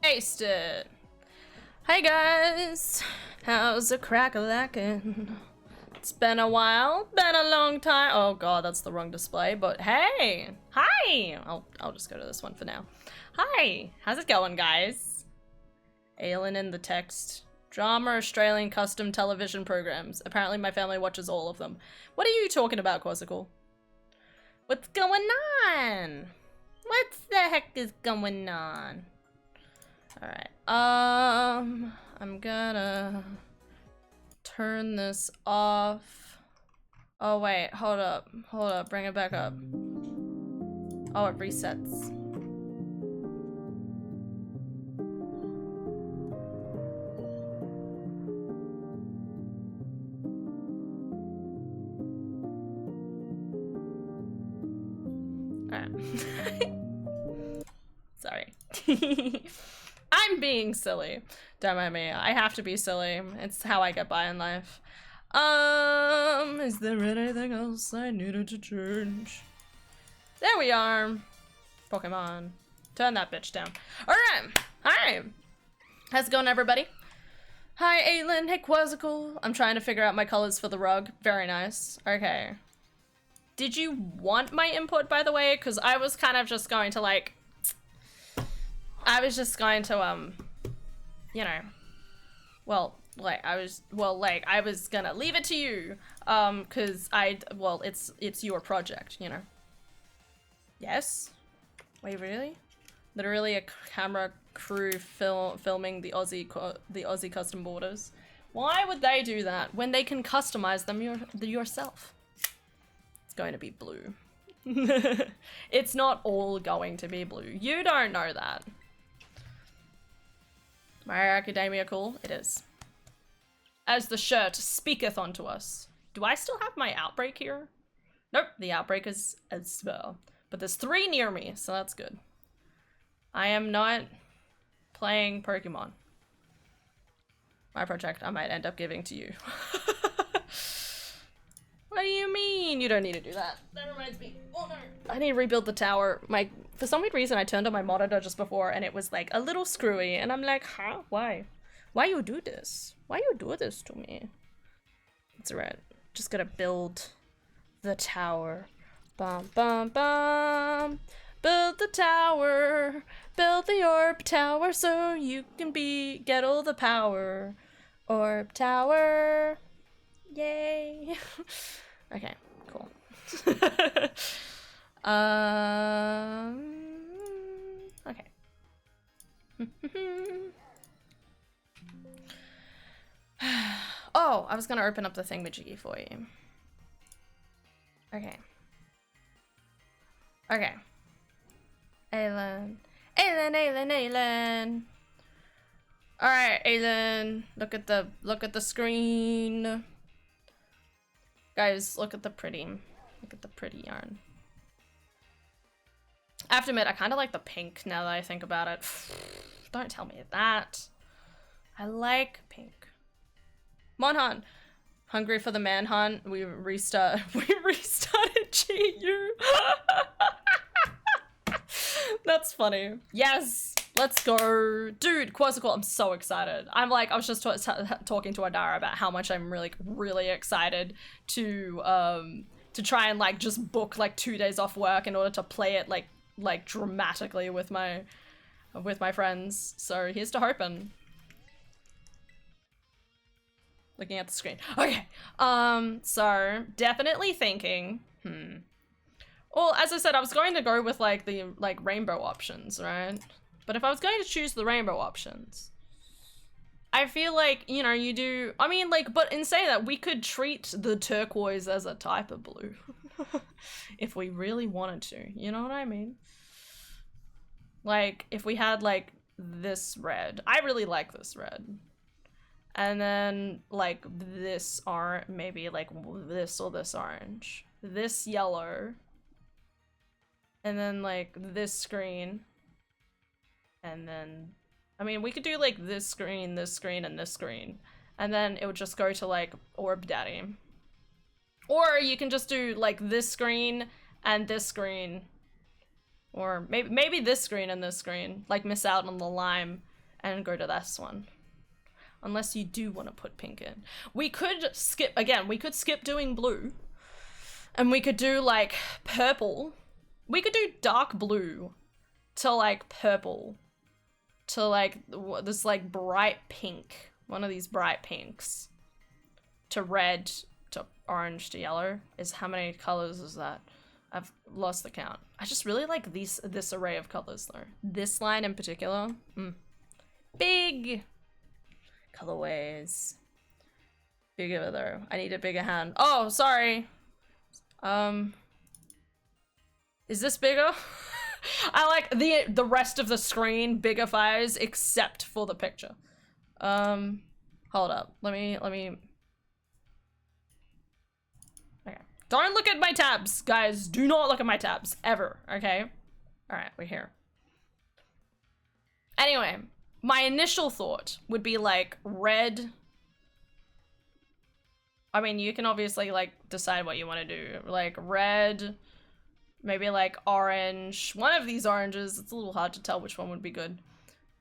Aced it. Hey guys, how's it crack-a-lackin'? It's been a while, been a long time. Oh god, that's the wrong display, but hey, hi. I'll just go to this one for now. Hi, how's it going, guys? Aylin in the text. Drama Australian custom television programs. Apparently my family watches all of them. What are you talking about, Corsical? What's going on? What the heck is going on? Alright, I'm gonna turn this off. Oh wait, hold up, bring it back up. Oh, it resets. Alright. Sorry. I'm being silly. Don't mind me. I have to be silly. It's how I get by in life. Is there anything else I needed to change? There we are. Pokemon. Turn that bitch down. Alright. Hi. How's it going, everybody? Hi, Aylin. Hey, Quasical. I'm trying to figure out my colors for the rug. Very nice. Okay. Did you want my input, by the way? Because I was kind of just going to, like... I was just going to, you know, I was gonna leave it to you, cause it's your project, you know. Yes? Wait, really? Literally a camera crew filming the Aussie custom borders. Why would they do that when they can customize them yourself? It's going to be blue. It's not all going to be blue. You don't know that. My Academia cool? It is. As the shirt speaketh unto us. Do I still have my outbreak here? Nope, the outbreak is as well. But there's 3 near me, so that's good. I am not playing Pokemon. My project I might end up giving to you. What do you mean? You don't need to do that. That reminds me. Oh no. I need to rebuild the tower. For some weird reason I turned on my monitor just before and it was like a little screwy and I'm like, huh? Why? Why you do this? Why you do this to me? It's alright. Just gotta build the tower. Bum bum bum. Build the tower. Build the orb tower so you can get all the power. Orb tower. Yay. Okay, cool. Okay. Oh, I was gonna open up the thingamajiggy for you. Okay. Okay. Aylin. Aylin. Alright, Aylin. Look at the screen. Guys, look at the pretty yarn. I have to admit, I kind of like the pink now that I think about it. Don't tell me that. I like pink. Monhan, hungry for the manhunt? We restarted GU. That's funny. Yes, let's go. Dude, Quasical, I'm so excited. I was just talking to Adara about how much I'm really excited to try and just book 2 days off work in order to play it like dramatically with my friends. So here's to hoping. Looking at the screen. Okay. So definitely thinking, well, as I said, I was going to go with the rainbow options, right? But if I was going to choose the rainbow options, I feel like, you know, you do, I mean, but in saying that, we could treat the turquoise as a type of blue. If we really wanted to, you know what I mean? If we had, this red. I really like this red. And then, this orange, maybe, this or this orange. This yellow. And then, this green. And then, I mean, we could do, this screen, and this screen. And then it would just go to, Orb Daddy. Or you can just do, this screen and this screen. Or maybe this screen and this screen. Miss out on the lime and go to this one. Unless you do want to put pink in. We could skip, again, we could skip doing blue. And we could do like purple. We could do dark blue to like purple. To like this like bright pink. One of these bright pinks. To red, to orange, to yellow. How many colors is that? I've lost the count. I just really like this array of colors though. This line in particular. Big colorways. Bigger though. I need a bigger hand. Oh, sorry. Is this bigger? I like the rest of the screen biggifies except for the picture. Hold up. Let me. Okay. Don't look at my tabs, guys. Do not look at my tabs ever. Okay. All right, we're here. Anyway, my initial thought would be like red. I mean, you can obviously like decide what you want to do. Like red, maybe like orange. One of these oranges, it's a little hard to tell which one would be good.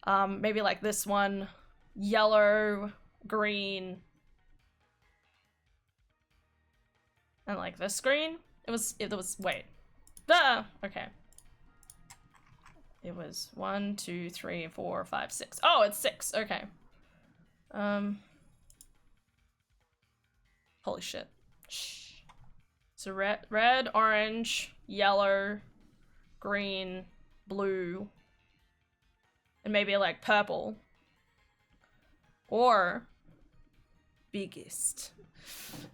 Maybe like this one, yellow, green, and like this green. It was, wait. Okay. It was 1, 2, 3, 4, 5, 6. Oh, it's 6, okay. Holy shit. Shh. So red, orange, yellow, green, blue, and maybe like purple. Or biggest.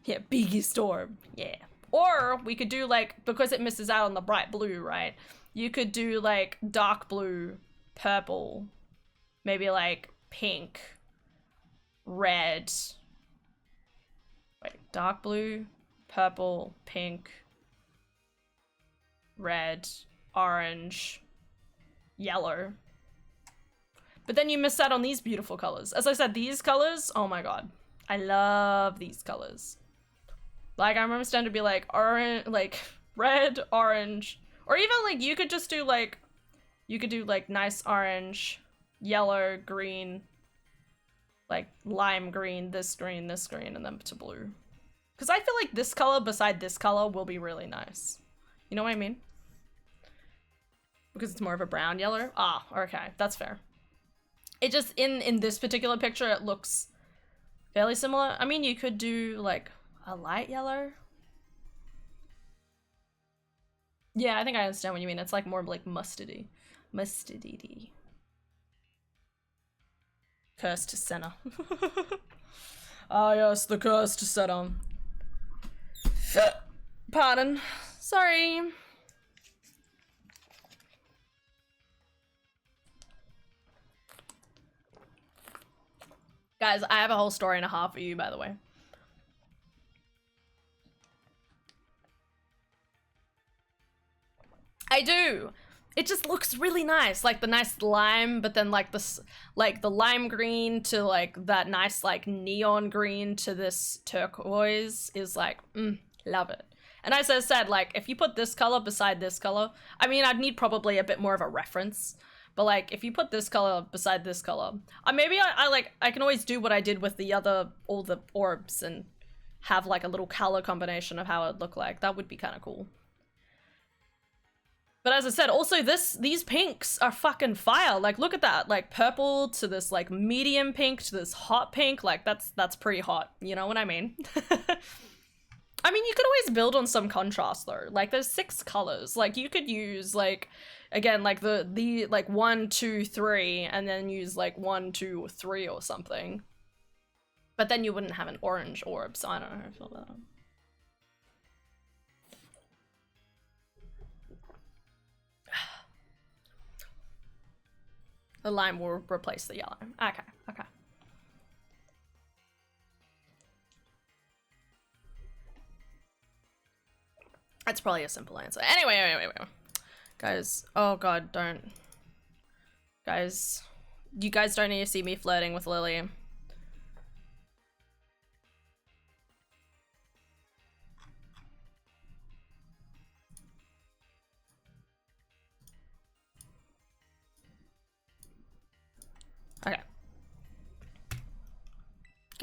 Yeah, biggest orb. Yeah. Or we could do like, because it misses out on the bright blue, right? You could do like dark blue, purple, maybe like pink, red. Wait, dark blue, purple, pink, red, orange, yellow. But then you miss out on these beautiful colors. As I said, these colors, oh my god. I love these colors. Like, I remember Stan to be like, orange, like, red, orange. Or even, like, you could just do, like, you could do, like, nice orange, yellow, green, like, lime green, and then to blue. Because I feel like this color beside this color will be really nice. You know what I mean? Because it's more of a brown yellow. Ah, okay, that's fair. It just, in this particular picture, it looks fairly similar. I mean, you could do, like, a light yellow. Yeah, I think I understand what you mean. It's, like, more like mustardy. Mustardy. Cursed Senna. Ah, yes, the cursed Senna. Pardon. Sorry. Guys, I have a whole story and a half for you, by the way. I do. It just looks really nice, like the nice lime, but then like this, like the lime green to like that nice like neon green to this turquoise is like, love it. And as I said, like if you put this color beside this color, I mean, I'd need probably a bit more of a reference. But like, if you put this color beside this color, maybe I can always do what I did with all the orbs and have like a little color combination of how it'd look like. That would be kind of cool. But as I said, also these pinks are fucking fire. Like, look at that, like purple to this like medium pink to this hot pink. Like that's pretty hot. You know what I mean? I mean, you could always build on some contrast though. Like there's 6 colors. Like you could use like, again, like the like 1, 2, 3, and then use like 1, 2, 3 or something. But then you wouldn't have an orange orb, so I don't know how I feel about that. The lime will replace the yellow. Okay, okay. That's probably a simple answer. Anyway. Guys, oh god, don't. Guys, you guys don't need to see me flirting with Lily. Okay.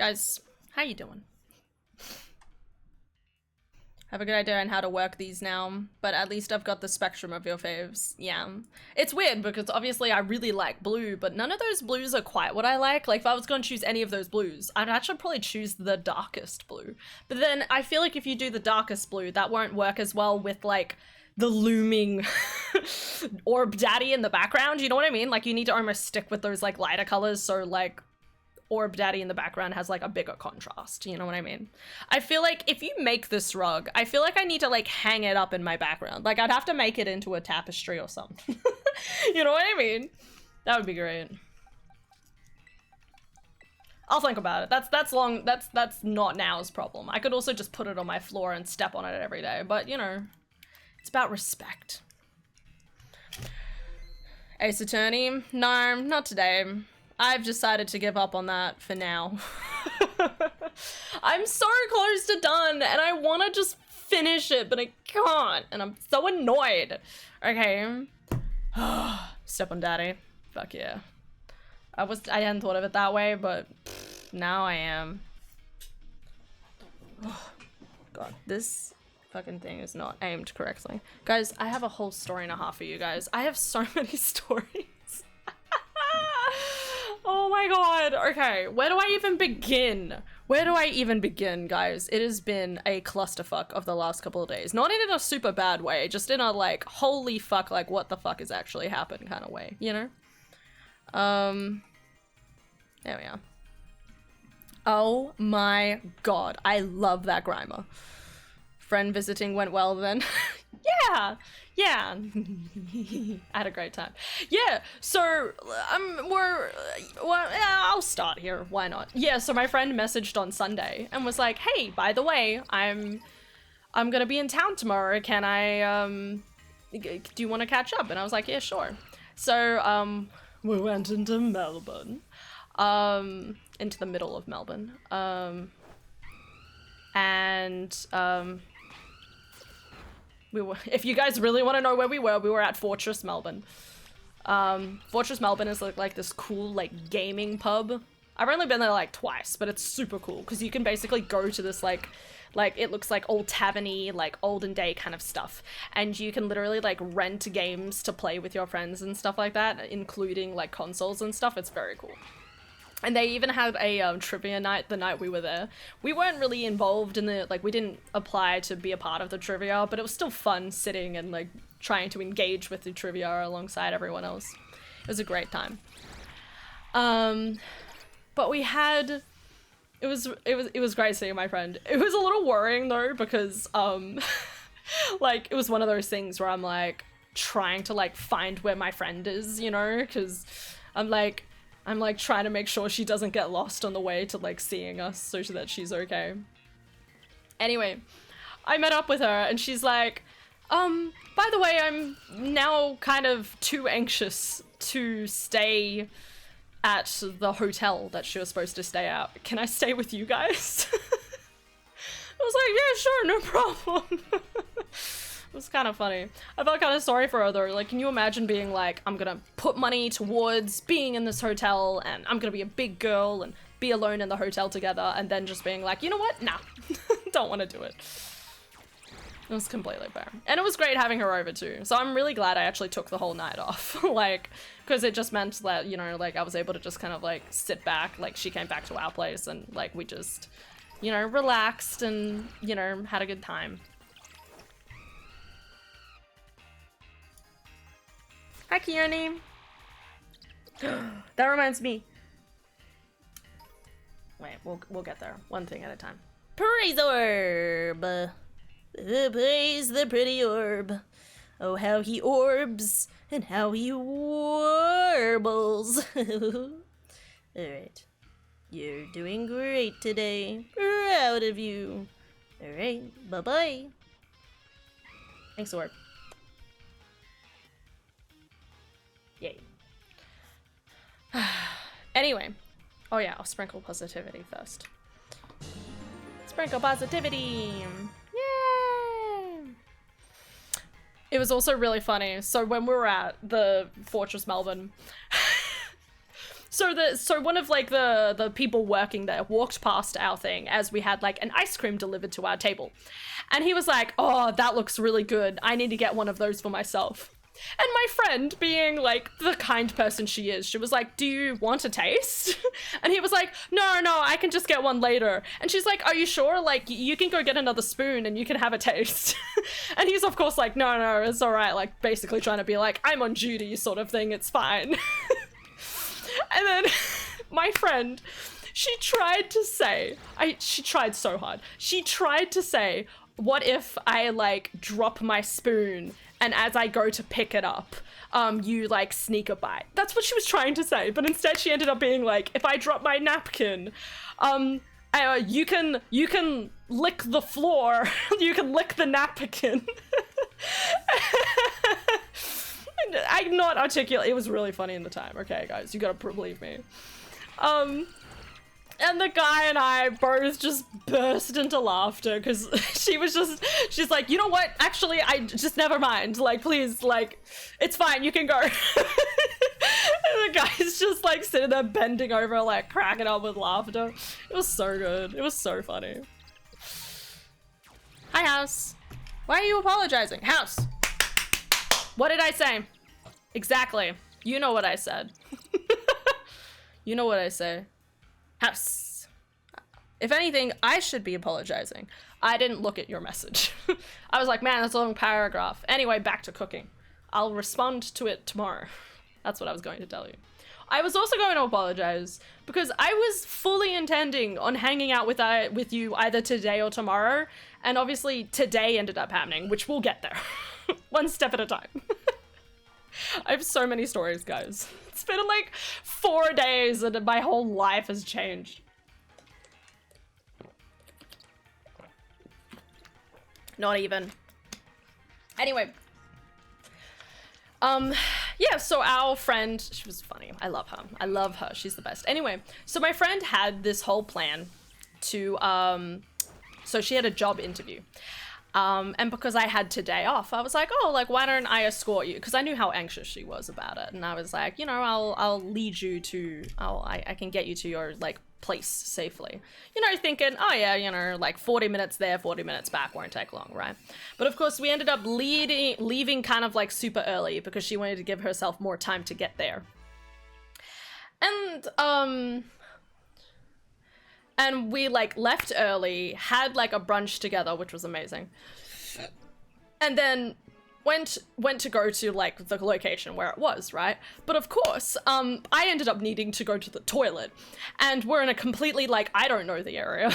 Guys, how you doing? Have a good idea on how to work these now, but at least I've got the spectrum of your faves. Yeah. It's weird because obviously I really like blue, but none of those blues are quite what I like. Like if I was going to choose any of those blues, I'd actually probably choose the darkest blue. But then I feel like if you do the darkest blue, that won't work as well with like the looming orb daddy in the background. You know what I mean? Like you need to almost stick with those like lighter colors. So like orb daddy in the background has like a bigger contrast, you know what I mean? I feel like if you make this rug, I feel like I need to like hang it up in my background. Like I'd have to make it into a tapestry or something. You know what I mean? That would be great. I'll think about it. That's not now's problem. I could also just put it on my floor and step on it every day, but you know, it's about respect. Ace Attorney? No, not today. I've decided to give up on that for now. I'm so close to done and I want to just finish it, but I can't and I'm so annoyed. Okay. Step on daddy. Fuck yeah. I hadn't thought of it that way, but now I am. Oh, God, this fucking thing is not aimed correctly. Guys, I have a whole story and a half for you guys. I have so many stories. Oh my god. Okay, where do I even begin? Where do I even begin, guys? It has been a clusterfuck of the last couple of days. Not in a super bad way, just in a like, holy fuck, like what the fuck has actually happened kind of way, you know? There we are. Oh my god, I love that Grimer. Friend visiting went well then. Yeah. I had a great time. Yeah, so I'll start here. Why not? Yeah, so my friend messaged on Sunday and was like, "Hey, by the way, I'm gonna be in town tomorrow. Can I do you want to catch up?" And I was like, "Yeah, sure." So we went into Melbourne, into the middle of Melbourne, and if you guys really want to know where we were at Fortress Melbourne. Fortress Melbourne is like this cool like gaming pub. I've only been there like twice, but it's super cool because you can basically go to this like it looks like old tavern-y, like olden day kind of stuff, and you can literally like rent games to play with your friends and stuff like that, including like consoles and stuff. It's very cool. And they even had a trivia night the night we were there. We weren't really involved in the, like, we didn't apply to be a part of the trivia, but it was still fun sitting and, like, trying to engage with the trivia alongside everyone else. It was a great time. But we had, it was great seeing my friend. It was a little worrying, though, because, like, it was one of those things where I'm, like, trying to, like, find where my friend is, you know, because I'm like trying to make sure she doesn't get lost on the way to like seeing us so that she's okay. Anyway, I met up with her and she's like, by the way, I'm now kind of too anxious to stay at the hotel that she was supposed to stay at. Can I stay with you guys? I was like, yeah, sure, no problem. It was kind of funny. I felt kind of sorry for her though. Like, can you imagine being like, I'm gonna put money towards being in this hotel and I'm gonna be a big girl and be alone in the hotel together, and then just being like, you know what? Nah, don't want to do it. It was completely fair. And it was great having her over too. So I'm really glad I actually took the whole night off. Like, because it just meant that, you know, like I was able to just kind of like sit back. Like she came back to our place and like we just, you know, relaxed and, you know, had a good time. Hi, Keone. That reminds me. Wait, we'll get there. One thing at a time. Praise orb. Praise the pretty orb. Oh, how he orbs and how he warbles. Alright. You're doing great today. Proud of you. Alright, bye-bye. Thanks, orb. Yay. Anyway. Oh yeah, I'll sprinkle positivity first. Sprinkle positivity! Yay! It was also really funny. So when we were at the Fortress Melbourne, So one of like the people working there walked past our thing as we had like an ice cream delivered to our table. And he was like, "Oh, that looks really good. I need to get one of those for myself." And my friend, being like the kind person she is, she was like, "Do you want a taste?" And he was like, no, I can just get one later." And she's like, "Are you sure? Like, you can go get another spoon and you can have a taste." And he's of course like, no, it's all right. Like basically trying to be like, "I'm on duty," sort of thing. It's fine. And then my friend, she tried to say, she tried so hard. She tried to say, "What if I like drop my spoon and as I go to pick it up, you like sneak a bite?" That's what she was trying to say, but instead she ended up being like, "If I drop my napkin, you can lick the floor, you can lick the napkin." I'm not articulate. It was really funny in the time. Okay, guys, you gotta believe me. And the guy and I both just burst into laughter because she's like, "You know what? Actually, I just never mind. Like, please, like, it's fine. You can go." And the guy's just like sitting there bending over, like cracking up with laughter. It was so good. It was so funny. Hi, House. Why are you apologizing? House. What did I say? Exactly. You know what I said. You know what I say. House. If anything, I should be apologizing. I didn't look at your message. I was like, man, that's a long paragraph. Anyway, back to cooking. I'll respond to it tomorrow. That's what I was going to tell you. I was also going to apologize because I was fully intending on hanging out with you either today or tomorrow. And obviously today ended up happening, which we'll get there. One step at a time. I have so many stories, guys. It's been like 4 days and my whole life has changed. Not even. Anyway. Yeah, so our friend, she was funny. I love her. I love her. She's the best. Anyway, so my friend had this whole plan to, so she had a job interview. And because I had today off, I was like, "Oh, like, why don't I escort you?" Because I knew how anxious she was about it. And I was like, you know, I'll lead you to, I can get you to your, like, place safely. You know, thinking, oh yeah, you know, like 40 minutes there, 40 minutes back, won't take long, right? But of course, we ended up leaving kind of like super early because she wanted to give herself more time to get there. And we like left early, had like a brunch together, which was amazing. And then went to go to like the location where it was, right? But of course, I ended up needing to go to the toilet, and we're in a completely like, I don't know the area.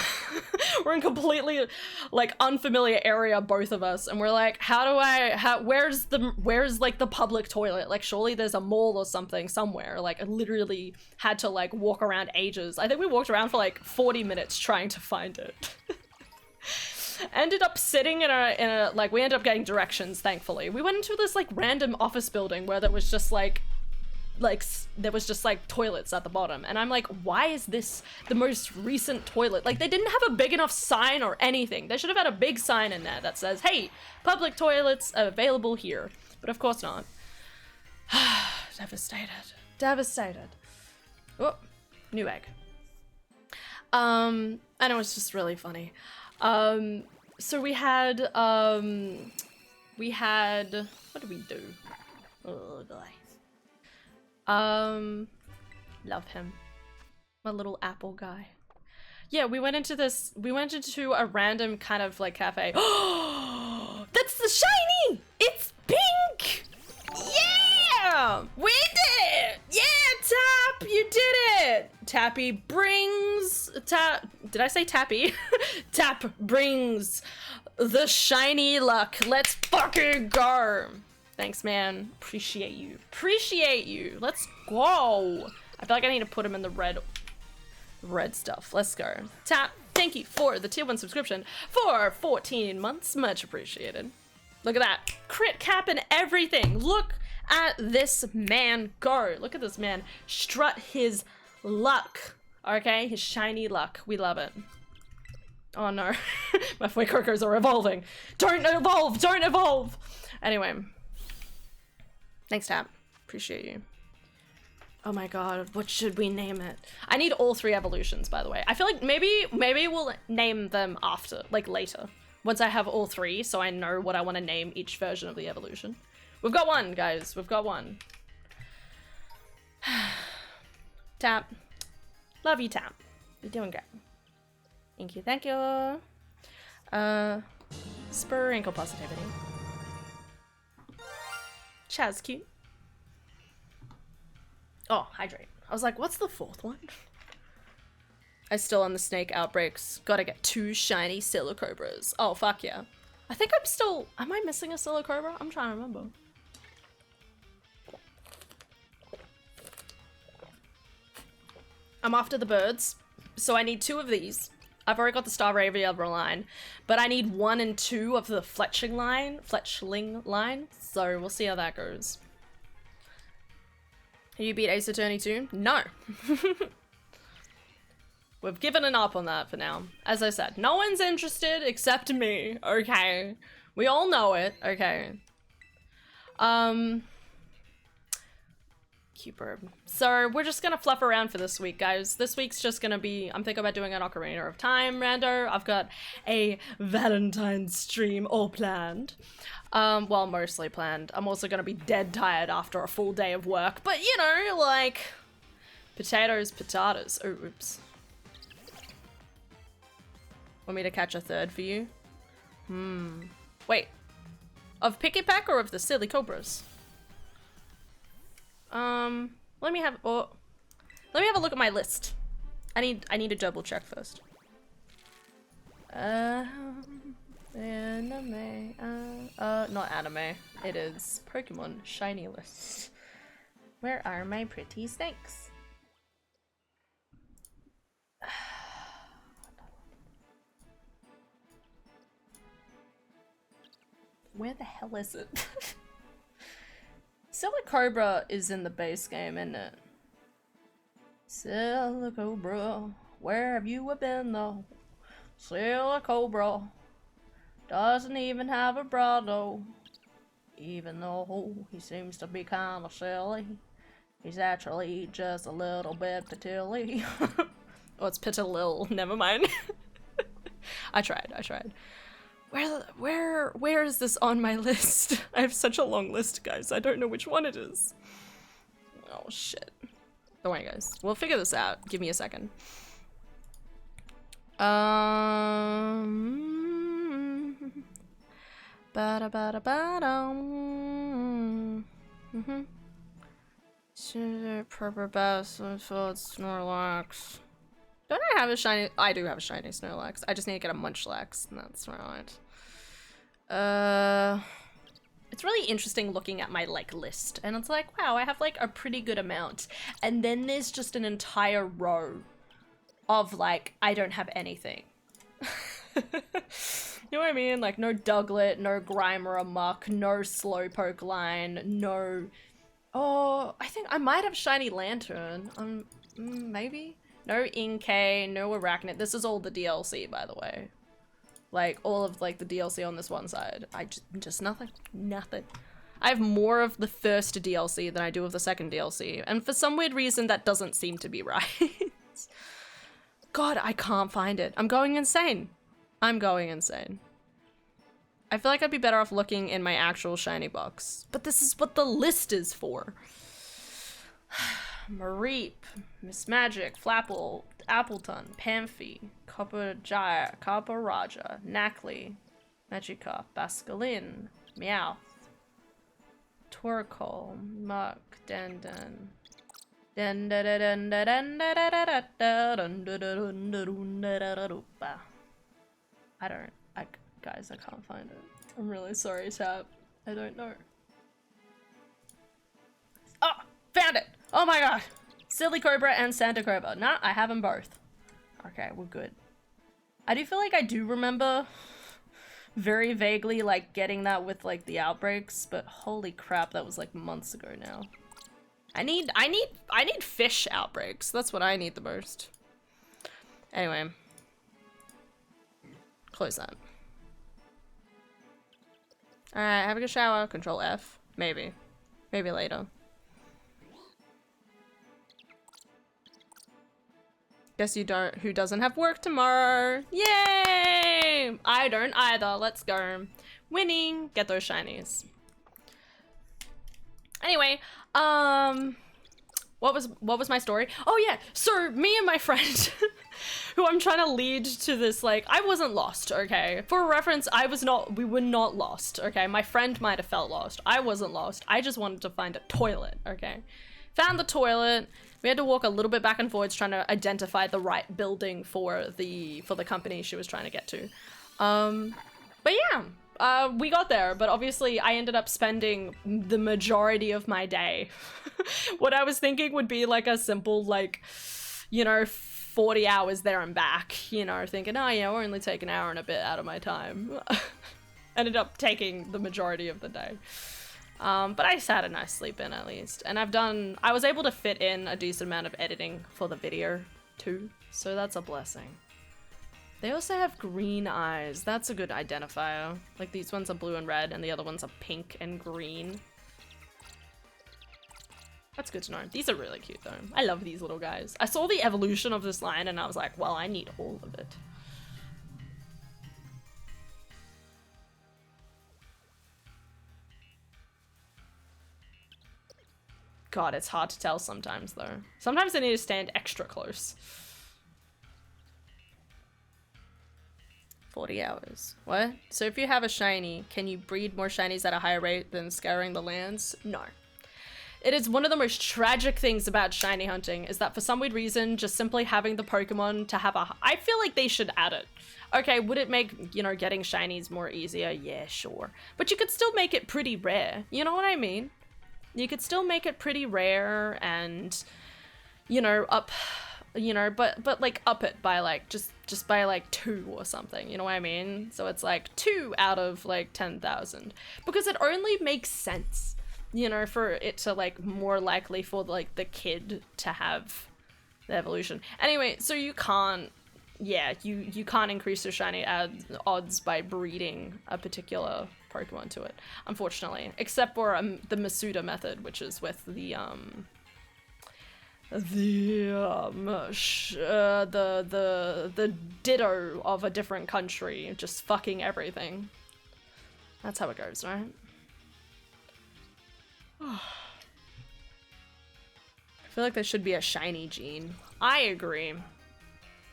We're in completely like unfamiliar area, both of us, and we're like, where's like the public toilet? Like surely there's a mall or something somewhere. Like I literally had to like walk around ages. I think we walked around for like 40 minutes trying to find it. Ended up sitting in a like, we ended up getting directions, thankfully. We went into this like random office building where there was just like there was just like toilets at the bottom, and I'm like, why is this the most recent toilet? Like they didn't have a big enough sign or anything. They should have had a big sign in there that says, "Hey, public toilets available here," but of course not. Devastated. Oh, new egg. And it was just really funny. So we had, what did we do? Oh, boy. Love him. My little apple guy. Yeah, we went into a random kind of like cafe. Oh, that's the shiny! It's pink! Yeah! We did it! Yeah, Tap, you did it! Tappy brings, did I say Tappy? Tap brings the shiny luck. Let's fucking go. Thanks, man. Appreciate you. Let's go. I feel like I need to put him in the red stuff. Let's go. Tap, thank you for the tier 1 subscription for 14 months. Much appreciated. Look at that. Crit cap and everything. Look at this man go. Look at this man strut his luck. Okay, his shiny luck. We love it. Oh no. My Fuecocos are evolving. Don't evolve. Anyway. Thanks, Tap. Appreciate you. Oh my god, what should we name it? I need all 3 evolutions, by the way. I feel like maybe we'll name them after, like later. Once I have all 3, so I know what I want to name each version of the evolution. We've got 1, guys. We've got 1. Tap. Love you, Tap. You're doing great. Thank you, thank you. Sprinkle positivity. Chaz cute. Oh, hydrate. I was like, what's the 4th one? I still on the snake outbreaks. Gotta get 2 shiny Silicobras. Oh, fuck yeah. I think I'm still... Am I missing a Silicobra? I'm trying to remember. I'm after the birds. So I need 2 of these. I've already got the Staravia line. But I need 1 and 2 of the Fletchling line. So we'll see how that goes. You beat Ace Attorney too? No. We've given an up on that for now. As I said, no one's interested except me, okay? We all know it, okay? Cupid. So we're just gonna fluff around for this week, guys. This week's just gonna be, I'm thinking about doing an Ocarina of Time rando. I've got a Valentine's stream all planned. Well, mostly planned. I'm also gonna be dead tired after a full day of work, but you know, like, potatoes. Oh, oops. Want me to catch a 3rd for you? Wait. Of Picky Pack or of the Silly Cobras? Let me have a look at my list. I need to double check first. Anime, not anime. It is Pokemon shiny list. Where are my pretty snakes? Where the hell is it? Silicobra is in the base game, isn't it? Silicobra, where have you been though? Silicobra doesn't even have a brado. Even though he seems to be kinda silly, he's actually just a little bit patilly. Oh, it's pitilil, never mind. I tried. Where is this on my list? I have such a long list, guys. I don't know which one it is. Oh, shit. Don't worry, guys. We'll figure this out. Give me a second. Proper bass, Snorlax. Don't I have a shiny? I do have a shiny Snorlax. I just need to get a Munchlax, and that's right. It's really interesting looking at my, like, list. And it's like, wow, I have, like, a pretty good amount. And then there's just an entire row of, like, I don't have anything. You know what I mean? Like, no Douglet, no Grimer or Muck, no Slowpoke line, no... Oh, I think I might have Shiny Lantern. Maybe? No Inkay, no Arachnid. This is all the DLC, by the way. Like, all of, like, the DLC on this one side. Just nothing. Nothing. I have more of the first DLC than I do of the second DLC. And for some weird reason, that doesn't seem to be right. God, I can't find it. I'm going insane. I'm going insane. I feel like I'd be better off looking in my actual shiny box. But this is what the list is for. Mareep, Miss Magic, Flapple, Appleton, Pamphie, Copperajah, Knackley, Magikarp, Basculin, Meowth, Torkoal, Muck, Dandan. Guys, I can't find it. I'm really sorry, Tap. I don't know. Oh, found it! Oh my god! Silicobra and Sandacobra. Nah, I have them both. Okay, we're good. I do feel like I do remember very vaguely, like, getting that with, like, the outbreaks, but holy crap, that was, like, months ago now. I need fish outbreaks. That's what I need the most. Anyway. Close that. Alright, have a good shower. Control F. Maybe. Maybe later. Guess you don't. Who doesn't have work tomorrow? Yay! I don't either. Let's go. Winning. Get those shinies. Anyway, what was my story? Oh yeah, so me and my friend, who I'm trying to lead to this, like, I wasn't lost, okay? For reference, we were not lost, okay? My friend might have felt lost. I wasn't lost. I just wanted to find a toilet, okay? Found the toilet. We had to walk a little bit back and forwards trying to identify the right building for the company she was trying to get to. But yeah, we got there, but obviously I ended up spending the majority of my day. What I was thinking would be like a simple, like, you know, 40 hours there and back, you know, thinking, oh yeah, we'll only take an hour and a bit out of my time. Ended up taking the majority of the day. But I just had a nice sleep in at least. And I was able to fit in a decent amount of editing for the video too. So that's a blessing. They also have green eyes. That's a good identifier. Like these ones are blue and red and the other ones are pink and green. That's good to know. These are really cute though. I love these little guys. I saw the evolution of this line and I was like, well, I need all of it. God, it's hard to tell sometimes though. Sometimes I need to stand extra close. 40 hours. What? So if you have a shiny, can you breed more shinies at a higher rate than scouring the lands? No. It is one of the most tragic things about shiny hunting is that for some weird reason, just simply having the Pokemon to have I feel like they should add it. Okay, would it make, you know, getting shinies more easier? Yeah, sure. But you could still make it pretty rare. You know what I mean? You could still make it pretty rare and, you know, but like up it by like, just by like 2 or something, you know what I mean? So it's like 2 out of like 10,000 because it only makes sense, you know, for it to like more likely for like the kid to have the evolution. Anyway, so you can't, yeah, you can't increase your shiny odds by breeding a particular Pokemon to it, unfortunately, except for the Masuda method, which is with the ditto of a different country, just fucking everything. That's how it goes, right? I feel like there should be a shiny gene. I agree.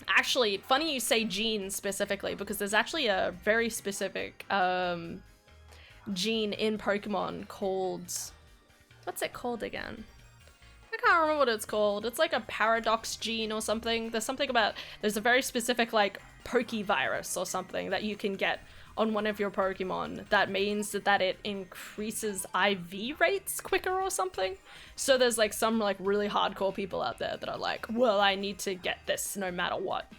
Actually, funny you say gene specifically, because there's actually a very specific gene in Pokemon called... What's it called again? I can't remember what it's called. It's like a paradox gene or something. There's a very specific like Pokevirus or something that you can get on one of your Pokemon that means that it increases IV rates quicker or something. So there's like some like really hardcore people out there that are like, well, I need to get this no matter what.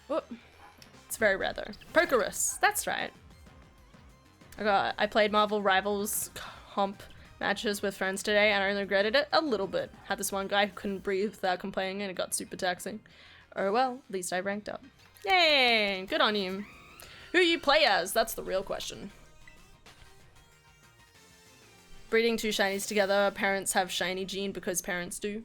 Whoop. It's very rare though. Pokerus, that's right. I played Marvel Rivals comp matches with friends today and I only regretted it a little bit. Had this one guy who couldn't breathe without complaining and it got super taxing. Oh well, at least I ranked up. Yay, good on you. Who you play as? That's the real question. Breeding 2 shinies together, parents have shiny gene because parents do.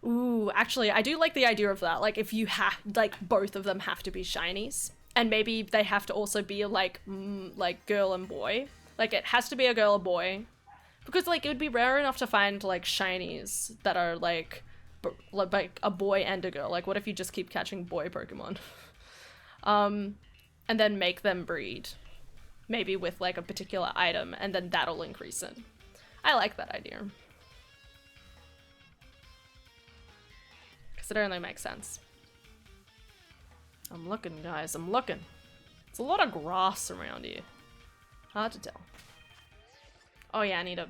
Ooh, actually, I do like the idea of that. Like, if you have, like, both of them have to be shinies. And maybe they have to also be, like, girl and boy. Like, it has to be a girl or boy. Because, like, it would be rare enough to find, like, shinies that are, like a boy and a girl. Like, what if you just keep catching boy Pokemon? And then make them breed. Maybe with, like, a particular item, and then that'll increase it. I like that idea. Because it only makes sense. I'm looking, guys, I'm looking. It's a lot of grass around here. Hard to tell. Oh yeah, I need to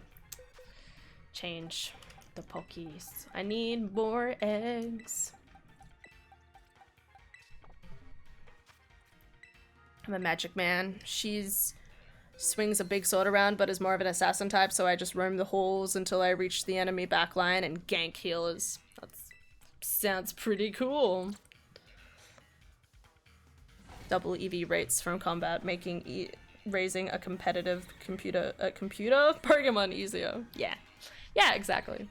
change the Pokies. I need more eggs. I'm a magic man. She's swings a big sword around but is more of an assassin type, so I just roam the halls until I reach the enemy backline and gank healers. That sounds pretty cool. Double EV rates from combat, making raising a competitive computer Pokemon easier. Yeah. Yeah, exactly.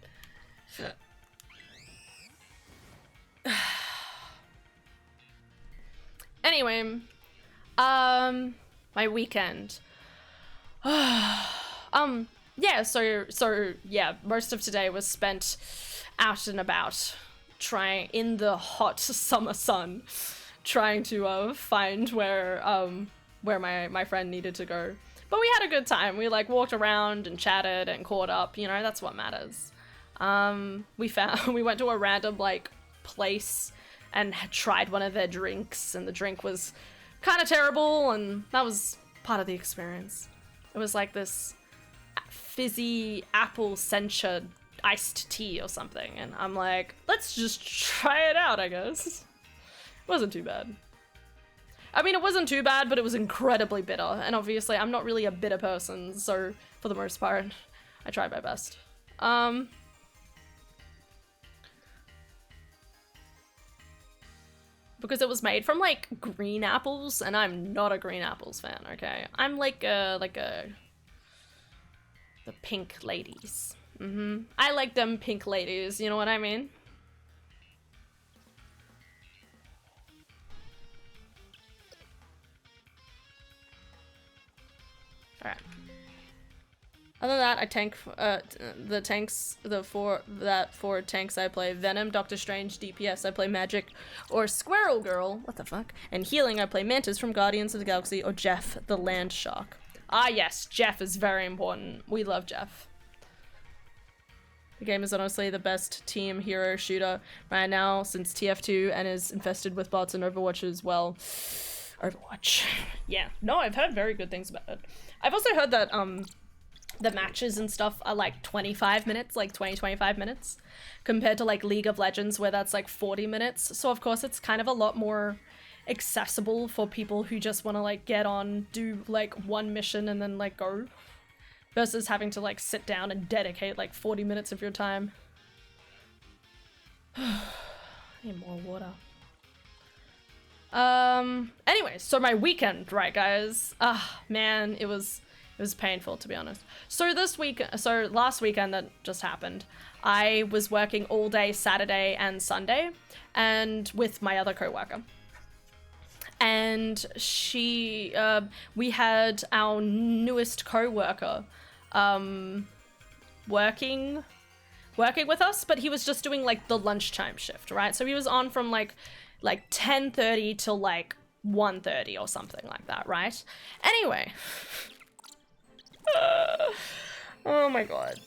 Anyway, my weekend. Yeah, so yeah, most of today was spent out and about, trying in the hot summer sun, trying to find where my friend needed to go. But we had a good time. We like walked around and chatted and caught up, you know, that's what matters. We went to a random like place and had tried one of their drinks, and the drink was kind of terrible, and that was part of the experience. It was like this fizzy apple sencha iced tea or something, and I'm like, let's just try it out, I guess. It wasn't too bad. I mean, it wasn't too bad, but it was incredibly bitter, and obviously I'm not really a bitter person, so for the most part, I tried my best. Because it was made from like green apples, and I'm not a green apples fan, okay? I'm like the pink ladies. I like them pink ladies, you know what I mean? Alright. Other than that, I tank the four tanks I play: Venom, Doctor Strange, DPS I play Magic or Squirrel Girl, what the fuck? And healing I play Mantis from Guardians of the Galaxy or Jeff the Land Shark. Ah yes, Jeff is very important. We love Jeff. The game is honestly the best team hero shooter right now since TF2 and is infested with bots and Overwatch as well. Overwatch. Yeah, no, I've heard very good things about it. I've also heard that the matches and stuff are like 25 minutes, like 20-25 minutes, compared to like League of Legends where that's like 40 minutes. So of course it's kind of a lot more accessible for people who just want to like get on, do like one mission and then like go, versus having to like sit down and dedicate like 40 minutes of your time. I need more water. Anyway, so my weekend, right guys? Man, it was painful, to be honest. So last weekend that just happened, I was working all day Saturday and Sunday, and with my other co-worker. And we had our newest co-worker, working with us, but he was just doing like the lunchtime shift, right? So he was on from like 10:30 till like 1:30 or something like that, right? Anyway. Oh my god.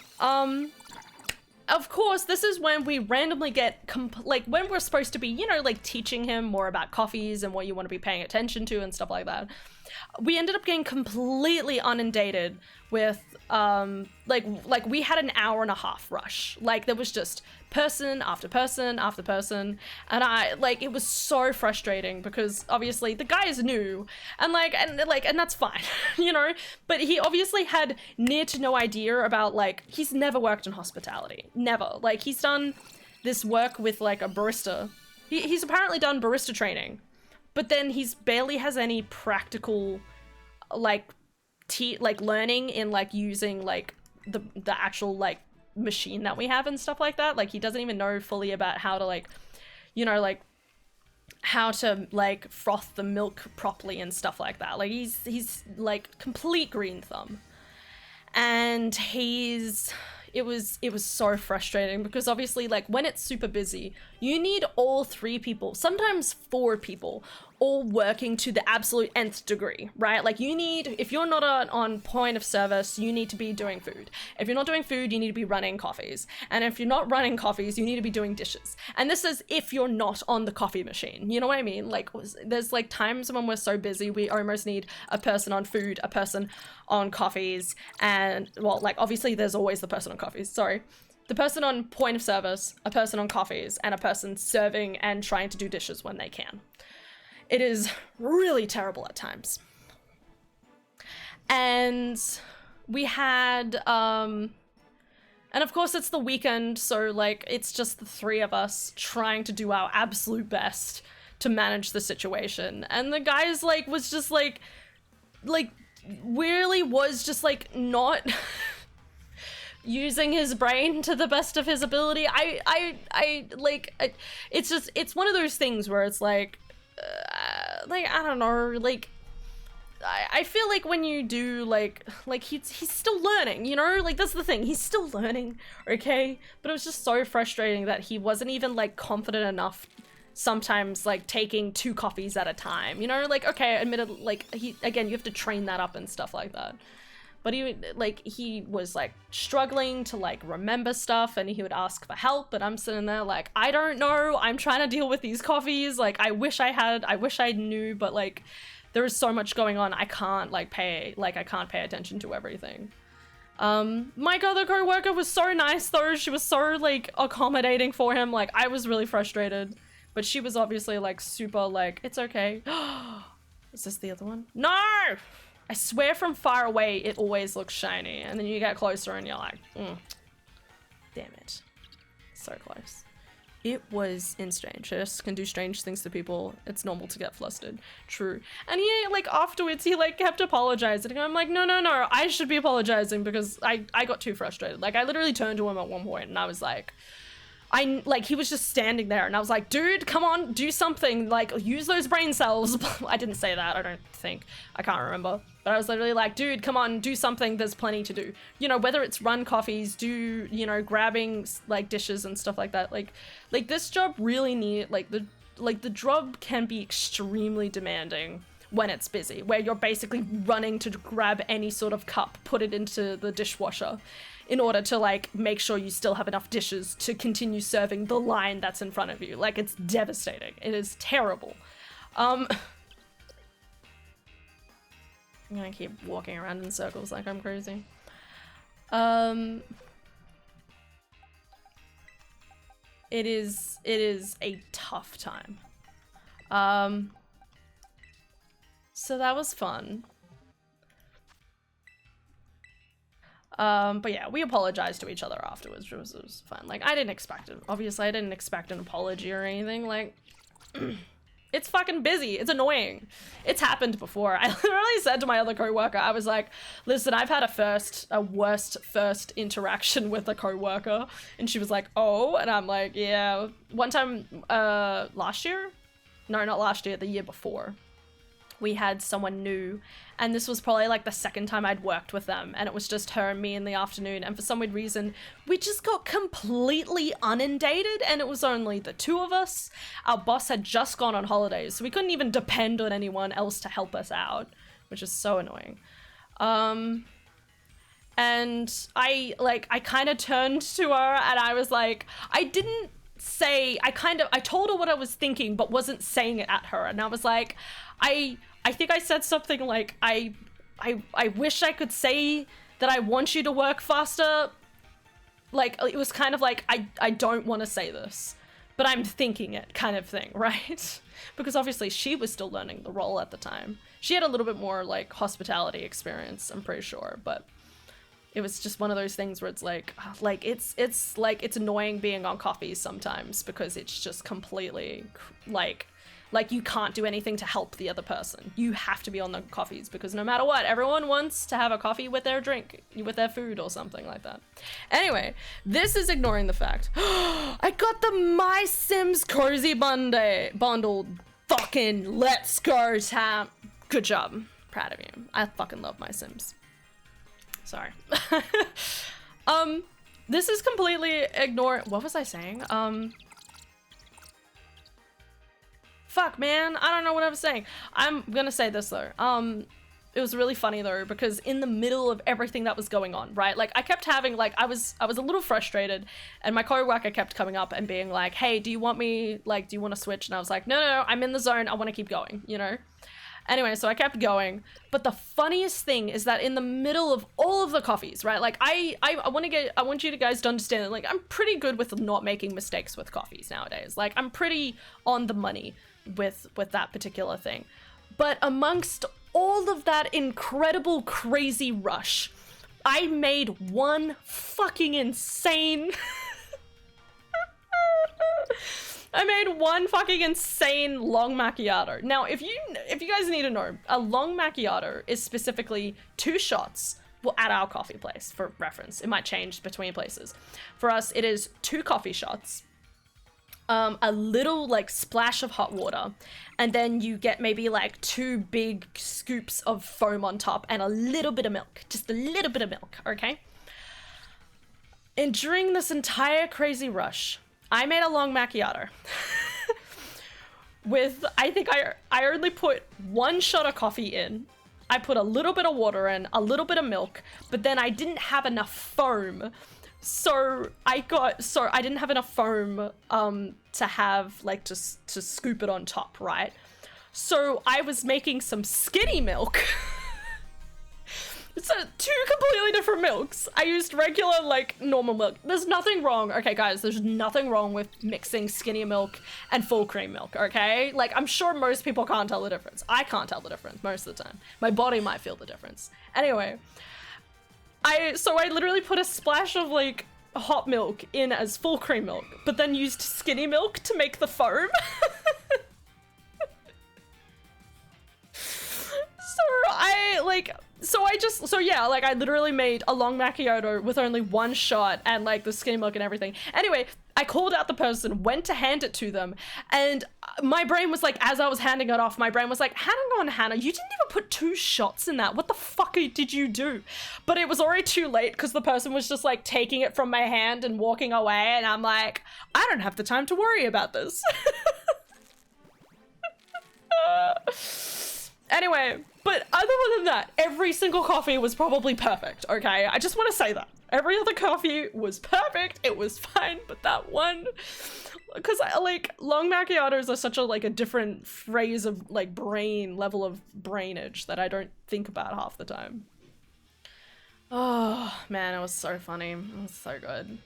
Of course, this is when we randomly get, when we're supposed to be, you know, like teaching him more about coffees and what you want to be paying attention to and stuff like that. We ended up getting completely inundated with, like we had an hour and a half rush. Like there was just person after person after person, and it was so frustrating because obviously the guy is new and that's fine, you know, but he obviously had near to no idea about, like, he's never worked in hospitality, never. Like, he's done this work with like a barista. He's apparently done barista training, but then he's barely has any practical learning in like using like the actual like machine that we have and stuff like that. Like, he doesn't even know fully about how to, like, you know, like how to like froth the milk properly and stuff like that. Like, he's like complete green thumb, and it was so frustrating because obviously, like, when it's super busy, you need all 3 people, sometimes 4 people, all working to the absolute nth degree, right? Like, you need, if you're not on point of service, you need to be doing food. If you're not doing food, you need to be running coffees. And if you're not running coffees, you need to be doing dishes. And this is if you're not on the coffee machine, you know what I mean? Like, there's like times when we're so busy, we almost need a person on food, a person on coffees, and, well, like, obviously there's always the person on coffees, sorry. The person on point of service, a person on coffees, and a person serving and trying to do dishes when they can. It is really terrible at times. And we had, and of course it's the weekend, so like it's just the 3 of us trying to do our absolute best to manage the situation. And the guy's like, was just like really was just like not using his brain to the best of his ability. It's one of those things where it's like, like, I don't know, like, I feel like when you do, like he's still learning, you know? Like, that's the thing, he's still learning, okay? But it was just so frustrating that he wasn't even, like, confident enough sometimes, like, taking 2 coffees at a time, you know? Like, okay, admittedly, like, again, you have to train that up and stuff like that. But he was, like, struggling to, like, remember stuff, and he would ask for help, and I'm sitting there like, I don't know, I'm trying to deal with these coffees, like, I wish I knew, but, like, there is so much going on, I can't, like, pay attention to everything. My other co-worker was so nice, though. She was so, like, accommodating for him. Like, I was really frustrated, but she was obviously, like, super, like, it's okay. Is this the other one? No! I swear from far away, it always looks shiny, and then you get closer and you're like, damn it. So close. It was insane. Just can do strange things to people. It's normal to get flustered. True. And he, like, afterwards, he, like, kept apologizing. And I'm like, no, I should be apologizing because I got too frustrated. Like, I literally turned to him at one point and I was like, he was just standing there and I was like, dude, come on, do something. Like, use those brain cells. I didn't say that, I don't think. I can't remember. But I was literally like, dude, come on, do something. There's plenty to do. You know, whether it's run coffees, do, you know, grabbing, like, dishes and stuff like that. Like this job really the job can be extremely demanding when it's busy, where you're basically running to grab any sort of cup, put it into the dishwasher in order to, like, make sure you still have enough dishes to continue serving the line that's in front of you. Like, it's devastating. It is terrible. I'm gonna keep walking around in circles like I'm crazy. It is a tough time. So that was fun. But yeah, we apologized to each other afterwards. It was fun. Like, I didn't expect it. Obviously, I didn't expect an apology or anything. Like, it's fucking busy. It's annoying. It's happened before. I literally said to my other coworker, I was like, listen, I've had a worst first interaction with a coworker. And she was like, oh, and I'm like, yeah. One time, last year? No, not last year, the year before. We had someone new, and this was probably like the second time I'd worked with them, and it was just her and me in the afternoon, and for some weird reason we just got completely inundated, and it was only the 2 of us. Our boss had just gone on holidays, so we couldn't even depend on anyone else to help us out, which is so annoying. And I kind of turned to her and I was like, I told her what I was thinking but wasn't saying it at her, and I was like, I think I said something like, I wish I could say that I want you to work faster. Like, it was kind of like, I don't want to say this, but I'm thinking it kind of thing, right? Because obviously she was still learning the role at the time. She had a little bit more, like, hospitality experience, I'm pretty sure, but it was just one of those things where it's like it's annoying being on coffees sometimes because it's just completely, like you can't do anything to help the other person. You have to be on the coffees because no matter what, everyone wants to have a coffee with their drink, with their food or something like that. Anyway, this is ignoring the fact. I got the My Sims Cozy bundle. Fucking let's go, Tam. Good job. Proud of you. I fucking love My Sims. Sorry. This is completely what was I saying? Fuck, man, I don't know what I was saying. I'm gonna say this though. It was really funny though, because in the middle of everything that was going on, right? Like, I kept having, like, I was a little frustrated, and my coworker kept coming up and being like, hey, do you want to switch? And I was like, no, I'm in the zone, I want to keep going, you know? Anyway, so I kept going, but the funniest thing is that in the middle of all of the coffees, right? Like, I want you guys to understand that, like, I'm pretty good with not making mistakes with coffees nowadays. Like, I'm pretty on the money with that particular thing. But amongst all of that incredible crazy rush, I made one fucking insane long macchiato. Now, if you guys need to know, a long macchiato is specifically 2 shots. Well, at our coffee place, for reference. It might change between places. For us, it is 2 coffee shots, a little like splash of hot water, and then you get maybe like 2 big scoops of foam on top and a little bit of milk, just a little bit of milk, okay? And during this entire crazy rush, I made a long macchiato with, I think I only put 1 shot of coffee in. I put a little bit of water in, a little bit of milk, but then I didn't have enough foam. So I didn't have enough foam to have like to scoop it on top, right? So I was making some skinny milk. So 2 completely different milks. I used regular, like, normal milk. There's nothing wrong. Okay, guys, there's nothing wrong with mixing skinny milk and full cream milk, okay? Like, I'm sure most people can't tell the difference. I can't tell the difference most of the time. My body might feel the difference. Anyway, so I literally put a splash of, like, hot milk in as full cream milk, but then used skinny milk to make the foam. I literally made a long macchiato with only 1 shot and like the skinny milk and everything. Anyway, I called out the person, went to hand it to them, and my brain was like, as I was handing it off, my brain was like, hang on, Hannah, you didn't even put 2 shots in that. What the fuck did you do? But it was already too late because the person was just like taking it from my hand and walking away, and I'm like, I don't have the time to worry about this. Anyway, but other than that, every single coffee was probably perfect, okay? I just want to say that. Every other coffee was perfect, it was fine, but that one, because I like, long macchiatos are such a, like, a different phrase of, like, level of brainage that I don't think about half the time. Oh, man, it was so funny. It was so good.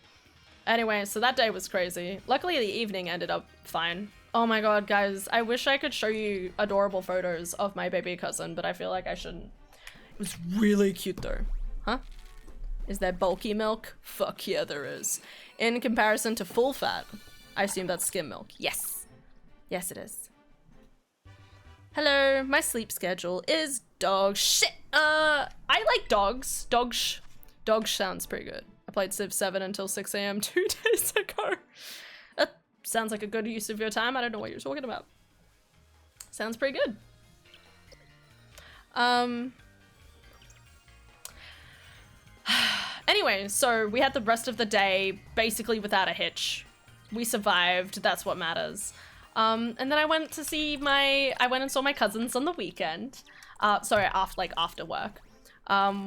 Anyway, so that day was crazy. Luckily, the evening ended up fine. Oh my god, guys, I wish I could show you adorable photos of my baby cousin, but I feel like I shouldn't. It was really cute though. Huh? Is there bulky milk? Fuck yeah, there is. In comparison to full fat, I assume that's skim milk. Yes. Yes, it is. Hello, my sleep schedule is dog shit. I like dogs. Dog sounds pretty good. I played Civ 7 until 6 AM 2 days ago. Sounds like a good use of your time. I don't know what you're talking about. Sounds pretty good. Anyway, so we had the rest of the day basically without a hitch. We survived. That's what matters. And then I went and saw my cousins on the weekend. Sorry, after work.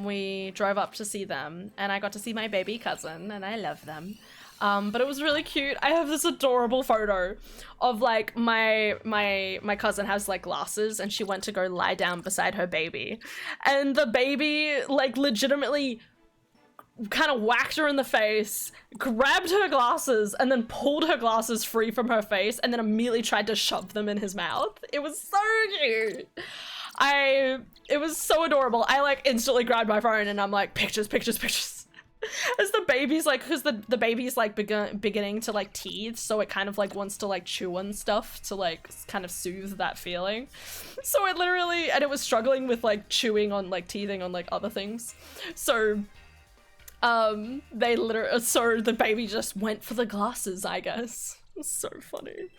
We drove up to see them, and I got to see my baby cousin, and I love them. But it was really cute. I have this adorable photo of like my cousin has like glasses, and she went to go lie down beside her baby, and the baby like legitimately kind of whacked her in the face, grabbed her glasses, and then pulled her glasses free from her face, and then immediately tried to shove them in his mouth. It was so cute. It was so adorable. I like instantly grabbed my phone and I'm like, pictures. As the baby's like, because the baby's like beginning to like teeth, so it kind of like wants to like chew on stuff to like kind of soothe that feeling. So it literally, and it was struggling with like chewing on like teething on like other things. So so the baby just went for the glasses, I guess. It's so funny.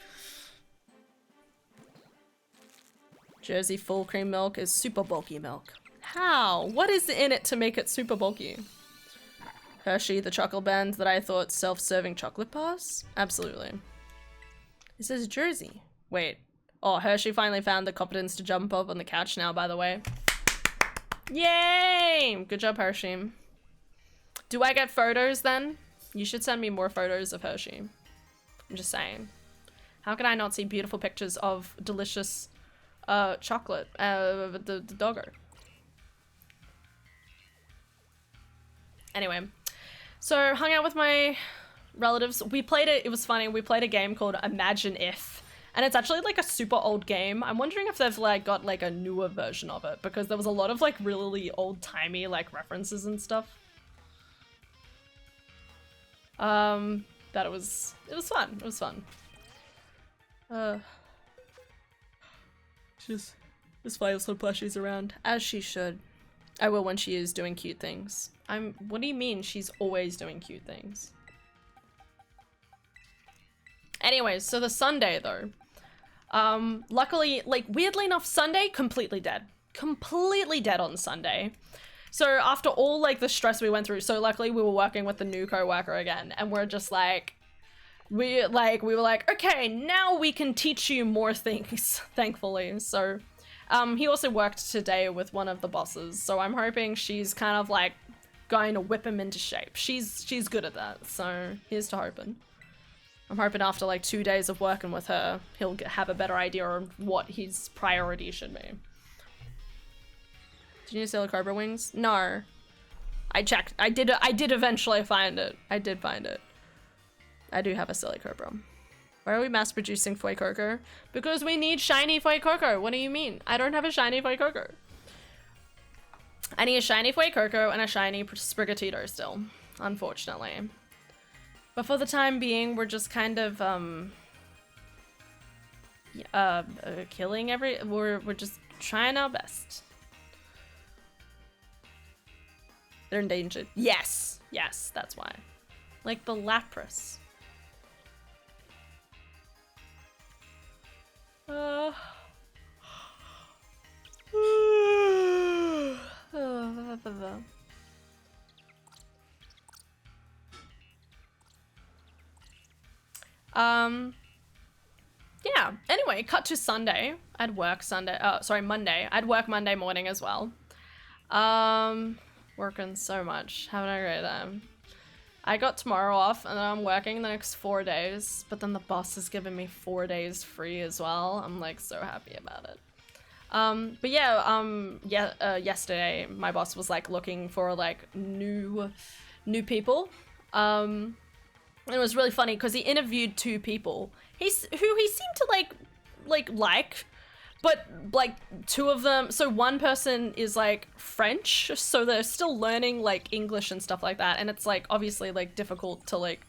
Jersey full cream milk is super bulky milk. How? What is in it to make it super bulky? Hershey, the chocolate band that I thought self-serving chocolate bars? Absolutely. This is Jersey. Wait. Oh, Hershey finally found the confidence to jump up on the couch now, by the way. Yay! Good job, Hershey. Do I get photos then? You should send me more photos of Hershey. I'm just saying. How can I not see beautiful pictures of delicious chocolate? The doggo. Anyway. So, hung out with my relatives. It was funny, we played a game called Imagine If. And it's actually like a super old game. I'm wondering if they've like got like a newer version of it, because there was a lot of like really old-timey like references and stuff. It was fun. It was fun. Just flies some plushies around, as she should. I will when she is doing cute things. What do you mean she's always doing cute things? Anyways, so the Sunday though. Luckily, like, weirdly enough, Sunday, completely dead. Completely dead on Sunday. So after all, like, the stress we went through, so luckily we were working with the new co-worker again, and we're just like, we were like, okay, now we can teach you more things, thankfully. So, he also worked today with one of the bosses, so I'm hoping she's kind of, like, going to whip him into shape. She's good at that, so here's to hoping. I'm hoping after like 2 days of working with her, he'll have a better idea on what his priority should be. Did you steal Cobra wings? No. I checked. I did eventually find it. I did find it. I do have a silly Cobra. Why are we mass producing Foy Coco? Because we need shiny Foy Coco. What do you mean? I don't have a shiny Foy Coco. I need a shiny Foy Coco and a shiny Sprigatito still, unfortunately. But for the time being, we're just kind of, killing we're just trying our best. They're endangered. Yes! Yes, that's why. Like the Lapras. Yeah, anyway, cut to Sunday. I'd work Monday. I'd work Monday morning as well. Working so much, having a great time. I got tomorrow off and then I'm working the next 4 days, but then the boss has given me 4 days free as well. I'm like so happy about it. But yeah, yesterday my boss was like looking for like new people. And it was really funny because he interviewed 2 people who he seemed to like, but like 2 of them, so one person is like French, so they're still learning like English and stuff like that, and it's like obviously like difficult to like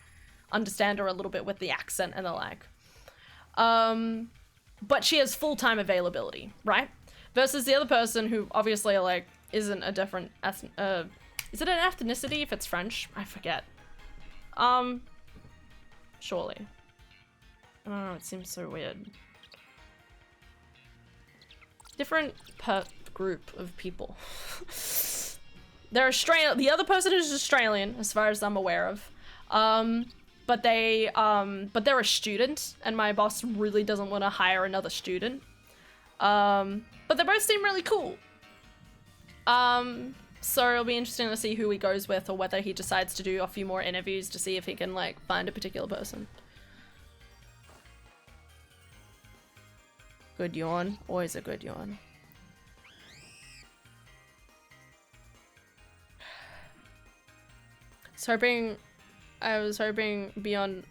understand her a little bit with the accent and the like. But she has full-time availability, right? Versus the other person who obviously like isn't a different is it an ethnicity if it's French? I forget. Surely. I don't know, it seems so weird. Different group of people. They're Australian. The other person is Australian, as far as I'm aware of. But they're a student, and my boss really doesn't want to hire another student. But they both seem really cool. So it'll be interesting to see who he goes with, or whether he decides to do a few more interviews to see if he can like find a particular person. Good yawn. Always a good yawn. I was hoping beyond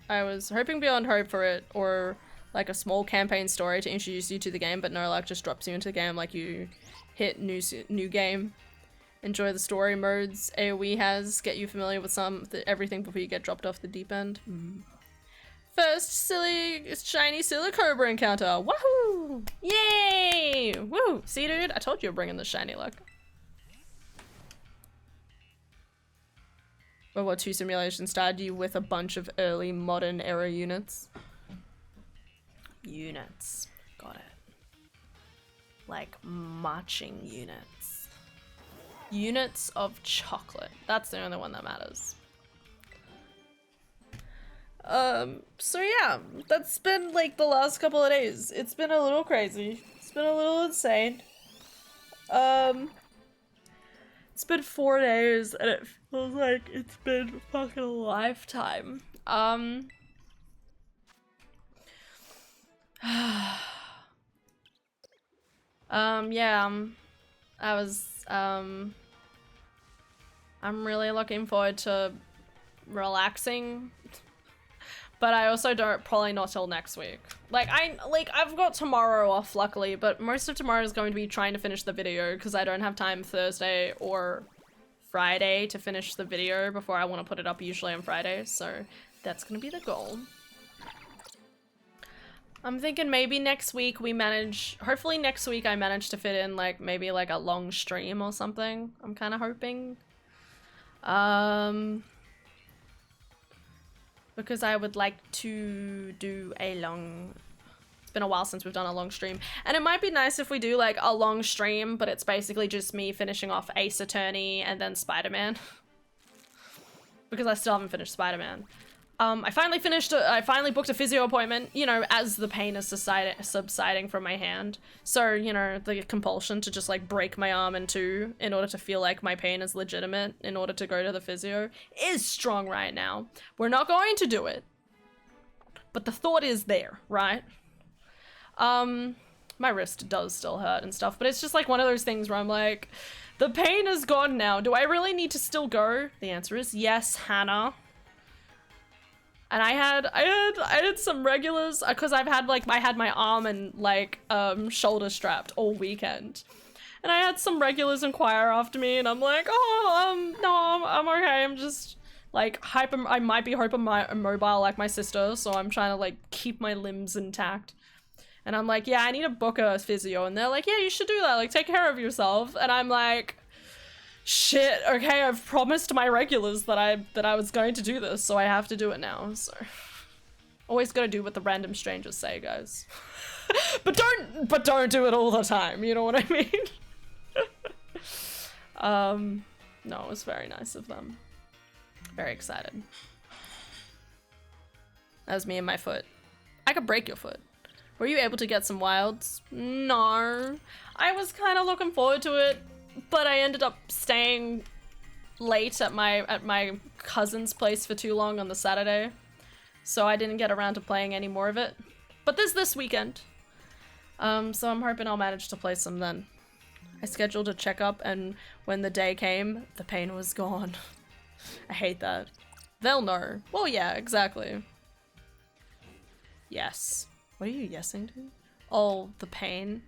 hope for it, or like a small campaign story to introduce you to the game, but no luck, just drops you into the game like you hit new game. Enjoy the story modes AoE has, get you familiar with everything before you get dropped off the deep end. First shiny silly Cobra encounter. Woohoo! Yay! Woo! See, dude, I told you you're bringing the shiny luck. World War II simulation started you with a bunch of early modern era units. Units. Got it. Like marching units. Units of chocolate. That's the only one that matters. So yeah, that's been like the last couple of days. It's been a little crazy. It's been a little insane. It's been 4 days and it feels like it's been fucking a lifetime. Yeah, I'm really looking forward to relaxing, but I also probably not till next week. I've got tomorrow off luckily, but most of tomorrow is going to be trying to finish the video because I don't have time Thursday or Friday to finish the video before I want to put it up usually on Friday, so that's gonna be the goal. I'm thinking maybe next week hopefully next week I manage to fit in like maybe like a long stream or something. I'm kind of hoping. because I would like to do a long... It's been a while since we've done a long stream. And it might be nice if we do like a long stream, but it's basically just me finishing off Ace Attorney and then Spider-Man. Because I still haven't finished Spider-Man. I finally booked a physio appointment, you know, as the pain is subsiding from my hand. So, you know, the compulsion to just like break my arm in two in order to feel like my pain is legitimate in order to go to the physio is strong right now. We're not going to do it, but the thought is there, right? My wrist does still hurt and stuff, but it's just like one of those things where I'm like, the pain is gone now. Do I really need to still go? The answer is yes, Hannah. And I had some regulars because I had my arm and like shoulder strapped all weekend, and I had some regulars inquire after me, and I'm like, oh no, I'm okay. I'm just like I might be hypermobile like my sister, so I'm trying to like keep my limbs intact. And I'm like, yeah, I need to book a physio, and they're like, yeah, you should do that. Like, take care of yourself. And I'm like, shit, okay, I've promised my regulars that I was going to do this, so I have to do it now. So always gotta do what the random strangers say, guys. but don't do it all the time, you know what I mean? No, it was very nice of them. Very excited. That was me and my foot. I could break your foot. Were you able to get some wilds? No. I was kind of looking forward to it, but I ended up staying late at my cousin's place for too long on the Saturday, so I didn't get around to playing any more of it. But there's this weekend, so I'm hoping I'll manage to play some then. I scheduled a checkup, and when the day came, the pain was gone. I hate that. They'll know. Well, yeah, exactly. Yes. What are you yesing to? Oh, the pain.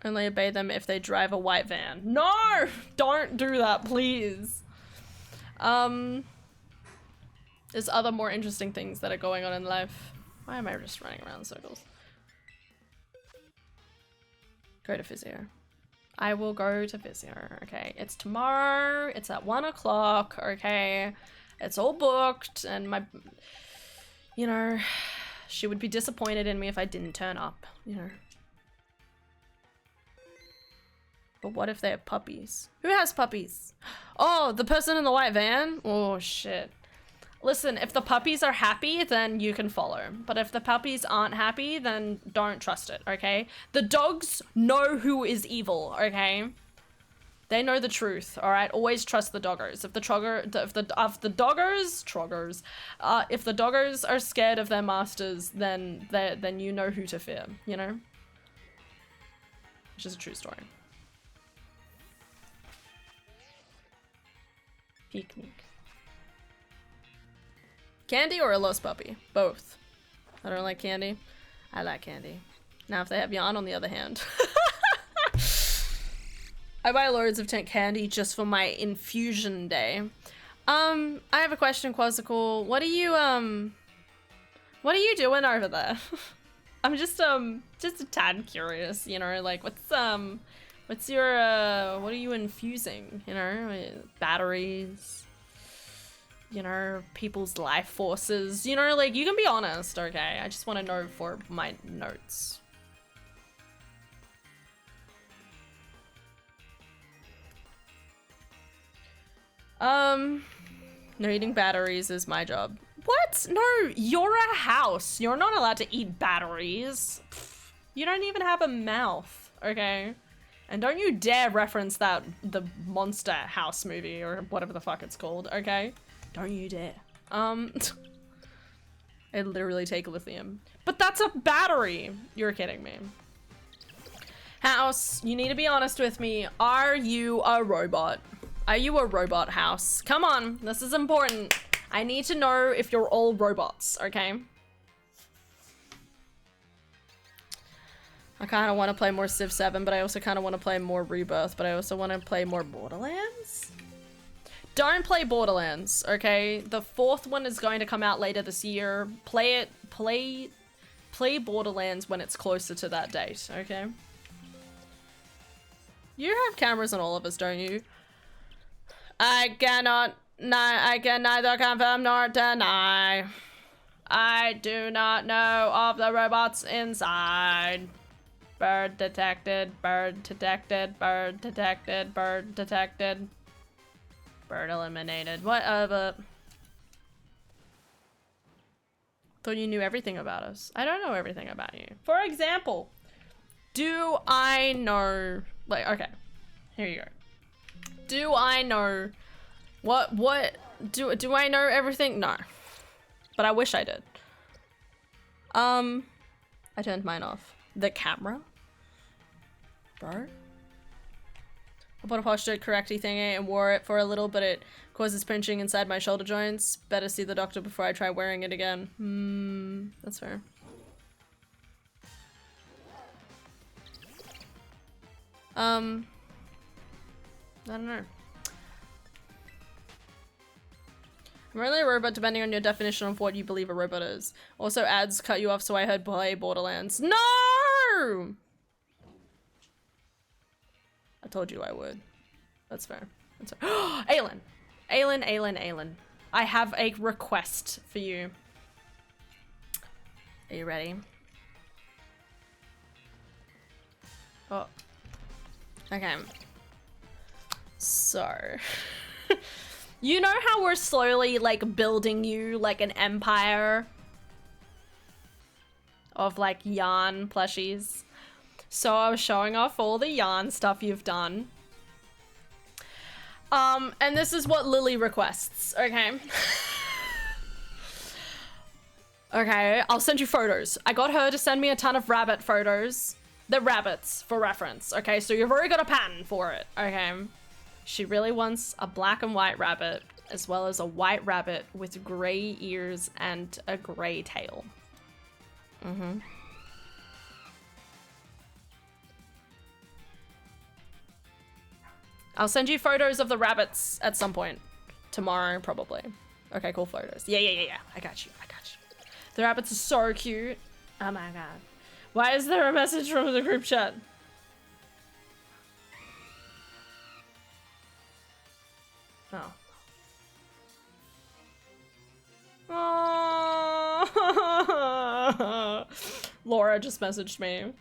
Only obey them if they drive a white van. No! Don't do that, please. There's other more interesting things that are going on in life. Why am I just running around in circles? Go to physio. I will go to physio, okay? It's tomorrow, it's at 1 o'clock, okay? It's all booked, and my... You know, she would be disappointed in me if I didn't turn up, you know. But what if they have puppies? Who has puppies? Oh, the person in the white van? Oh, shit. Listen, if the puppies are happy, then you can follow. But if the puppies aren't happy, then don't trust it, okay? The dogs know who is evil, okay? They know the truth, all right? Always trust the doggers. If the doggers are scared of their masters, then you know who to fear, you know? Which is a true story. Picnic. Candy or a lost puppy? Both. I don't like candy. I like candy. Now if they have yarn, on the other hand. I buy loads of candy just for my infusion day. I have a question, Quasical. What are you doing over there? I'm just a tad curious, you know, like what's your what are you infusing, you know? Batteries, you know, people's life forces, you know, like you can be honest, okay? I just want to know for my notes. No, eating batteries is my job. What? No, you're a house. You're not allowed to eat batteries. Pfft, you don't even have a mouth, okay? And don't you dare reference the Monster House movie or whatever the fuck it's called, okay? Don't you dare. I literally take lithium. But that's a battery! You're kidding me. House, you need to be honest with me. Are you a robot? Are you a robot, House? Come on, this is important. I need to know if you're all robots, okay? I kind of want to play more Civ 7, but I also kind of want to play more Rebirth, but I also want to play more Borderlands? Don't play Borderlands, okay? The 4th one is going to come out later this year. Play Borderlands when it's closer to that date, okay? You have cameras on all of us, don't you? I cannot I can neither confirm nor deny. I do not know of the robots inside. Bird detected, bird detected, bird detected, bird detected. Bird eliminated. Whatever. Thought you knew everything about us. I don't know everything about you. For example, do I know, like, okay, here you go. Do I know do I know everything? No. But I wish I did. I turned mine off. The camera? Bro? I bought a posture correcty thingy and wore it for a little, but it causes pinching inside my shoulder joints. Better see the doctor before I try wearing it again. That's fair. I don't know. I'm only a robot depending on your definition of what you believe a robot is. Also, ads cut you off, so I heard play Borderlands. No! I told you I would. That's fair. That's fair. Aelin! Aelin. I have a request for you. Are you ready? Oh. Okay. So... You know how we're slowly, like, building you, like, an empire of, like, yarn plushies? So I was showing off all the yarn stuff you've done. And this is what Lily requests, okay? Okay, I'll send you photos. I got her to send me a ton of rabbit photos. They're rabbits, for reference, okay? So you've already got a pattern for it, okay? She really wants a black and white rabbit, as well as a white rabbit with gray ears and a gray tail. I'll send you photos of the rabbits at some point. Tomorrow, probably. Okay, cool photos. Yeah. I got you. The rabbits are so cute. Oh my god. Why is there a message from the group chat? Oh. Laura just messaged me.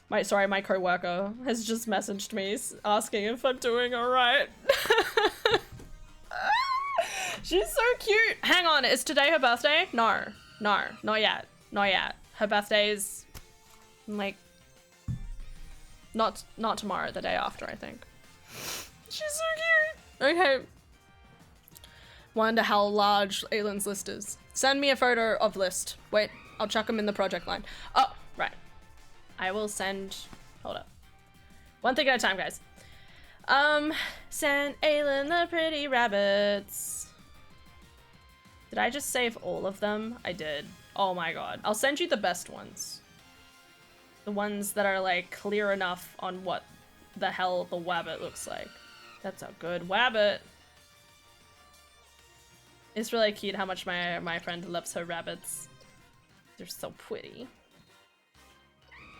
My co-worker has just messaged me asking if I'm doing alright. She's so cute. Hang on, is today her birthday? No, not yet. Her birthday is like not tomorrow, the day after, I think. She's so cute. Okay. Wonder how large Aelin's list is. Send me a photo of list. Wait, I'll chuck them in the project line. Oh, right. I will send, hold up. One thing at a time, guys. Send Aelin the pretty rabbits. Did I just save all of them? I did. Oh my god. I'll send you the best ones. The ones that are like clear enough on what the hell the wabbit looks like. That's a good wabbit. It's really cute how much my friend loves her rabbits. They're so pretty.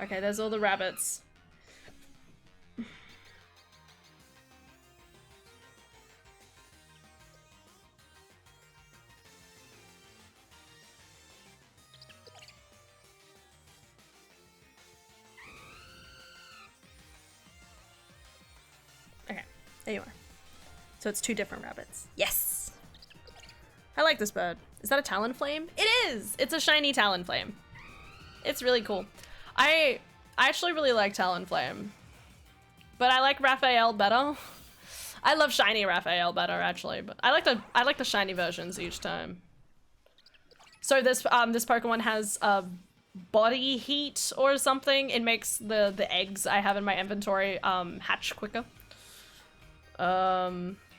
Okay, there's all the rabbits. Okay, there you are. So it's two different rabbits. Yes! I like this bird. Is that a Talonflame? It is! It's a shiny Talonflame. It's really cool. I actually really like Talonflame. But I like Raphael better. I love shiny Raphael better, actually, but I like the shiny versions each time. So this Pokemon has body heat or something. It makes the eggs I have in my inventory hatch quicker.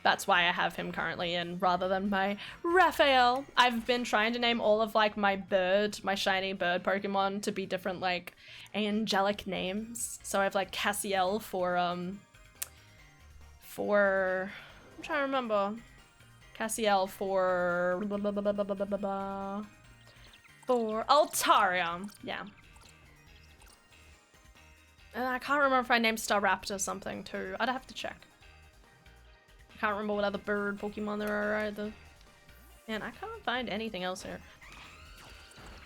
That's why I have him currently in rather than my Raphael. I've been trying to name all of like my shiny bird Pokemon to be different like angelic names. So I have like Cassiel for I'm trying to remember. Cassiel for Altaria. Yeah. And I can't remember if I named Staraptor something too. I'd have to check. can't remember what other bird Pokemon there are either. Man, I can't find anything else here.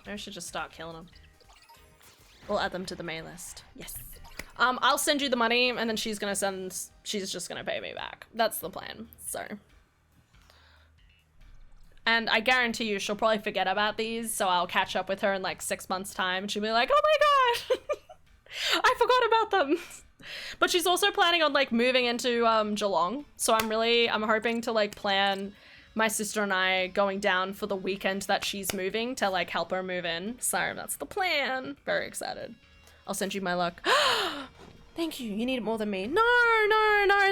Maybe I should just start killing them. We'll add them to the main list. Yes. I'll send you the money, and then she's just gonna pay me back. That's the plan, so. And I guarantee you she'll probably forget about these, so I'll catch up with her in like 6 months' time, and she'll be like, oh my god! I forgot about them! But she's also planning on like moving into Geelong, so I'm hoping to like plan my sister and I going down for the weekend that she's moving to like help her move in. So that's the plan. Very excited. I'll send you my luck. Thank you. You need it more than me. No,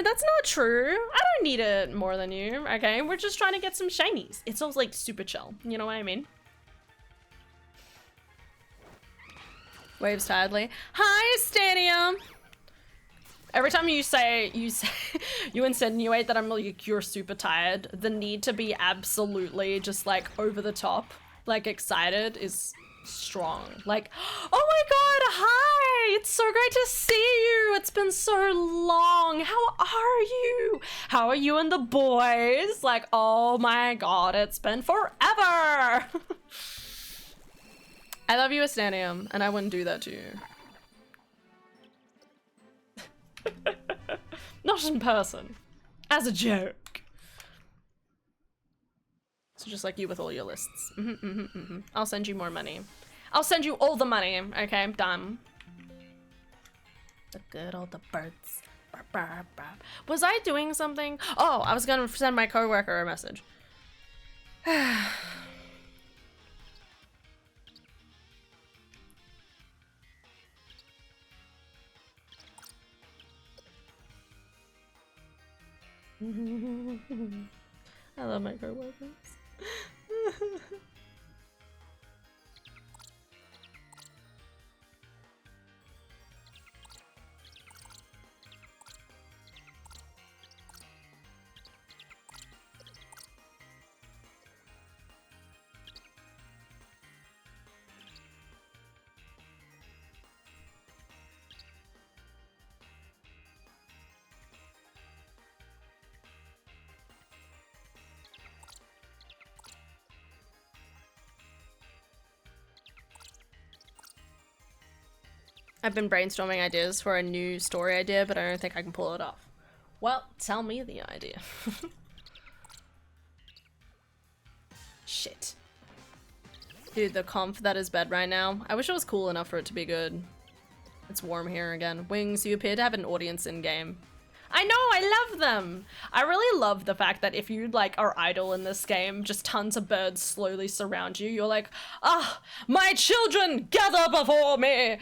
that's not true. I don't need it more than you, okay? We're just trying to get some shinies. It's all like super chill. You know what I mean? Waves tiredly. Hi, Stadium. Every time you insinuate that I'm like, you're super tired, the need to be absolutely just like over the top, like excited is strong. Like, oh my god, hi! It's so great to see you! It's been so long! How are you? How are you and the boys? Like, oh my god, it's been forever! I love you, Astanium, and I wouldn't do that to you. Not in person. As a joke. So just like you with all your lists. I'll send you more money. I'll send you all the money, okay? I'm done. The good old the birds. Burp, burp, burp. Was I doing something? Oh, I was gonna send my coworker a message. I love my coworkers. I've been brainstorming ideas for a new story idea, but I don't think I can pull it off. Well, tell me the idea. Shit. Dude, the comp that is bed right now, I wish it was cool enough for it to be good. It's warm here again. Wings, you appear to have an audience in-game. I know, I love them! I really love the fact that if you, like, are idle in this game, just tons of birds slowly surround you. You're like, ah, my children, gather before me!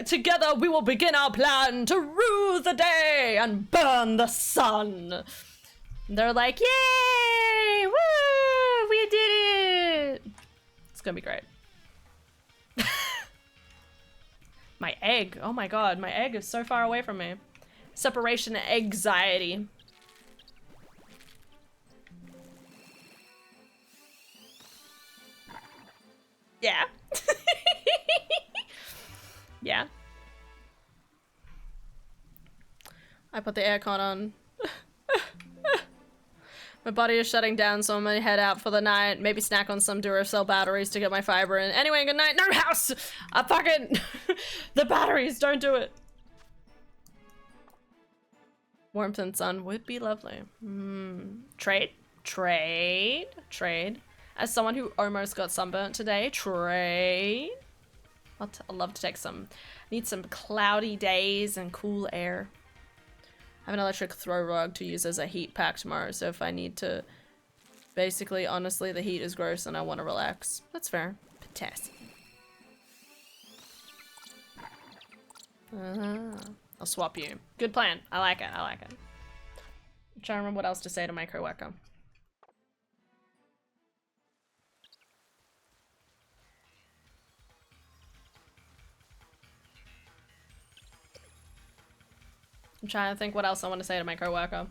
Together we will begin our plan to rue the day and burn the sun! And they're like, yay! Woo! We did it! It's gonna be great. My egg, oh my god, my egg is so far away from me. Separation anxiety. Yeah. Yeah. I put the aircon on. My body is shutting down, so I'm gonna head out for the night. Maybe snack on some Duracell batteries to get my fiber in. Anyway, good night. No house! I fucking... The batteries, don't do it. Warmth and sun would be lovely. Trade? Trade. As someone who almost got sunburnt today, trade. I'd love to take some, need some cloudy days and cool air. I have an electric throw rug to use as a heat pack tomorrow, so if I need to, basically, honestly, the heat is gross and I want to relax. That's fair. Fantastic. I'll swap you. Good plan. I like it. I'm trying to remember what else to say to my coworker. I'm trying to think what else I want to say to my coworker.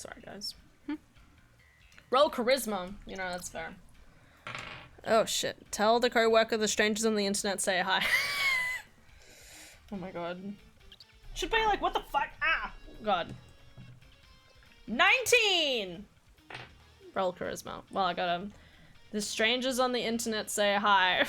Sorry, guys. Roll charisma. You know, that's fair. Oh, shit. Tell the co-worker the strangers on the internet say hi. Oh my god. Should be like, what the fuck? Ah! God. 19! Roll charisma. Well, I got him. The strangers on the internet say hi.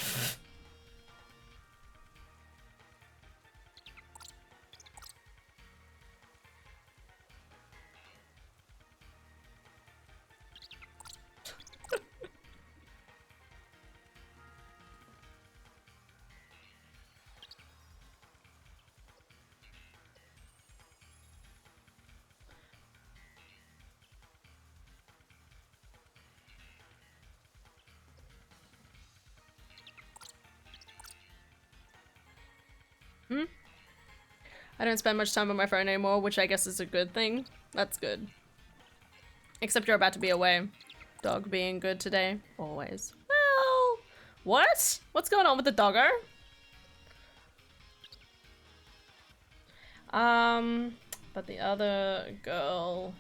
I don't spend much time on my phone anymore, which I guess is a good thing. That's good. Except you're about to be away. Dog being good today. Always. Well, what? What's going on with the doggo? But the other girl...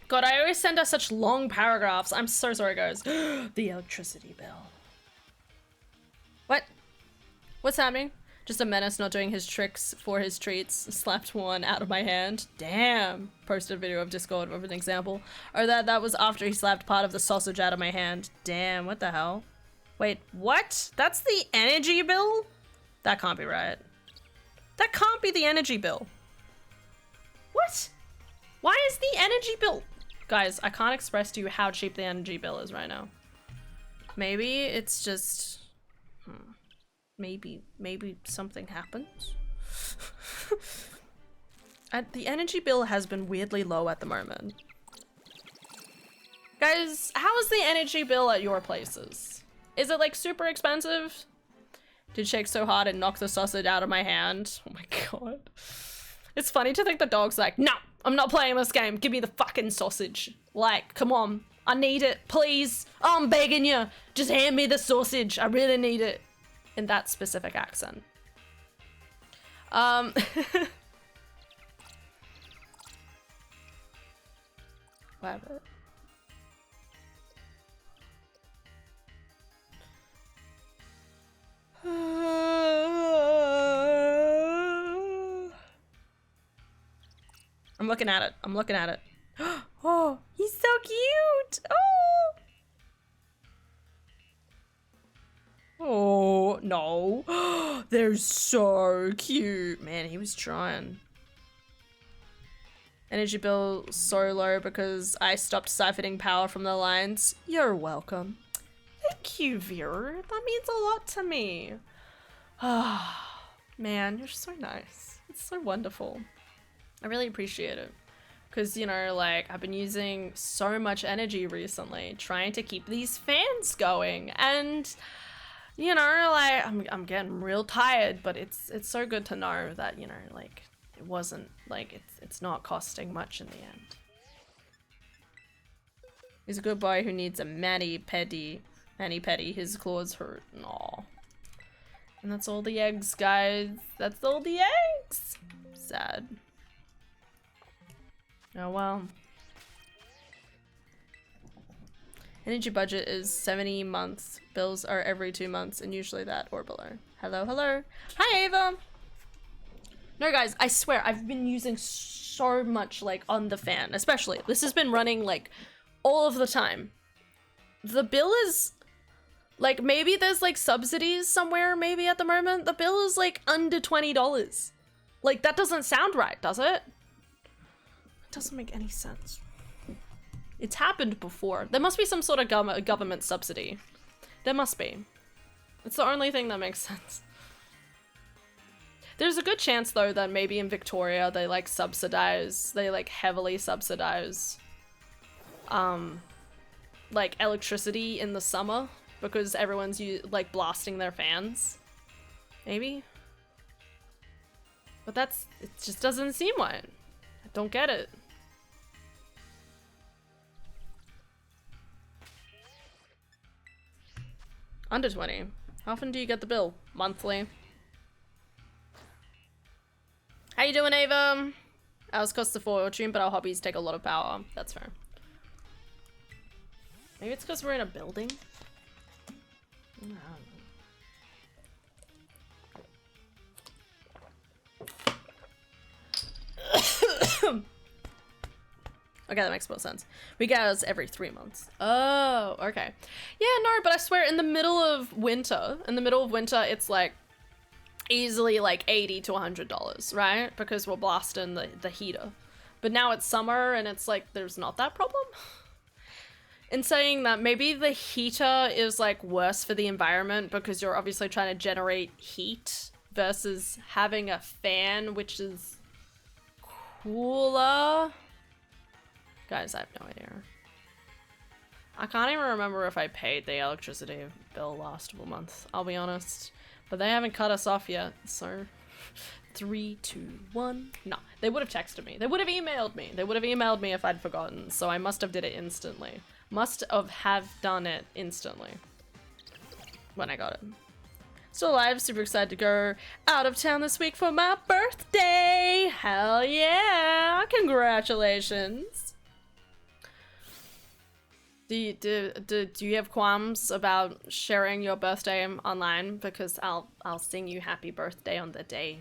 God, I always send her such long paragraphs. I'm so sorry, guys. The electricity bill. What? What's happening? Just a menace not doing his tricks for his treats. Slapped one out of my hand. Damn. Posted a video of Discord with an example. Or that was after he slapped part of the sausage out of my hand. Damn, what the hell? Wait, what? That's the energy bill? That can't be right. That can't be the energy bill. What? Why is the energy bill? Guys, I can't express to you how cheap the energy bill is right now. Maybe it's just... Maybe something happens. The energy bill has been weirdly low at the moment. Guys, how is the energy bill at your places? Is it like super expensive? Did shake so hard and knock the sausage out of my hand. Oh my god. It's funny to think the dog's like, no, I'm not playing this game. Give me the fucking sausage. Like, come on. I need it, please. Oh, I'm begging you. Just hand me the sausage. I really need it. In that specific accent. Whatever. I'm looking at it. I'm looking at it. Oh, he's so cute. Oh. Oh, no. They're so cute. Man, he was trying. Energy bill so low because I stopped siphoning power from the lines. You're welcome. Thank you, viewer. That means a lot to me. Ah, man, you're so nice. It's so wonderful. I really appreciate it. Because, you know, like, I've been using so much energy recently trying to keep these fans going. And, you know, like, I'm getting real tired, but it's so good to know that, you know, like, it wasn't, like, it's not costing much in the end. He's a good boy who needs a mani-pedi. Mani-pedi, his claws hurt. Aw. And that's all the eggs, guys. That's all the eggs! Sad. Oh well. Energy budget is 70 months. Bills are every 2 months and usually that or below. Hello, hello. Hi, Ava! No, guys, I swear, I've been using so much, like, on the fan, especially. This has been running, like, all of the time. The bill is, like, maybe there's, like, subsidies somewhere, maybe at the moment. The bill is, like, under $20. Like, that doesn't sound right, does it? It doesn't make any sense. It's happened before. There must be some sort of government subsidy. There must be. It's the only thing that makes sense. There's a good chance, though, that maybe in Victoria they, like, subsidize, they, like, heavily subsidize, like, electricity in the summer because everyone's, like, blasting their fans. Maybe? But it just doesn't seem right. I don't get it. Under 20. How often do you get the bill? Monthly. How you doing, Ava? Ours costs a fortune, but our hobbies take a lot of power. That's fair. Maybe it's because we're in a building? I don't know. Okay, that makes more sense. We get ours every 3 months. Oh, okay. Yeah, no, but I swear in the middle of winter, it's like easily like $80 to $100, right? Because we're blasting the heater. But now it's summer and it's like there's not that problem. In saying that, maybe the heater is like worse for the environment because you're obviously trying to generate heat versus having a fan, which is cooler. Guys, I have no idea. I can't even remember if I paid the electricity bill last month, I'll be honest. But they haven't cut us off yet, so 3, 2, 1. No, they would have texted me. They would have emailed me. They would have emailed me if I'd forgotten, so I must have did it instantly. Must have done it instantly when I got it. Still alive, super excited to go out of town this week for my birthday. Hell yeah, congratulations. Do you have qualms about sharing your birthday online? Because I'll sing you happy birthday on the day.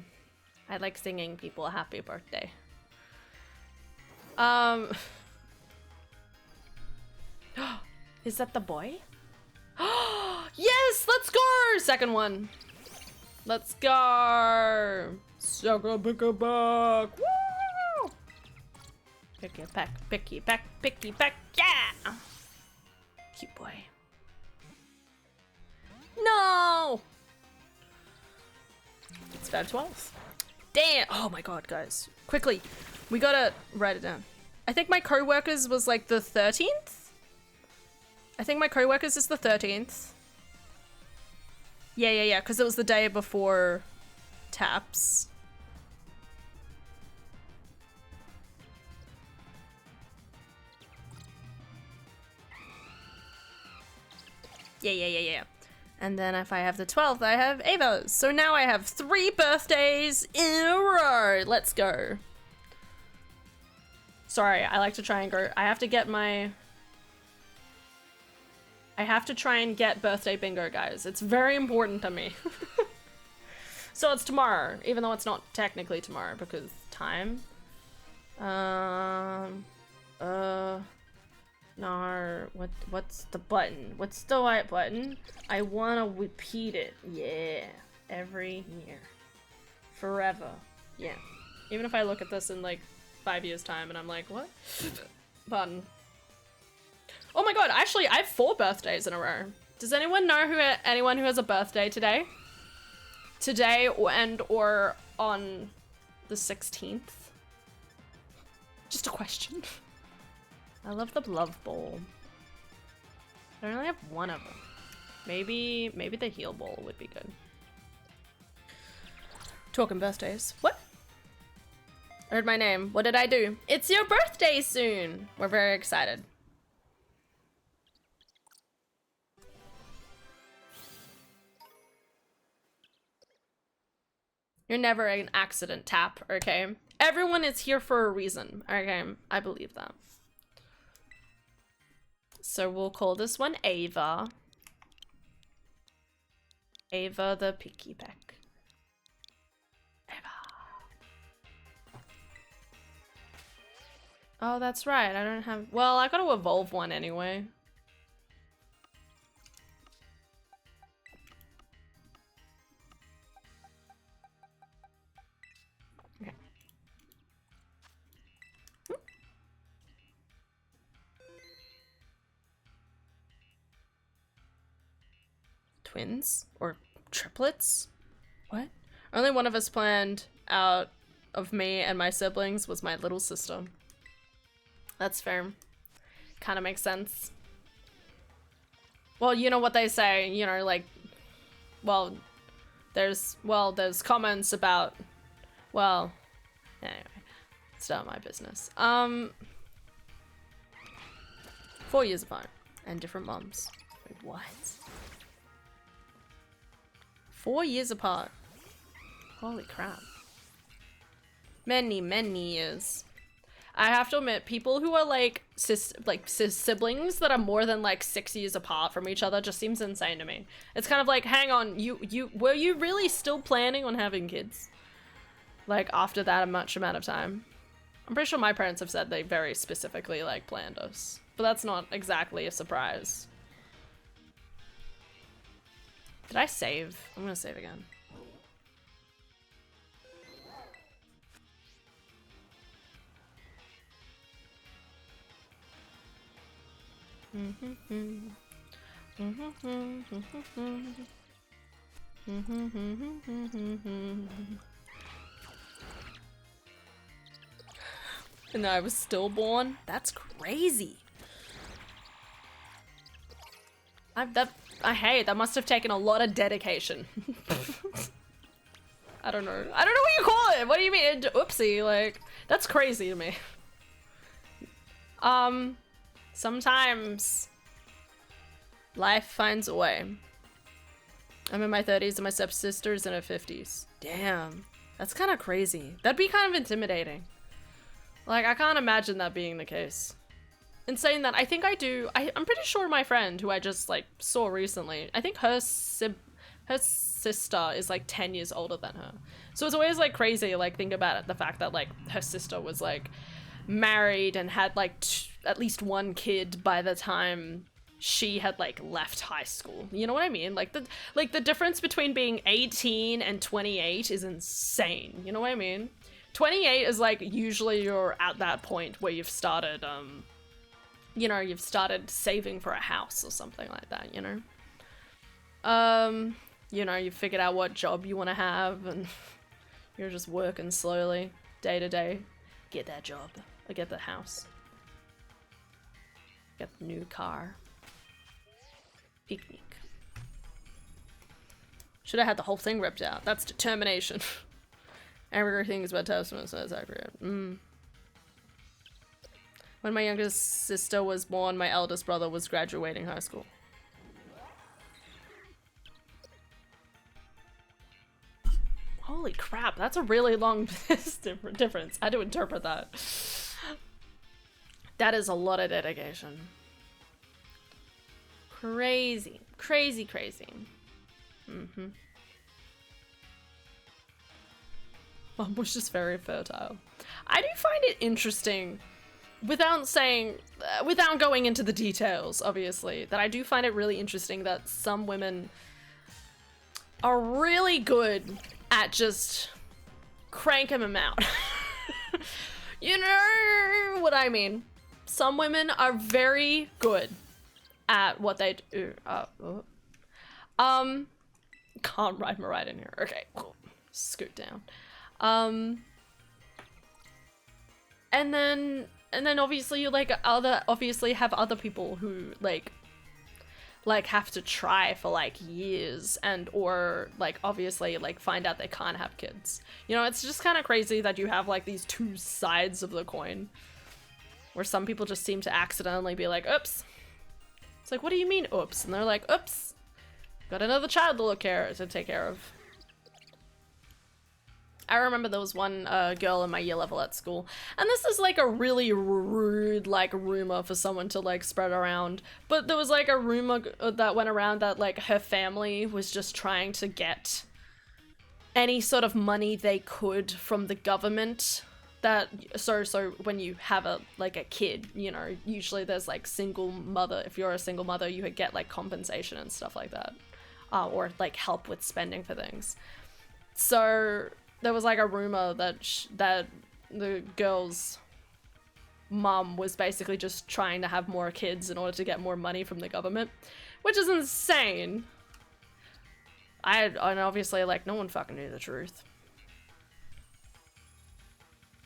I like singing people a happy birthday. Is that the boy? Yes, let's go! Second one. Let's go! Sucker, pick a back! Woo! Pick it back, picky back, picky back, yeah! Cute boy. No! It's 5/12. Damn! Oh my god, guys. Quickly. We gotta write it down. I think my co-workers was like the 13th? I think my co-workers is the 13th. Yeah, because it was the day before TAPS. Yeah. And then if I have the 12th, I have Ava's. So now I have 3 birthdays in a row. Let's go. Sorry, I like to try and go. I have to try and get birthday bingo, guys. It's very important to me. So it's tomorrow, even though it's not technically tomorrow because time. No, what's the button? What's the white button? I wanna repeat it. Yeah, every year. Forever. Yeah. Even if I look at this in like 5 years time and I'm like, what? Pardon. Oh my god, actually I have 4 birthdays in a row. Does anyone know anyone who has a birthday today? Today or on the 16th? Just a question. I love the love ball. I only have one of them. Maybe the heal ball would be good. Talking birthdays. What? I heard my name. What did I do? It's your birthday soon. We're very excited. You're never an accident, Tap, okay? Everyone is here for a reason, okay? I believe that. So we'll call this one Ava. Ava the Picky Peck. Ava. Oh, that's right. I don't have... Well, I gotta evolve one anyway. Twins or triplets? What? Only one of us planned out of me and my siblings was my little sister. That's fair. Kind of makes sense. Well, you know what they say, you know, like, well, there's comments about, well, anyway, it's not my business. 4 years apart and different moms. Wait, what? 4 years apart. Holy crap. Many years. I have to admit, people who are like siblings that are more than like 6 years apart from each other just seems insane to me. It's kind of like, hang on, were you really still planning on having kids? Like after that much amount of time? I'm pretty sure my parents have said they very specifically like planned us, but that's not exactly a surprise. Did I save? I'm gonna save again. And I was stillborn? That's crazy. That must have taken a lot of dedication. I don't know what you call it. What do you mean? Oopsie, like, that's crazy to me. Sometimes life finds a way. I'm in my 30s and my stepsister's in her 50s. Damn, that's kind of crazy. That'd be kind of intimidating. Like, I can't imagine that being the case. In saying that, I think I'm pretty sure my friend who I just like saw recently, I think her sister is like 10 years older than her. So it's always like crazy, like think about it, the fact that like her sister was like married and had like at least one kid by the time she had like left high school. You know what I mean? Like the difference between being 18 and 28 is insane. You know what I mean? 28 is like usually you're at that point where you've started you know, you've started saving for a house or something like that, you know? You know, you've figured out what job you want to have and you're just working slowly, day to day. Get that job, or get the house. Get the new car. Picnic. Should have had the whole thing ripped out. That's determination. Everything is about Testament, so that's accurate. When my youngest sister was born, my eldest brother was graduating high school. Holy crap, that's a really long difference. I had to interpret that. That is a lot of dedication. Crazy. Crazy, crazy. Mom was just very fertile. I do find it interesting, without going into the details, obviously, that I do find it really interesting that some women are really good at just cranking them out. You know what I mean. Some women are very good at what they do. Can't ride my ride in here. Okay, scoot down. And then obviously you obviously have other people who like have to try for like years or like obviously like find out they can't have kids. You know, it's just kind of crazy that you have like these two sides of the coin where some people just seem to accidentally be like, oops. It's like, what do you mean, oops? And they're like, oops, got another child to take care of. I remember there was one girl in my year level at school, and this is like a really rude like rumor for someone to like spread around, but there was like a rumor that went around that like her family was just trying to get any sort of money they could from the government. That so when you have a kid, you know, usually there's like single mother. If you're a single mother, you would get like compensation and stuff like that, or like help with spending for things. So there was like a rumor that that the girl's mom was basically just trying to have more kids in order to get more money from the government, which is insane. And obviously like no one fucking knew the truth.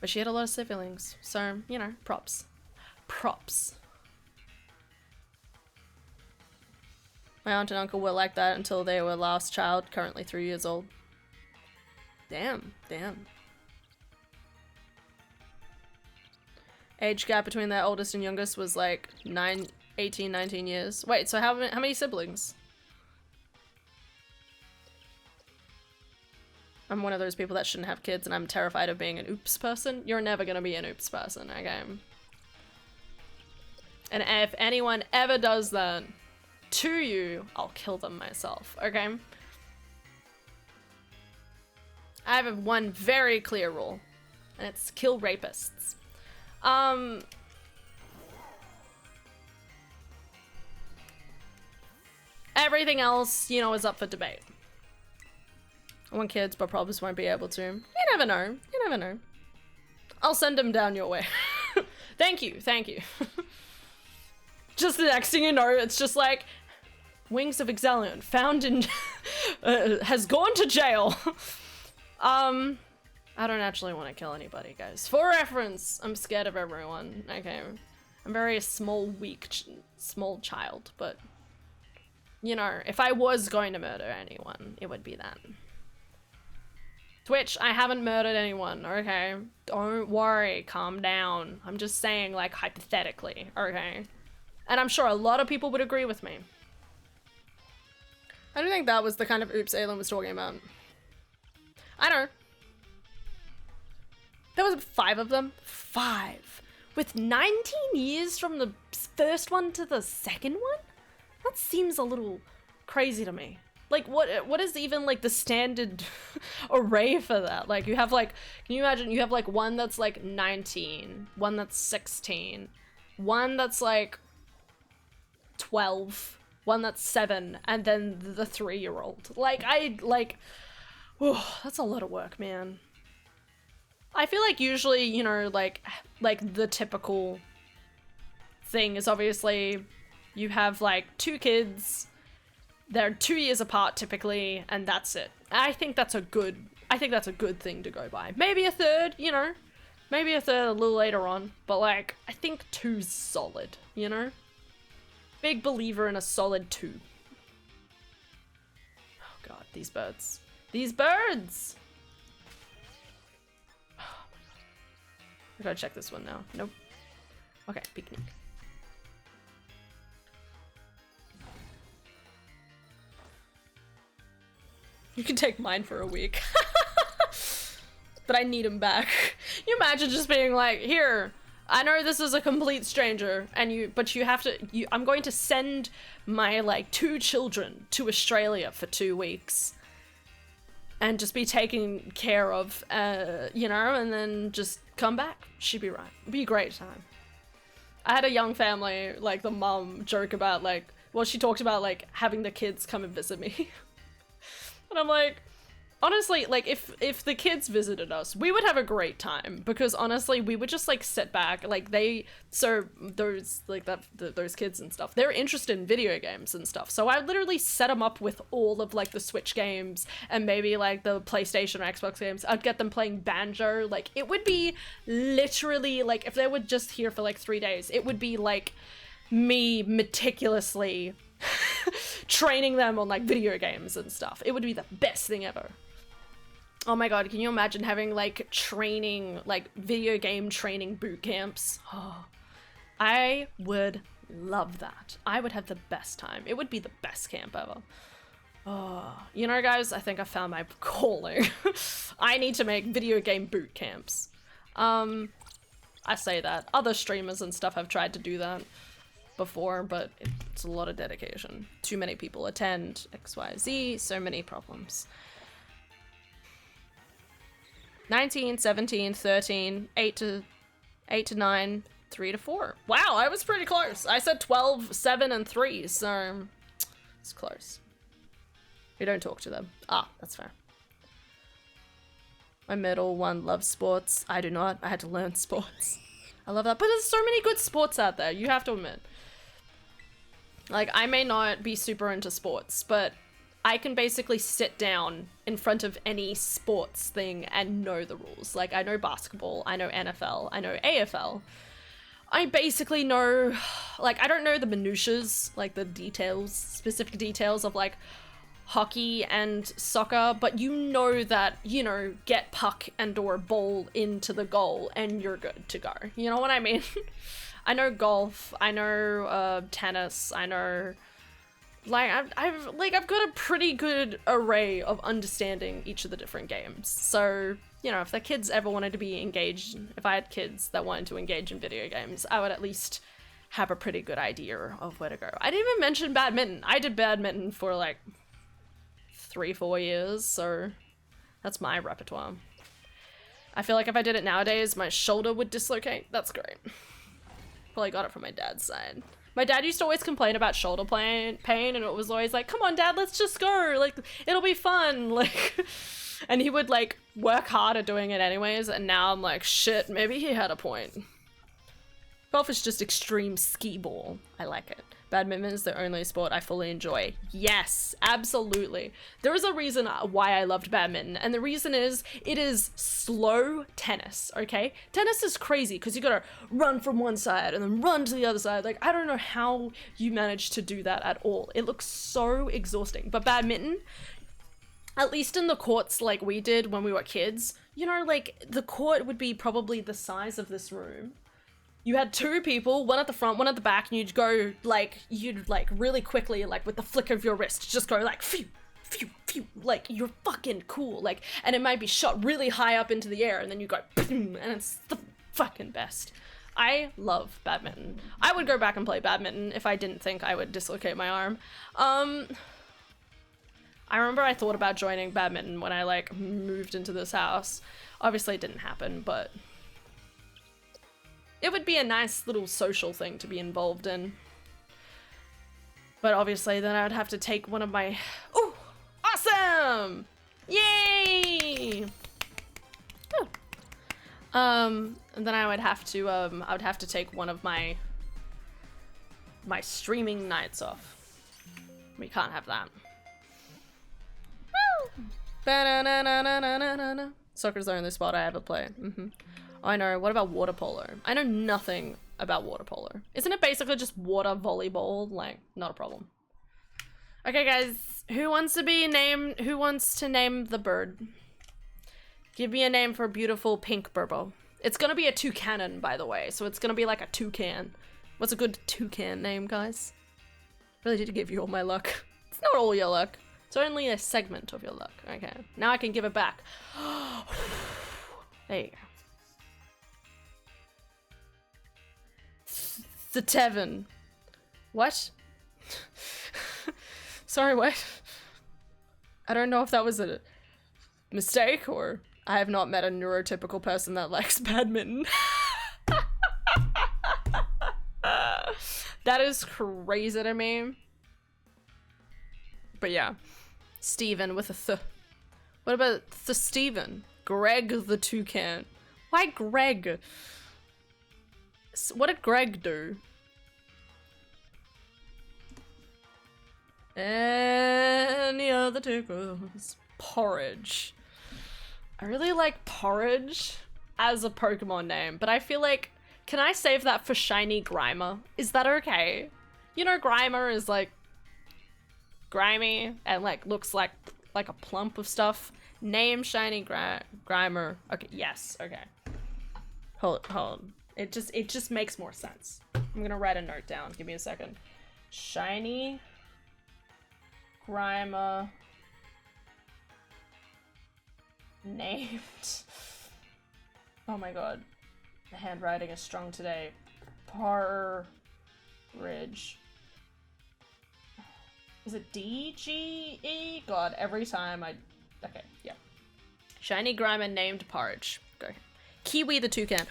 But she had a lot of siblings, so, you know, props. Props. My aunt and uncle were like that until they were last child, currently 3 years old. Damn, damn. Age gap between their oldest and youngest was like 18, 19 years. Wait, so how many siblings? I'm one of those people that shouldn't have kids and I'm terrified of being an oops person. You're never gonna be an oops person, okay? And if anyone ever does that to you, I'll kill them myself, okay? I have one very clear rule, and it's kill rapists. Everything else, you know, is up for debate. I want kids, but probably won't be able to. You never know. You never know. I'll send them down your way. Thank you. Thank you. Just the next thing you know, it's just like, Wings of Exelion found in... has gone to jail. I don't actually want to kill anybody, guys. For reference, I'm scared of everyone. Okay. I'm very a small, weak, small child, but... You know, if I was going to murder anyone, it would be that. Twitch, I haven't murdered anyone, okay? Don't worry, calm down. I'm just saying, like, hypothetically, okay? And I'm sure a lot of people would agree with me. I don't think that was the kind of oops Aelin was talking about. I know. There was 5 of them. 5. With 19 years from the first one to the second one? That seems a little crazy to me. Like, what is even, like, the standard array for that? Like, you have, like, can you imagine, you have, like, one that's, like, 19, one that's 16, one that's, like, 12, one that's 7, and then the 3-year-old. Like, that's a lot of work, man. I feel like usually, you know, like, the typical thing is obviously you have, like, 2 kids. They're 2 years apart typically, and that's it. I think that's a good thing to go by. Maybe a 3rd, you know? Maybe a 3rd a little later on, but like, I think 2's solid, you know? Big believer in a solid 2. Oh god, these birds. These birds! Oh my god. I gotta check this one now. Nope. Okay, picnic. You can take mine for a week. But I need him back. You imagine just being like, here, I know this is a complete stranger, and but you have to, I'm going to send my, like, 2 children to Australia for 2 weeks. And just be taken care of, you know, and then just come back. She'd be right. It'd be a great time. I had a young family, like, the mom joke about, like, well, she talked about, like, having the kids come and visit me. And I'm like, honestly, like, if the kids visited us, we would have a great time, because honestly, we would just like sit back, like those kids and stuff, they're interested in video games and stuff, so I literally set them up with all of like the Switch games and maybe like the PlayStation or Xbox games. I'd get them playing banjo. Like, it would be literally like, if they were just here for like 3 days, it would be like me meticulously training them on like video games and stuff. It would be the best thing ever. Oh my god, can you imagine having like training, like video game training boot camps? Oh, I would love that. I would have the best time. It would be the best camp ever. Oh, you know, guys, I think I found my calling. I need to make video game boot camps. I say that. Other streamers and stuff have tried to do that before, but it's a lot of dedication. Too many people attend, XYZ, so many problems. 19, 17, 13, 8 to 9, 3 to 4. Wow, I was pretty close. I said 12, 7, and 3, so it's close. We don't talk to them. Ah, that's fair. My middle one loves sports. I do not. I had to learn sports. I love that. But there's so many good sports out there, you have to admit. Like, I may not be super into sports, but I can basically sit down in front of any sports thing and know the rules. Like, I know basketball, I know NFL, I know AFL. I basically know, like, I don't know the minutiae, like the details, specific details of like hockey and soccer, but you know that, you know, get puck and or ball into the goal and you're good to go. You know what I mean? I know golf, I know tennis, I know, like, I've got a pretty good array of understanding each of the different games. So, you know, if the kids ever wanted to be engaged, if I had kids that wanted to engage in video games, I would at least have a pretty good idea of where to go. I didn't even mention badminton. I did badminton for like 3-4 years, so that's my repertoire. I feel like if I did it nowadays, my shoulder would dislocate. That's great. Probably got it from my dad's side. My dad used to always complain about shoulder pain, and it was always like, come on, Dad, let's just go. Like, it'll be fun. Like, and he would like work hard at doing it anyways. And now I'm like, shit, maybe he had a point. Golf is just extreme skee ball. I like it. Badminton is the only sport I fully enjoy. Yes, absolutely. There is a reason why I loved badminton, and the reason is it is slow tennis, okay? Tennis is crazy because you gotta run from one side and then run to the other side. Like, I don't know how you manage to do that at all. It looks so exhausting. But badminton, at least in the courts like we did when we were kids, you know, like the court would be probably the size of this room. You had 2 people, one at the front, one at the back, and you'd go, like, really quickly, like, with the flick of your wrist, just go, like, phew, phew, phew, like, you're fucking cool, like, and it might be shot really high up into the air, and then you go, and it's the fucking best. I love badminton. I would go back and play badminton if I didn't think I would dislocate my arm. I remember I thought about joining badminton when I, like, moved into this house. Obviously it didn't happen, but it would be a nice little social thing to be involved in. But obviously then I would have to take one of my... Ooh! Awesome! Yay! Ooh. And then I would have to take one of my streaming nights off. We can't have that. Woo! Ba-na-na-na-na-na-na-na. Soccer's the only sport I ever play. I know. What about water polo? I know nothing about water polo. Isn't it basically just water volleyball? Like, not a problem. Okay, guys. Who wants to name the bird? Give me a name for a beautiful pink burbo. It's gonna be a toucan, by the way. So it's gonna be like a toucan. What's a good toucan name, guys? Really did give you all my luck. It's not all your luck. It's only a segment of your luck. Okay. Now I can give it back. There you go. The Tevin. What? Sorry, what? I don't know if that was a mistake or I have not met a neurotypical person that likes badminton. That is crazy to me. But yeah. Steven with a th. What about the Steven? Greg the toucan. Why Greg? What did Greg do? Any other tickles? Porridge. I really like Porridge as a Pokemon name, but I feel like, can I save that for Shiny Grimer? Is that okay? You know, Grimer is like grimy and like looks like a plump of stuff. Name Shiny Grimer. Okay, yes, okay. Hold. It just makes more sense. I'm gonna write a note down. Give me a second. Shiny Grimer named. Oh my god. The handwriting is strong today. Porridge. Is it D-G-E? God, every time I... Okay, yeah. Shiny Grimer named Porridge. Go. Kiwi the toucan.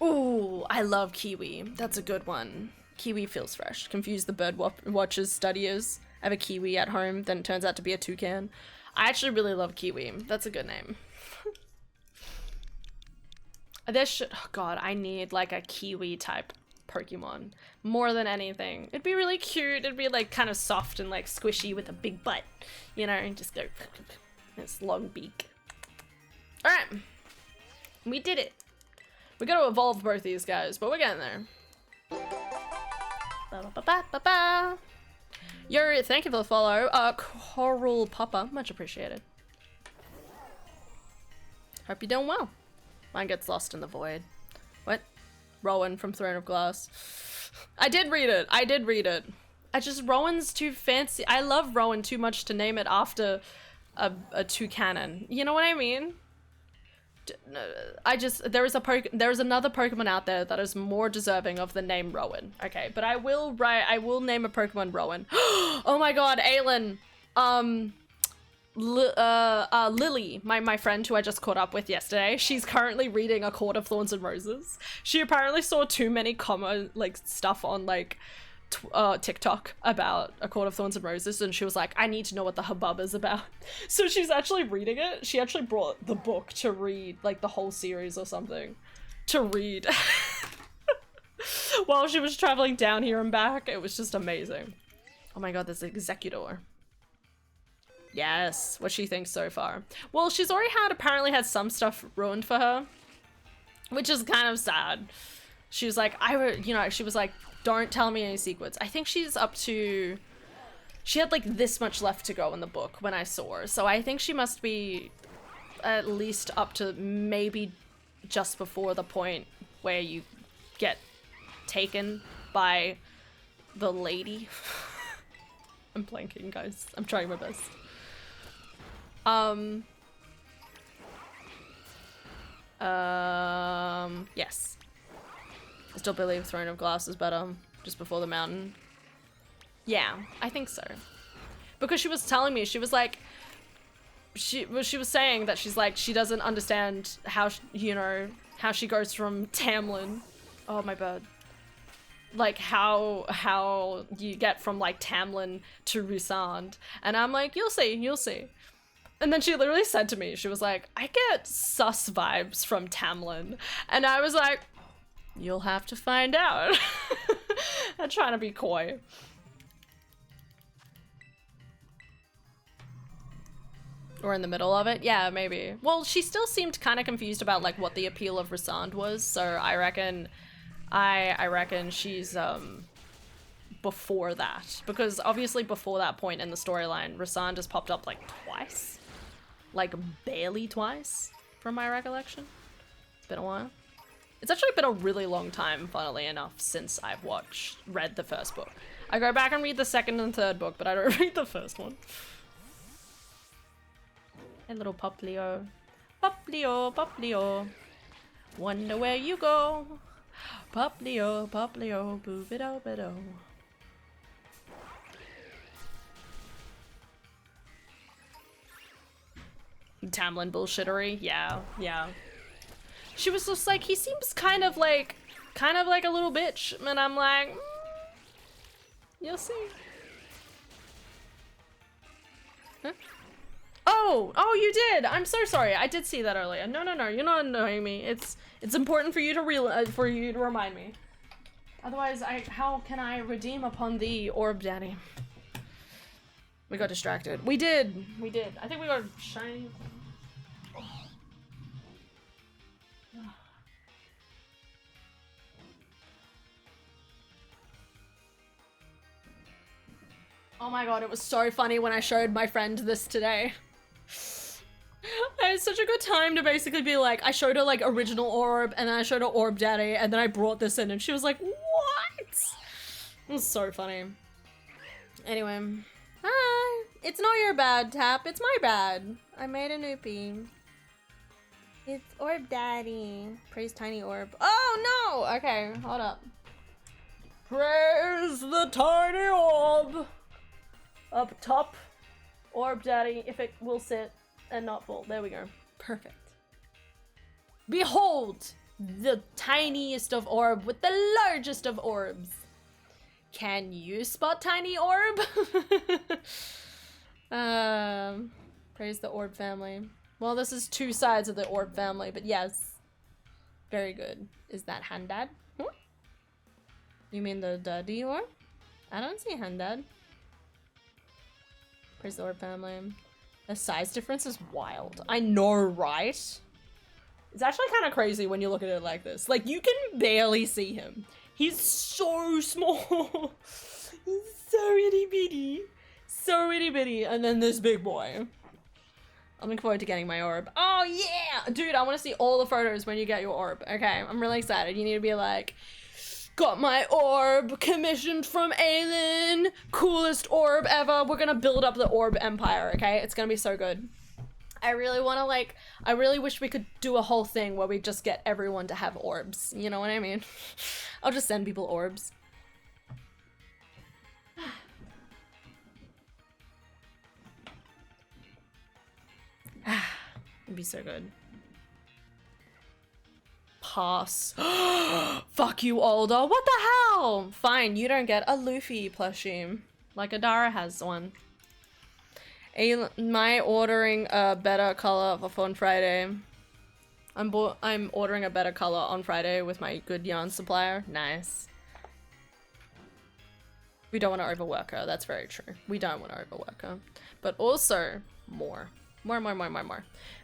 Ooh, I love Kiwi. That's a good one. Kiwi feels fresh. Confuse the bird watchers, studiers. I have a Kiwi at home, then it turns out to be a toucan. I actually really love Kiwi. That's a good name. Oh god, I need like a Kiwi type Pokemon more than anything. It'd be really cute. It'd be like kind of soft and like squishy with a big butt, you know, and just go this long beak. All right, we did it. We got to evolve both these guys, but we're getting there. Yo, thank you for the follow. Coral Papa, much appreciated. Hope you're doing well. Mine gets lost in the void. What? Rowan from Throne of Glass. I did read it. Rowan's too fancy. I love Rowan too much to name it after a toucan. You know what I mean? There is another Pokemon out there that is more deserving of the name Rowan. Okay, but I will name a Pokemon Rowan. Oh my god, Aylin. Lily, my friend who I just caught up with yesterday, she's currently reading A Court of Thorns and Roses. She apparently saw too many stuff on like TikTok about A Court of Thorns and Roses, and she was like, I need to know what the hubbub is about. So she's actually reading it. She actually brought the book to read, like the whole series or something, to read while she was traveling down here and back. It was just amazing. Oh my god, there's an Executor. Yes, what she thinks so far. Well, she's already apparently had some stuff ruined for her, which is kind of sad. She was like, she was like, don't tell me any secrets. I think she's up to, she had like this much left to go in the book when I saw her. So I think she must be at least up to maybe just before the point where you get taken by the lady. I'm blanking, guys. I'm trying my best. Yes. I still believe Throne of Glass is better, just before the mountain. Yeah, I think so. Because she was telling me, she was like, she was saying that she's like, she doesn't understand how, how she goes from Tamlin. Oh, my bad. Like how you get from like Tamlin to Rysand. And I'm like, you'll see. And then she literally said to me, she was like, I get sus vibes from Tamlin. And I was like, you'll have to find out. I'm trying to be coy. Or in the middle of it? Yeah, maybe. Well, she still seemed kind of confused about like what the appeal of Rysand was, so I reckon she's before that. Because obviously before that point in the storyline, Rysand has popped up like twice. Like barely twice, from my recollection. It's been a while. It's actually been a really long time, funnily enough, since I've read the first book. I go back and read the second and third book, but I don't read the first one. Hey, little Poplio. Poplio. Wonder where you go. Poplio, boo-bido-bido. Tamlin bullshittery, yeah. She was just like, he seems kind of like a little bitch, and I'm like, you'll see. Huh? Oh, you did. I'm so sorry. I did see that earlier. No, you're not annoying me. It's important for you to remind me. Otherwise, how can I redeem upon thee, Orb Daddy? We got distracted. We did. I think we got shiny. Oh my god, it was so funny when I showed my friend this today. I had such a good time to basically be like, I showed her like original orb, and then I showed her Orb Daddy, and then I brought this in, and she was like, what? It was so funny. Anyway. Hi. It's not your bad, Tap. It's my bad. I made a noopy. It's Orb Daddy. Praise Tiny Orb. Oh no! Okay, hold up. Praise the Tiny Orb! Up top. Orb Daddy, if it will sit and not fall. There we go. Perfect. Behold! The tiniest of orb with the largest of orbs. Can you spot Tiny Orb? Praise the Orb family. Well, this is two sides of the Orb family, but yes. Very good. Is that Handad? Hmm? You mean the Daddy Orb? I don't see Handad. Praise the Orb family. The size difference is wild. I know, right? It's actually kind of crazy when you look at it like this. Like, you can barely see him. He's so small. He's so itty bitty. So itty bitty. And then this big boy. I'm looking forward to getting my orb. Oh yeah! Dude, I want to see all the photos when you get your orb. Okay, I'm really excited. You need to be like, got my orb commissioned from Aelin. Coolest orb ever. We're gonna build up the orb empire, okay? It's gonna be so good. I really want to like, I really wish we could do a whole thing where we just get everyone to have orbs. You know what I mean? I'll just send people orbs. It'd be so good. Pass. Fuck you, Alder. What the hell? Fine, you don't get a Luffy plushie. Like Adara has one. My ordering a better color for on Friday. I'm ordering a better color on Friday with my good yarn supplier. Nice. We don't want to overwork her. That's very true. We don't want to overwork her. But also, more. More.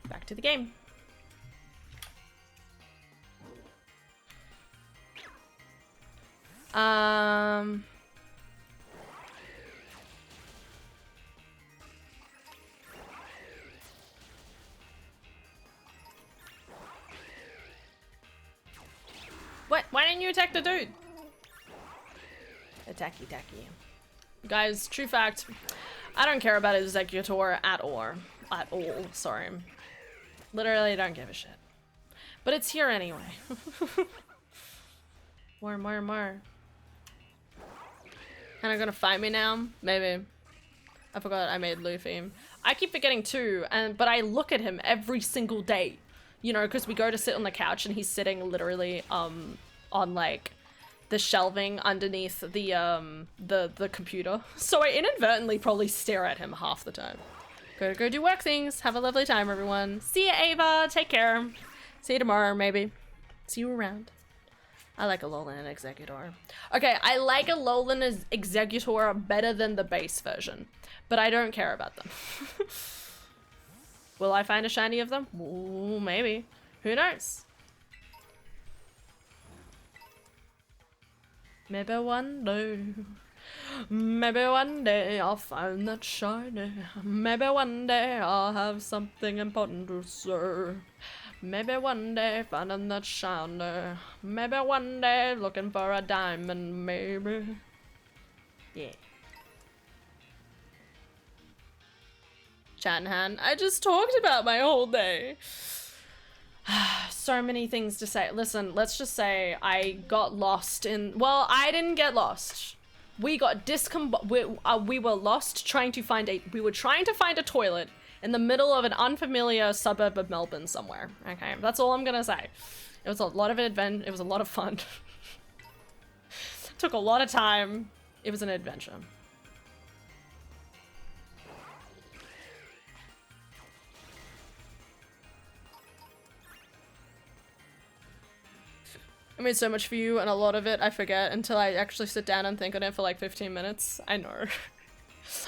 Back to the game. What? Why didn't you attack the dude? Attacky. Guys, true fact, I don't care about Executor at all. Sorry. Literally don't give a shit. But it's here anyway. More. And I'm gonna fight me now? Maybe. I forgot I made Luffy. I keep forgetting too, but I look at him every single day. You know, because we go to sit on the couch and he's sitting literally on like the shelving underneath the computer. So I inadvertently probably stare at him half the time. Go do work things. Have a lovely time, everyone. See ya, Ava. Take care. See you tomorrow, maybe. See you around. I like Alolan Executor. Okay, I like Alolan Executor better than the base version, but I don't care about them. Will I find a shiny of them? Ooh, maybe. Who knows? Maybe one day I'll find that shiny. Maybe one day I'll have something important to say. Maybe one day finding that shiny. Maybe one day looking for a diamond, maybe. Yeah. Chanhan, I just talked about my whole day. So many things to say. Listen, let's just say I got lost in... Well, I didn't get lost. We got we were lost trying to find a... We were trying to find a toilet in the middle of an unfamiliar suburb of Melbourne somewhere. Okay, that's all I'm gonna say. It was a lot of it was a lot of fun. Took a lot of time. It was an adventure. I made so much for you, and a lot of it I forget until I actually sit down and think on it for like 15 minutes. I know.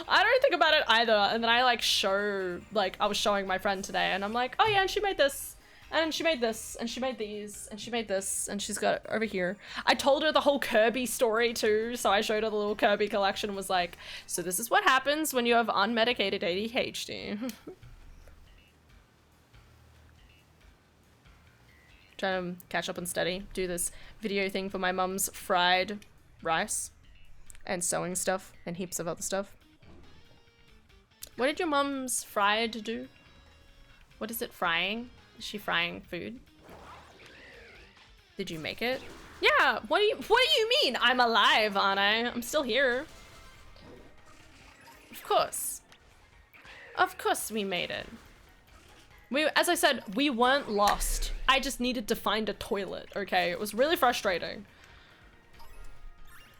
I don't think about it either, and then I like show, like I was showing my friend today, and I'm like, oh yeah, and she made this, and she made this, and she made these, and she made this, and she's got it over here. I told her the whole Kirby story too, so I showed her the little Kirby collection and was like, so this is what happens when you have unmedicated ADHD. Trying to catch up and study, do this video thing for my mum's fried rice and sewing stuff and heaps of other stuff. What did your mum's fried do? What is it frying? Is she frying food? Did you make it? Yeah, what do you mean? I'm alive, aren't I? I'm still here. Of course. Of course we made it. As I said, we weren't lost. I just needed to find a toilet, okay? It was really frustrating.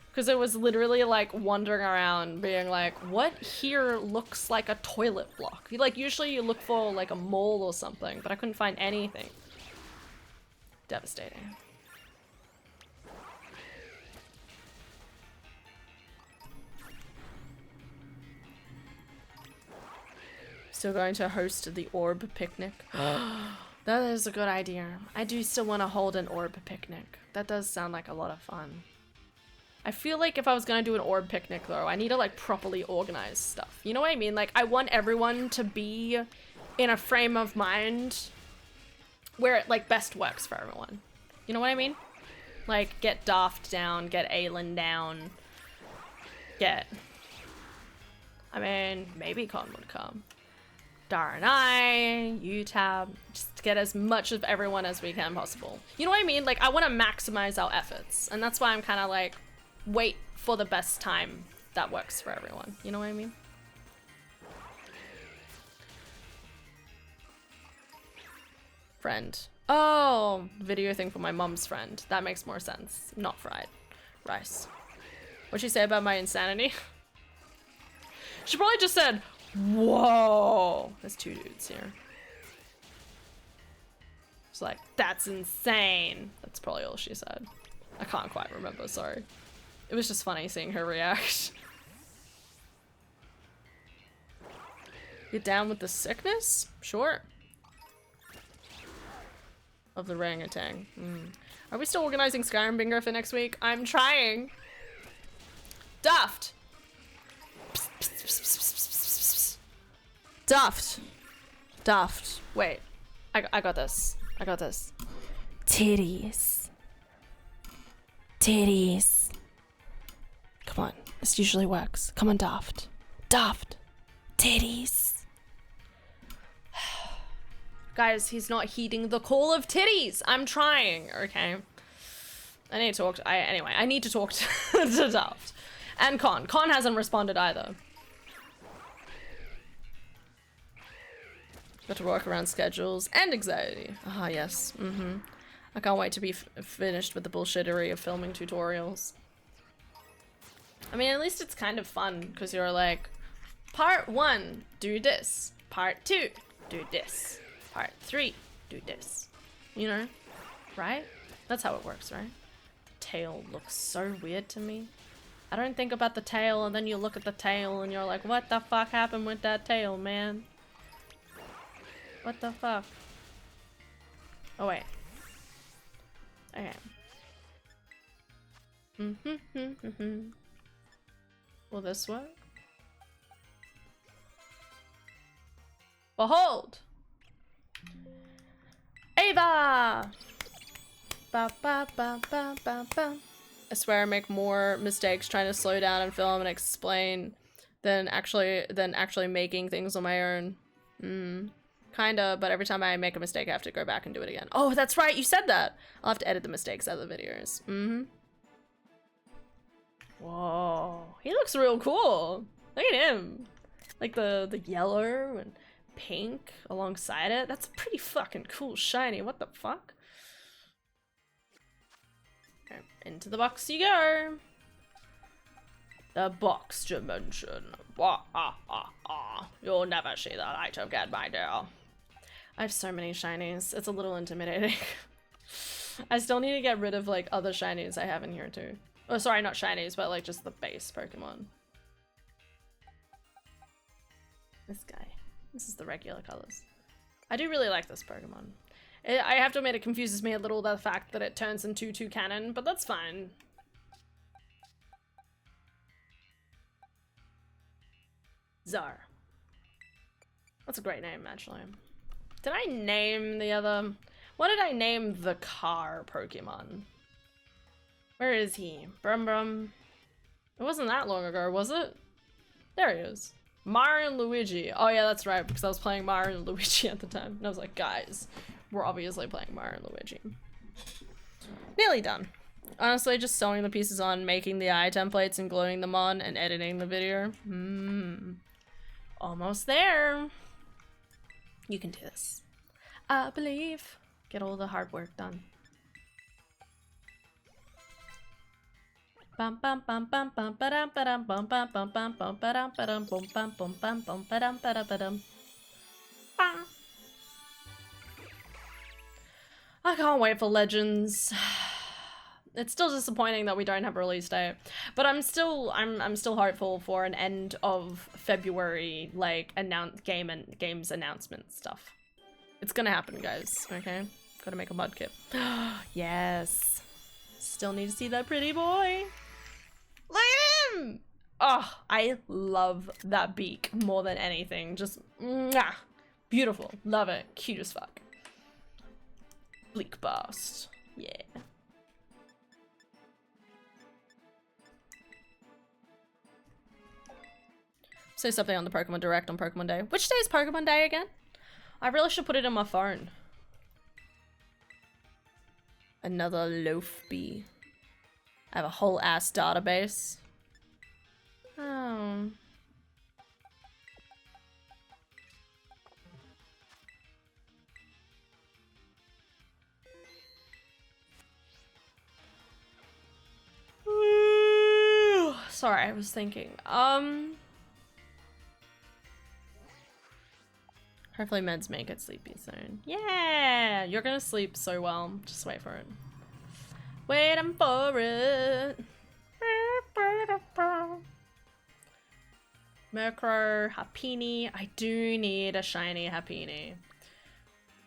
Because it was literally like wandering around being like, what here looks like a toilet block? Like usually you look for like a mole or something, but I couldn't find anything. Devastating. Still going to host the orb picnic. That is a good idea. I do still want to hold an orb picnic. That does sound like a lot of fun. I feel like if I was gonna do an orb picnic though, I need to like properly organize stuff. You know what I mean? Like I want everyone to be in a frame of mind where it like best works for everyone. You know what I mean? Like get Daft down, get Aelin down, I mean, maybe Con would come. Dara and I, UTab, just get as much of everyone as we can possible. You know what I mean? Like I want to maximize our efforts, and that's why I'm kind of like, wait for the best time that works for everyone. You know what I mean? Friend. Oh, video thing for my mom's friend. That makes more sense. Not fried rice. What'd she say about my insanity? She probably just said, whoa. There's two dudes here. It's like, that's insane. That's probably all she said. I can't quite remember, sorry. It was just funny seeing her react. Get down with the sickness? Sure. Of the orangutan. Are we still organizing Skyrim bingo for next week? I'm trying. Daft. Daft. Daft. Wait. I got this. I got this. Titties. Titties. Come on. This usually works. Come on, Daft. Daft. Titties. Guys, he's not heeding the call of titties. I'm trying, okay? I need to talk to, anyway, I need to talk to Daft. And Con. Con hasn't responded either. Got to work around schedules and anxiety. Ah, yes. I can't wait to be finished with the bullshittery of filming tutorials. I mean, at least it's kind of fun, because you're like, part 1, do this. Part 2, do this. Part 3, do this. You know? Right? That's how it works, right? The tail looks so weird to me. I don't think about the tail, and then you look at the tail, and you're like, what the fuck happened with that tail, man? What the fuck? Oh, wait. Okay. Will this work? Behold! Ava! Ba ba ba ba ba ba. I swear I make more mistakes trying to slow down and film and explain than actually making things on my own. Kinda, but every time I make a mistake I have to go back and do it again. Oh, that's right, you said that! I'll have to edit the mistakes out of the videos. Whoa, he looks real cool. Look at him. Like the yellow and pink alongside it. That's pretty fucking cool shiny. What the fuck? Okay, into the box you go. The box dimension. You'll never see that item again, my dear. I have so many shinies. It's a little intimidating. I still need to get rid of like other shinies I have in here too. Oh, sorry, not shinies, but like just the base Pokemon. This guy. This is the regular colors. I do really like this Pokemon. I have to admit, it confuses me a little, the fact that it turns into Toucannon, but that's fine. Zar. That's a great name, actually. Did I name the other... What did I name the car Pokemon? Where is he? Brum Brum. It wasn't that long ago, was it? There he is. Mario and Luigi. Oh yeah, that's right, because I was playing Mario and Luigi at the time. And I was like, guys, we're obviously playing Mario and Luigi. Nearly done. Honestly, just sewing the pieces on, making the eye templates and gluing them on, and editing the video. Almost there. You can do this. I believe. Get all the hard work done. Bum bum bum bum bum ba-dum ba-dum bum bum bum bum bum ba-dum ba-dum bum bum bum bum bum ba-dum ba-dum ba-dum. I can't wait for Legends. It's still disappointing that we don't have a release date, but I'm still hopeful for an end of February like games announcement stuff. It's gonna happen, guys. Okay, gotta make a mudkip. Yes. Still need to see that pretty boy. Look at him! Oh, I love that beak more than anything. Just mwah, beautiful. Love it. Cute as fuck. Bleak Blast. Yeah. Say something on the Pokemon Direct on Pokemon Day. Which day is Pokemon Day again? I really should put it in my phone. Another loaf bee. I have a whole ass database. Oh. Sorry, I was thinking. Hopefully meds make it sleepy soon. Yeah! You're gonna sleep so well. Just wait for it. Waiting for it. Murkrow, Happiny. I do need a shiny Happiny.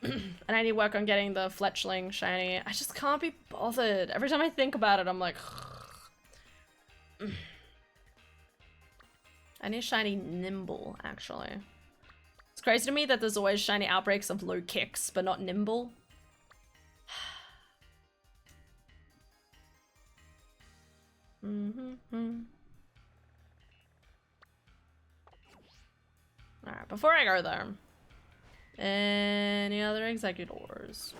And I need work on getting the Fletchling shiny. I just can't be bothered. Every time I think about it, I'm like... I need a shiny Nimble, actually. It's crazy to me that there's always shiny outbreaks of low kicks, but not Nimble. Alright, before I go there, any other executors?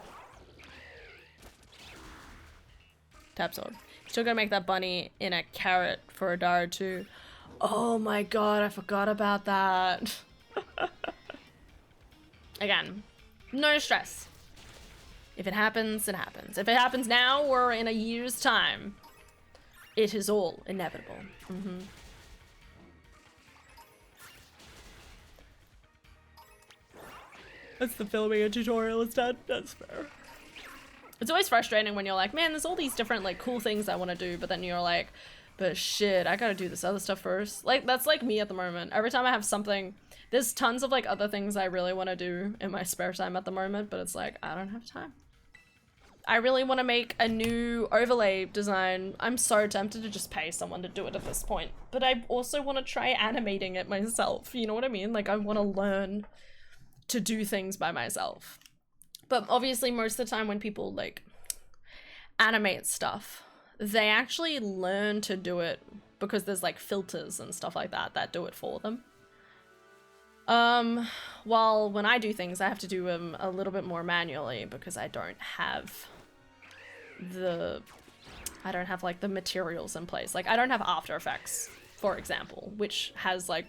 Tap sword. Still gonna make that bunny in a carrot for a Dara too. Oh my god, I forgot about that. Again, no stress. If it happens, it happens. If it happens now or in a year's time, it is all inevitable. That's the filming a tutorial instead. That's fair. It's always frustrating when you're like, man, there's all these different like cool things I want to do, but then you're like, but shit, I gotta do this other stuff first. Like, that's like me at the moment. Every time I have something, there's tons of like other things I really want to do in my spare time at the moment, but it's like, I don't have time. I really want to make a new overlay design. I'm so tempted to just pay someone to do it at this point, but I also want to try animating it myself. You know what I mean? Like, I want to learn to do things by myself. But obviously most of the time when people like animate stuff, they actually learn to do it because there's like filters and stuff like that that do it for them. While when I do things, I have to do them a little bit more manually because I don't have like the materials in place. Like, I don't have After Effects, for example, which has like,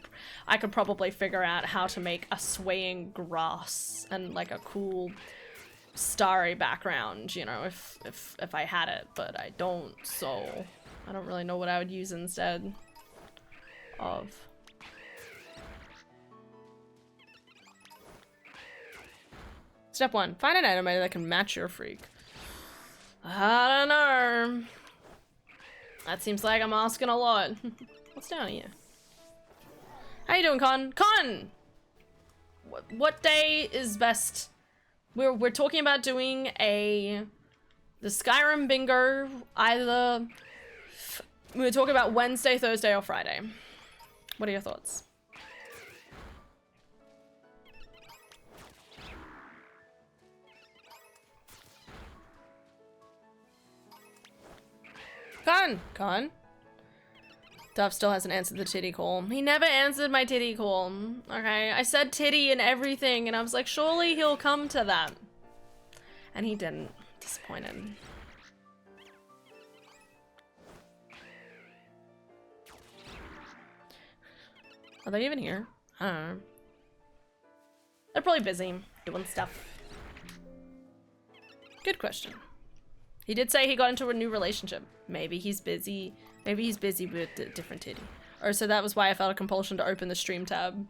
I could probably figure out how to make a swaying grass and like a cool starry background, you know, if I had it, but I don't, so I don't really know what I would use instead of. Step 1, find an animator that can match your freak. I don't know. That seems like I'm asking a lot. What's down here? How you doing, Con? Con! What day is best? We're talking about doing the Skyrim bingo, either we were talking about Wednesday, Thursday, or Friday. What are your thoughts? Con. Duff still hasn't answered the titty call. He never answered my titty call. Okay, I said titty and everything, and I was like, surely he'll come to that. And he didn't. Disappointed. Are they even here? I don't know. They're probably busy doing stuff. Good question. He did say he got into a new relationship. Maybe he's busy. Maybe he's busy with a different titty. Or so that was why I felt a compulsion to open the stream tab.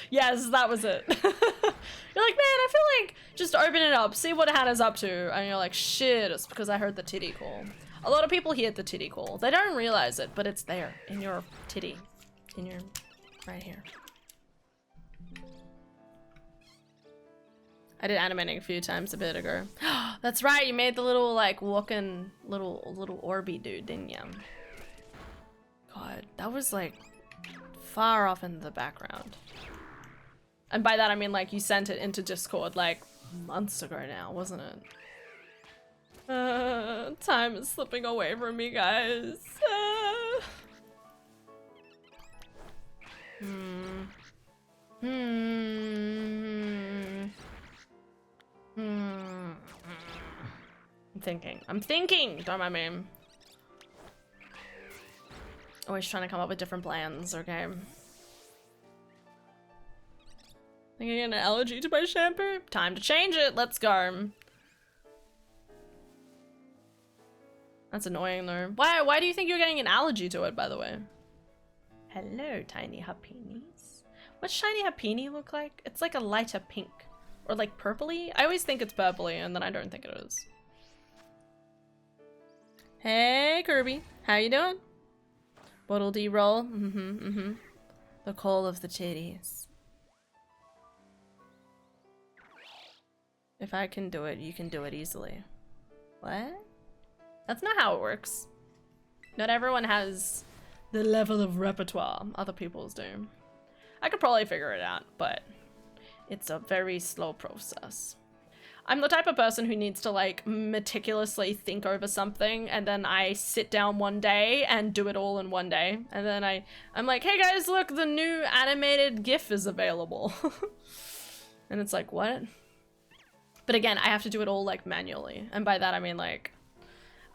Yes, that was it. You're like, man, I feel like just open it up, see what Hannah's up to. And you're like, shit, it's because I heard the titty call. A lot of people hear the titty call. They don't realize it, but it's there in your titty. In your, right here. I did animating a few times a bit ago. That's right, you made the little like walking little Orby dude, didn't you? God, that was like far off in the background. And by that I mean like you sent it into Discord like months ago now, wasn't it? Time is slipping away from me, guys. I'm thinking, don't mind me. Always trying to come up with different plans, okay? Thinking an allergy to my shampoo? Time to change it, let's go. That's annoying though. Why do you think you're getting an allergy to it, by the way? Hello, tiny hapinis. What's shiny hapini look like? It's like a lighter pink. Or like purpley? I always think it's purpley and then I don't think it is. Hey, Kirby. How you doing? Bottle D roll. The call of the titties. If I can do it, you can do it easily. What? That's not how it works. Not everyone has the level of repertoire other people's do. I could probably figure it out, but it's a very slow process. I'm the type of person who needs to like meticulously think over something and then I sit down one day and do it all in one day. And then I'm like, hey guys, look, the new animated GIF is available. And it's like, what? But again, I have to do it all like manually. And by that I mean like,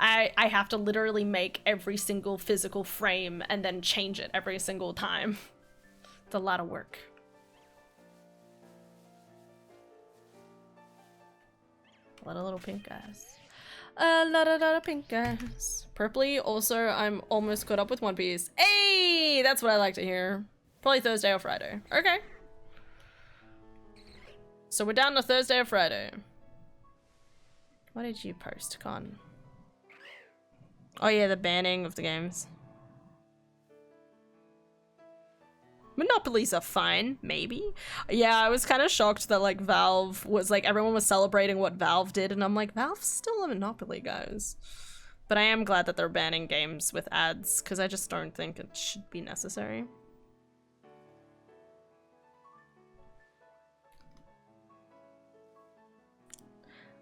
I have to literally make every single physical frame and then change it every single time. It's a lot of work. A lot of little pink guys. A lot of pink guys. Purpley, also, I'm almost caught up with One Piece. Hey, that's what I like to hear. Probably Thursday or Friday. Okay. So we're down to Thursday or Friday. What did you post, Con? Oh yeah, the banning of the games. Monopolies are fine, maybe. Yeah, I was kind of shocked that like Valve was like, everyone was celebrating what Valve did and I'm like, Valve's still a monopoly, guys. But I am glad that they're banning games with ads because I just don't think it should be necessary.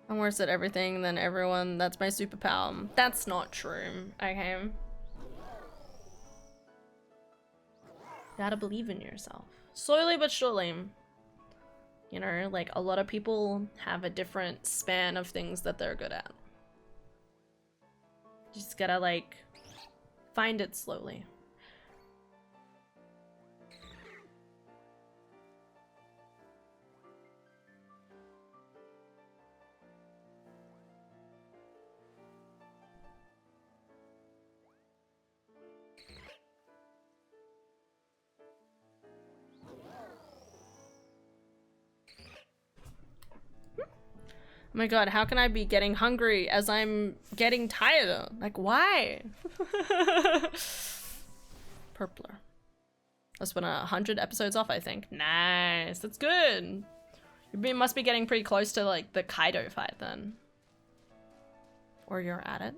I'm worse at everything than everyone. That's my superpower. That's not true, okay? You gotta believe in yourself. Slowly but surely. You know, like a lot of people have a different span of things that they're good at. You just gotta like find it slowly. my god, how can I be getting hungry as I'm getting tired? Like, why? Purpler. That's been 100 episodes off, I think. Nice, that's good. You must be getting pretty close to like the Kaido fight then. Or you're at it.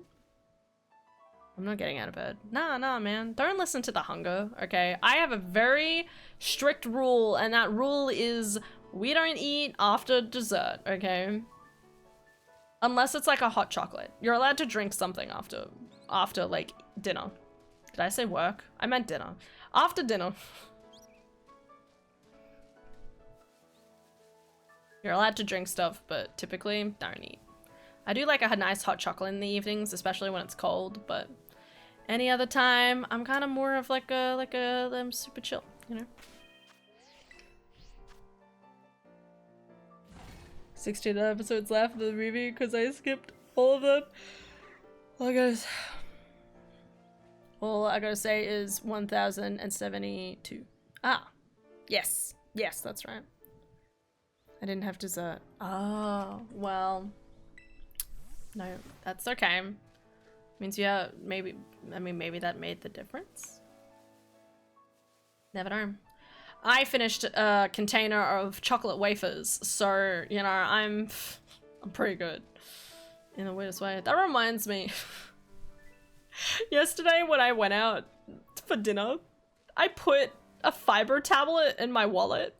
I'm not getting out of bed. Nah, man. Don't listen to the hunger, okay? I have a very strict rule, and that rule is we don't eat after dessert, okay? Unless it's like a hot chocolate. You're allowed to drink something after like dinner. Did I say work? I meant dinner. After dinner. You're allowed to drink stuff, but typically don't eat. I do like a nice hot chocolate in the evenings, especially when it's cold, but any other time, I'm kind of more of I'm super chill, you know? 16 episodes left of the review because I skipped all of them. All I gotta say is 1072. Ah, yes, that's right. I didn't have dessert. Oh, well, no, that's okay. Means yeah, maybe that made the difference. Never know. I finished a container of chocolate wafers, so you know I'm pretty good in the weirdest way. That reminds me. Yesterday when I went out for dinner, I put a fiber tablet in my wallet.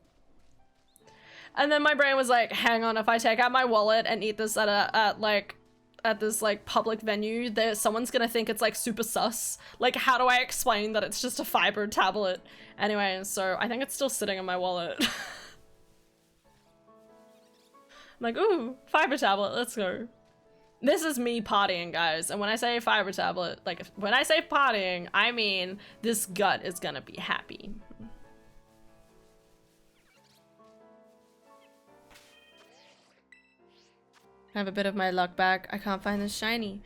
And then my brain was like, hang on, if I take out my wallet and eat this at this like public venue, someone's gonna think it's like super sus. Like, how do I explain that it's just a fiber tablet? Anyway, so I think it's still sitting in my wallet. I'm like, ooh, fiber tablet, let's go. This is me partying, guys. And when I say fiber tablet, like when I say partying, I mean this gut is gonna be happy. I have a bit of my luck back. I can't find this shiny.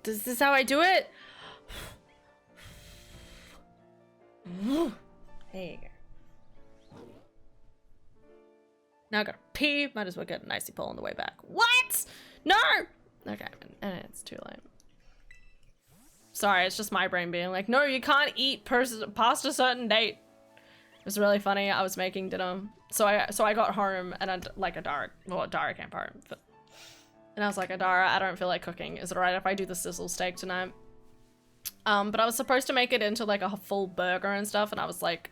Is this how I do it? There you go. Now I gotta pee. Might as well get an icy pull on the way back. What? No! Okay, and it's too late. Sorry, it's just my brain being like, no, you can't eat past a certain date. It was really funny. I was making dinner. So I got home and Adara came home. And I was like, Adara, I don't feel like cooking. Is it alright if I do the sizzle steak tonight? But I was supposed to make it into like a full burger and stuff. And I was like,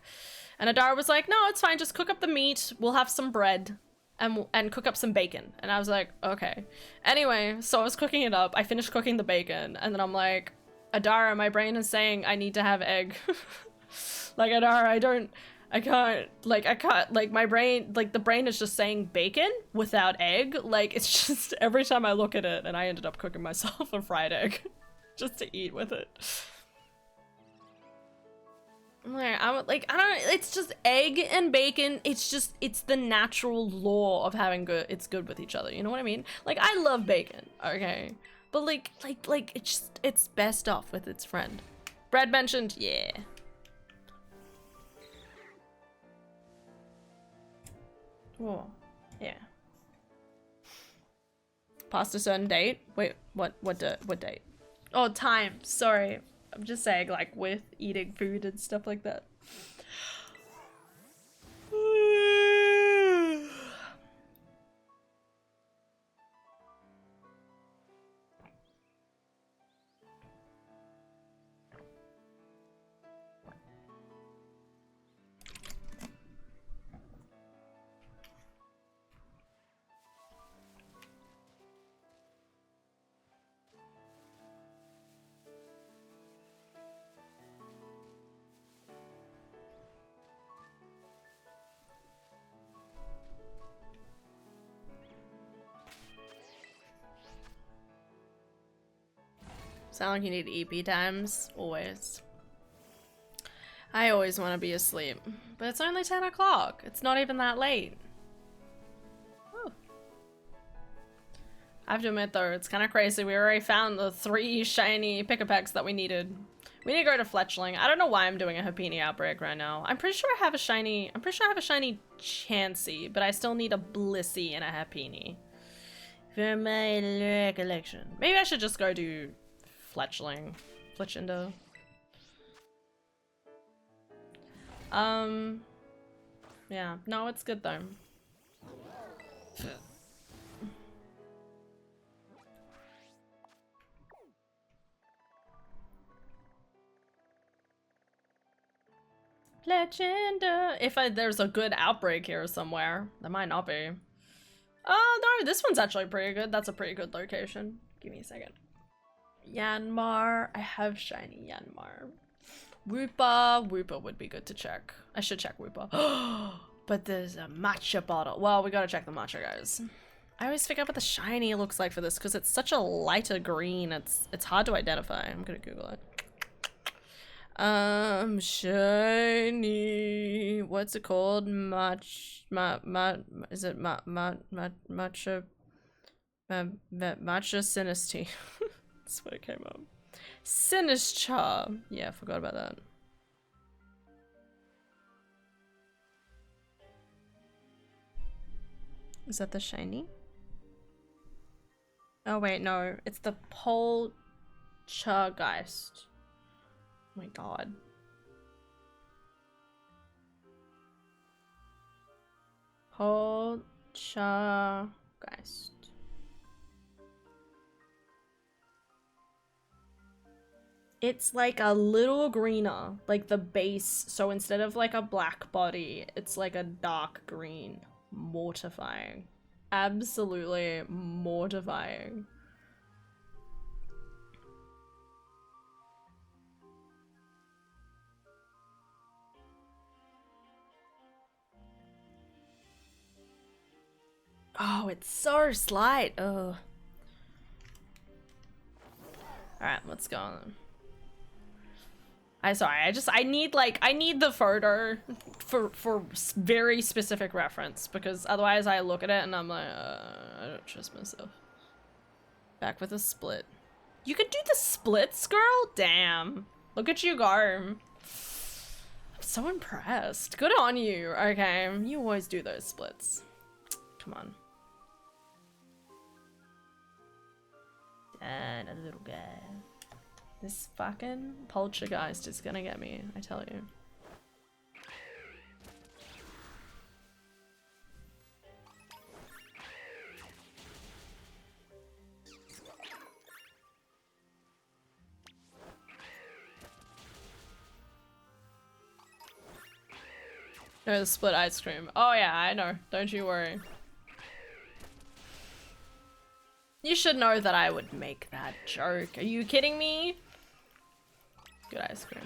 and Adara was like, no, it's fine. Just cook up the meat. We'll have some bread and cook up some bacon. And I was like, okay. Anyway, so I was cooking it up. I finished cooking the bacon. And then I'm like, Adara, my brain is saying I need to have egg. Like, Adara, I can't, like, my brain, like, the brain is just saying bacon without egg. Like, it's just, every time I look at it, and I ended up cooking myself a fried egg just to eat with it. It's just egg and bacon. It's the natural law of having it's good with each other. You know what I mean? Like, I love bacon, okay? But, like, it's best off with its friend. Bread mentioned, yeah. Oh, yeah. Past a certain date? Wait, what date? Oh, time. Sorry. I'm just saying, like, with eating food and stuff like that. Sound like you need EP times? Always. I always want to be asleep. But it's only 10 o'clock. It's not even that late. Oh. I have to admit though, it's kind of crazy. We already found the 3 shiny pick-a-pecks that we needed. We need to go to Fletchling. I don't know why I'm doing a Happini outbreak right now. I'm pretty sure I have a shiny Chansey, but I still need a Blissey and a Happini. For my recollection. Maybe I should just go do Fletchling. Fletchinder. Yeah. No, it's good though. Legenda. If there's a good outbreak here somewhere. There might not be. Oh, no, this one's actually pretty good. That's a pretty good location. Give me a second. Yanmar. I have shiny Yanmar. Wooper. Wooper would be good to check. I should check Wooper. But there's a matcha bottle. Well, we gotta check the matcha, guys. I always figure out what the shiny looks like for this because it's such a lighter green. It's hard to identify. I'm gonna Google it. Shiny. What's it called? Is it matcha? Matcha Sinisty. That's what it came up. Sinistra. Yeah, I forgot about that. Is that the shiny? Oh wait, no. It's the Poltergeist. Oh my god. Poltergeist. It's like a little greener, like the base. So instead of like a black body, it's like a dark green. Mortifying. Absolutely mortifying. Oh, it's so slight. Ugh. Alright, let's go on. I need the photo for very specific reference because otherwise I look at it and I'm like, I don't trust myself. Back with a split. You could do the splits, girl? Damn. Look at you go. I'm so impressed. Good on you. Okay, you always do those splits. Come on. And a little guy. This fucking poltergeist is gonna get me, I tell you. No, the split ice cream. Oh yeah, I know. Don't you worry. You should know that I would make that joke. Are you kidding me? Good ice cream.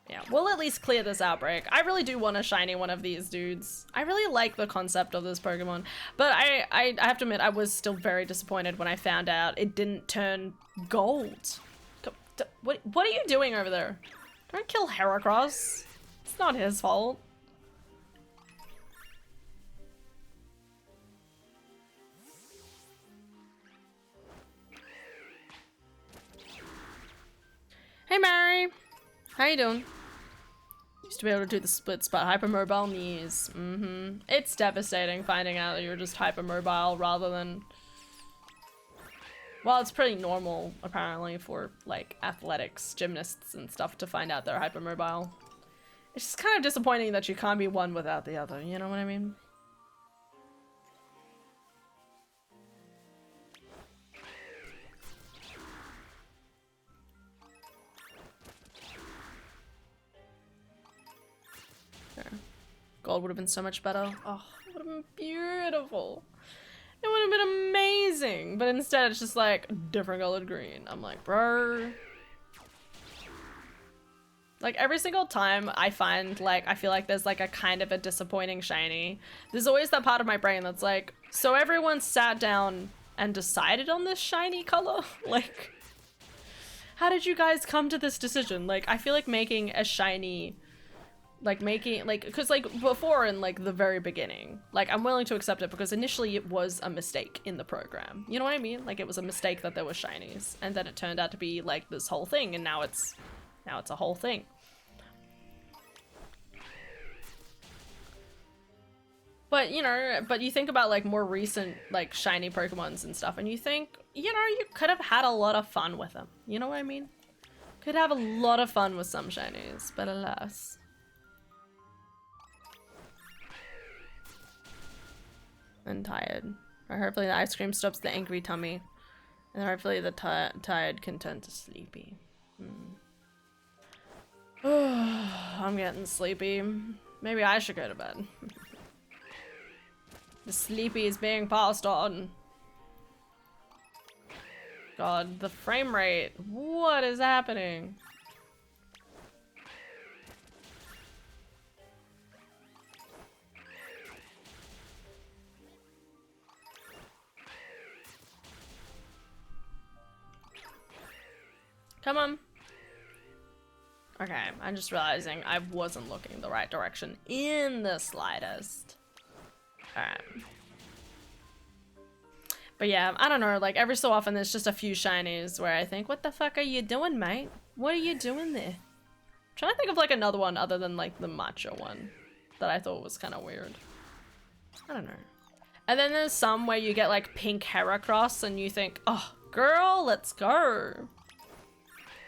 Yeah, we'll at least clear this outbreak. I really do want to shiny one of these dudes. I really like the concept of this Pokemon, but I have to admit I was still very disappointed when I found out it didn't turn gold. What are you doing over there? Don't kill Heracross. It's not his fault. Hey Mary, how you doing? Used to be able to do the splits, but hypermobile knees. It's devastating finding out that you're just hypermobile rather than... Well, it's pretty normal apparently for like athletics, gymnasts and stuff to find out they're hypermobile. It's just kind of disappointing that you can't be one without the other, you know what I mean? There. Gold would have been so much better. Oh, it would have been beautiful. It would have been amazing. But instead it's just like different colored green. I'm like, bro. Like every single time I find like, I feel like there's like a kind of a disappointing shiny. There's always that part of my brain that's like, so everyone sat down and decided on this shiny color? Like, how did you guys come to this decision? Like, I feel like making a shiny Like making, like, because like before in like the very beginning, like I'm willing to accept it because initially it was a mistake in the program. You know what I mean? Like it was a mistake that there were shinies, and then it turned out to be like this whole thing, and now it's a whole thing. But you know, but you think about like more recent like shiny Pokemons and stuff, and you think, you know, you could have had a lot of fun with them. You know what I mean? Could have a lot of fun with some shinies, but alas. And tired. Or hopefully the ice cream stops the angry tummy. And hopefully the tired can turn to sleepy. I'm getting sleepy. Maybe I should go to bed. The sleepy is being passed on. God, the frame rate. What is happening? Come on. Okay, I'm just realizing I wasn't looking the right direction in the slightest. Alright. But yeah, I don't know, like every so often there's just a few shinies where I think, what the fuck are you doing, mate? What are you doing there? I'm trying to think of like another one other than like the matcha one that I thought was kind of weird. I don't know. And then there's some where you get like pink Heracross and you think, oh, girl, let's go.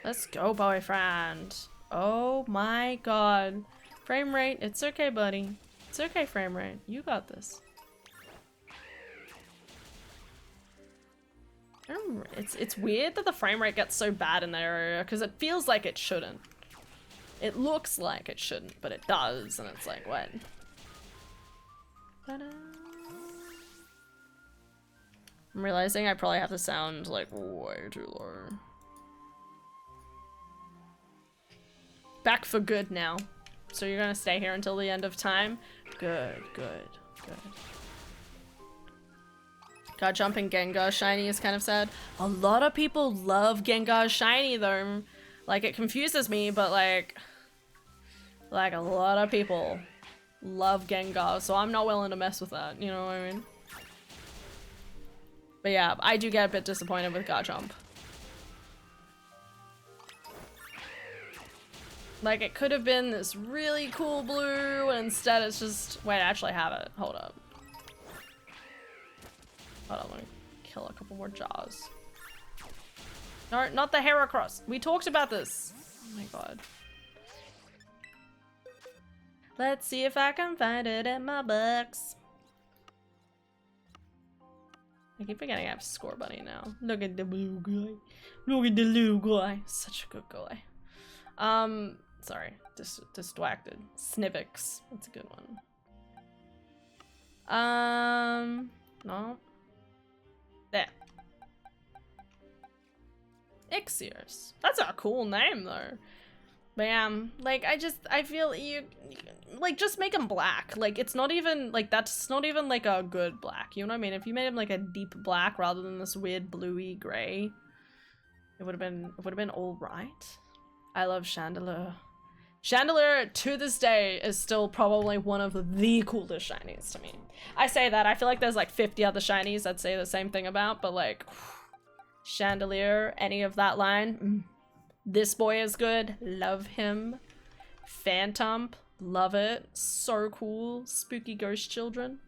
Let's go, boyfriend. Oh my god. Frame rate, it's okay, buddy. It's okay, frame rate. You got this. It's weird that the frame rate gets so bad in that area because it feels like it shouldn't. It looks like it shouldn't, but it does, and it's like, what? Ta-da. I'm realizing I probably have to sound like way too low. Back for good now. So you're gonna stay here until the end of time? Good, good, good. God, jumping Gengar shiny is kind of sad. A lot of people love Gengar shiny though. Like, it confuses me, but like a lot of people love Gengar, so I'm not willing to mess with that, you know what I mean? But yeah, I do get a bit disappointed with Garchomp. Like, it could have been this really cool blue, and instead it's just... Wait, I actually have it. Hold up. Hold on, let me kill a couple more Jaws. No, not the Heracross. We talked about this. Oh my god. Let's see if I can find it in my books. I keep forgetting I have Score Bunny now. Look at the blue guy. Look at the blue guy. Such a good guy. Sorry. Distracted. Snivix. That's a good one. No. There. Ixios. That's a cool name though. But like I feel you like just make him black. Like it's not even like that's not even like a good black. You know what I mean? If you made him like a deep black rather than this weird bluey gray, it would have been all right. I love Chandelure. Chandelure to this day is still probably one of the coolest shinies to me. I say that, I feel like there's like 50 other shinies I'd say the same thing about, but like Chandelure, any of that line, this boy is good, love him. Phantom, love it, so cool. Spooky ghost children.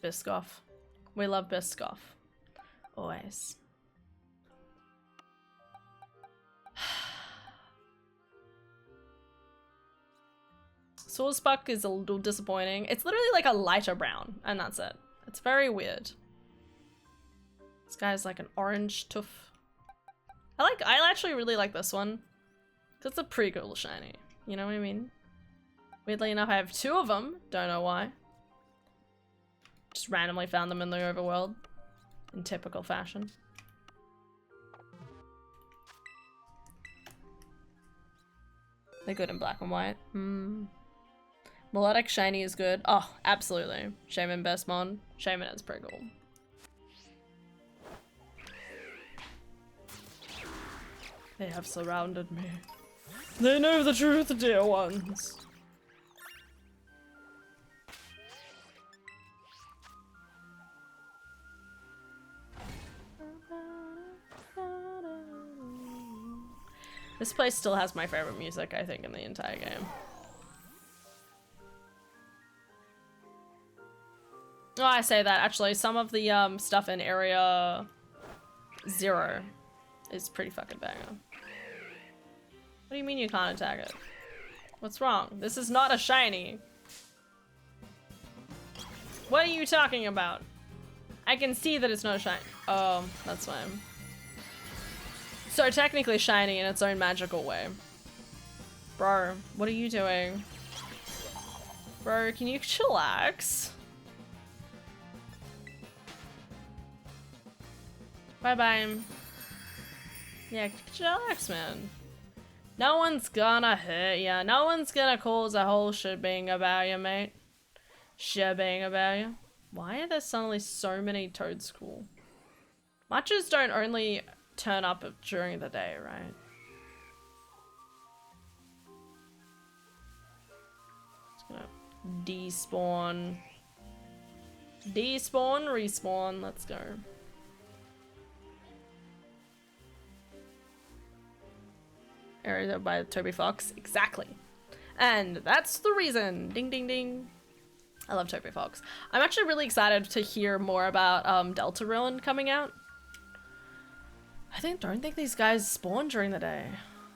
Biscoff, we love Biscoff, always. Swordspark is a little disappointing. It's literally like a lighter brown, and that's it. It's very weird. This guy's like an orange tooth. I actually really like this one. It's a pretty cool shiny. You know what I mean? Weirdly enough, I have two of them. Don't know why. Just randomly found them in the overworld. In typical fashion. They're good in black and white. Melodic shiny is good. Oh, absolutely. Shaman best mon. Shaman is pretty cool. They have surrounded me. They know the truth, dear ones. This place still has my favorite music, I think, in the entire game. Oh, I say that, actually, some of the stuff in Area 0 is pretty fucking banger. What do you mean you can't attack it? What's wrong? This is not a shiny. What are you talking about? I can see that it's not a shiny. Oh, that's fine. So technically shiny in its own magical way. Bro, what are you doing? Bro, can you chillax? Bye-bye. Yeah, chillax, man. No one's gonna hurt ya. No one's gonna cause a whole shebang about you, mate. Shebang about you. Why are there suddenly so many toad school? Matchas don't only turn up during the day, right? Just gonna despawn. Despawn, respawn, let's go. Area by Toby Fox, exactly. And that's the reason. Ding ding ding. I love Toby Fox. I'm actually really excited to hear more about Deltarune coming out. Don't think these guys spawn during the day.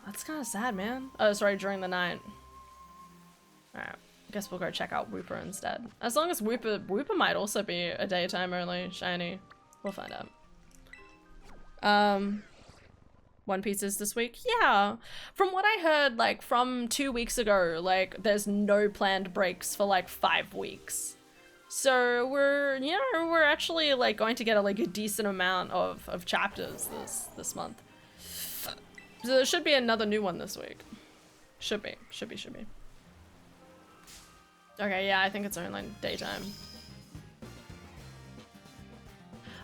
That's kind of sad, man. Oh, sorry, during the night. Alright, I guess we'll go check out Wooper instead. As long as Wooper might also be a daytime only shiny. We'll find out. One Piece is this week? Yeah. From what I heard, like, from 2 weeks ago, like, there's no planned breaks for, like, 5 weeks. So we're actually, like, going to get a decent amount of chapters this month. So there should be another new one this week. Should be. Okay, yeah, I think it's only daytime.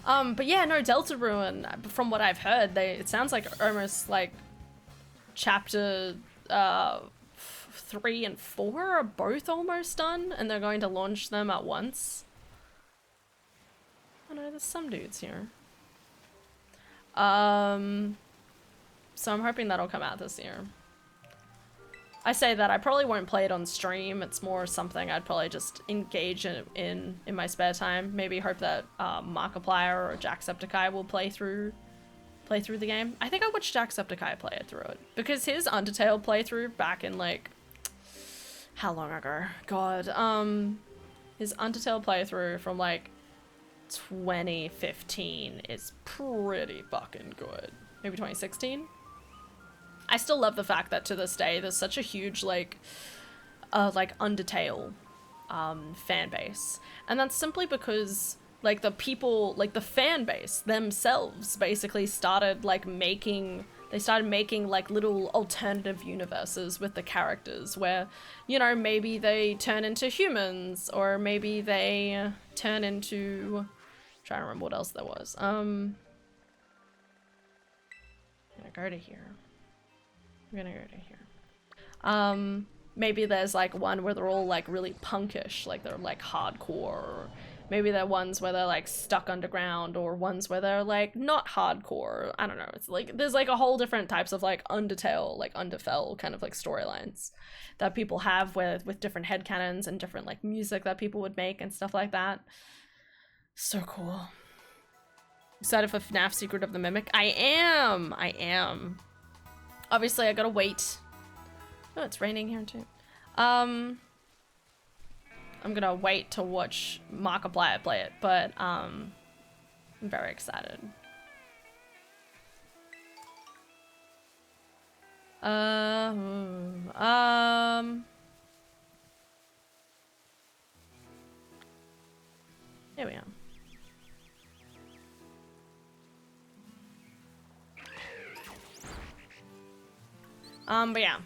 But yeah, no, Deltarune, from what I've heard, it sounds like almost like chapter 3 and 4 are both almost done, and they're going to launch them at once. Oh no, there's some dudes here. So I'm hoping that'll come out this year. I say that I probably won't play it on stream. It's more something I'd probably just engage in my spare time. Maybe hope that Markiplier or Jacksepticeye will play through the game. I think I watched Jacksepticeye play it through it because his Undertale playthrough back in like how long ago? God, his Undertale playthrough from like 2015 is pretty fucking good. Maybe 2016. I still love the fact that to this day there's such a huge like Undertale fan base, and that's simply because like the people, like the fan base themselves basically started making like little alternative universes with the characters where, you know, maybe they turn into humans or maybe they turn into, I'm trying to remember what else there was. I'm gonna go to here. Maybe there's like one where they're all like really punkish, like they're like hardcore, or maybe they're ones where they're like stuck underground, or ones where they're like not hardcore. I don't know. It's like there's like a whole different types of like Undertale, like Underfell kind of like storylines that people have with different headcanons and different like music that people would make and stuff like that. So cool. Excited for FNAF Secret of the Mimic? I am. Obviously, I gotta wait. Oh, it's raining here too. I'm gonna wait to watch Markiplier play it, but I'm very excited. Here we are. But yeah,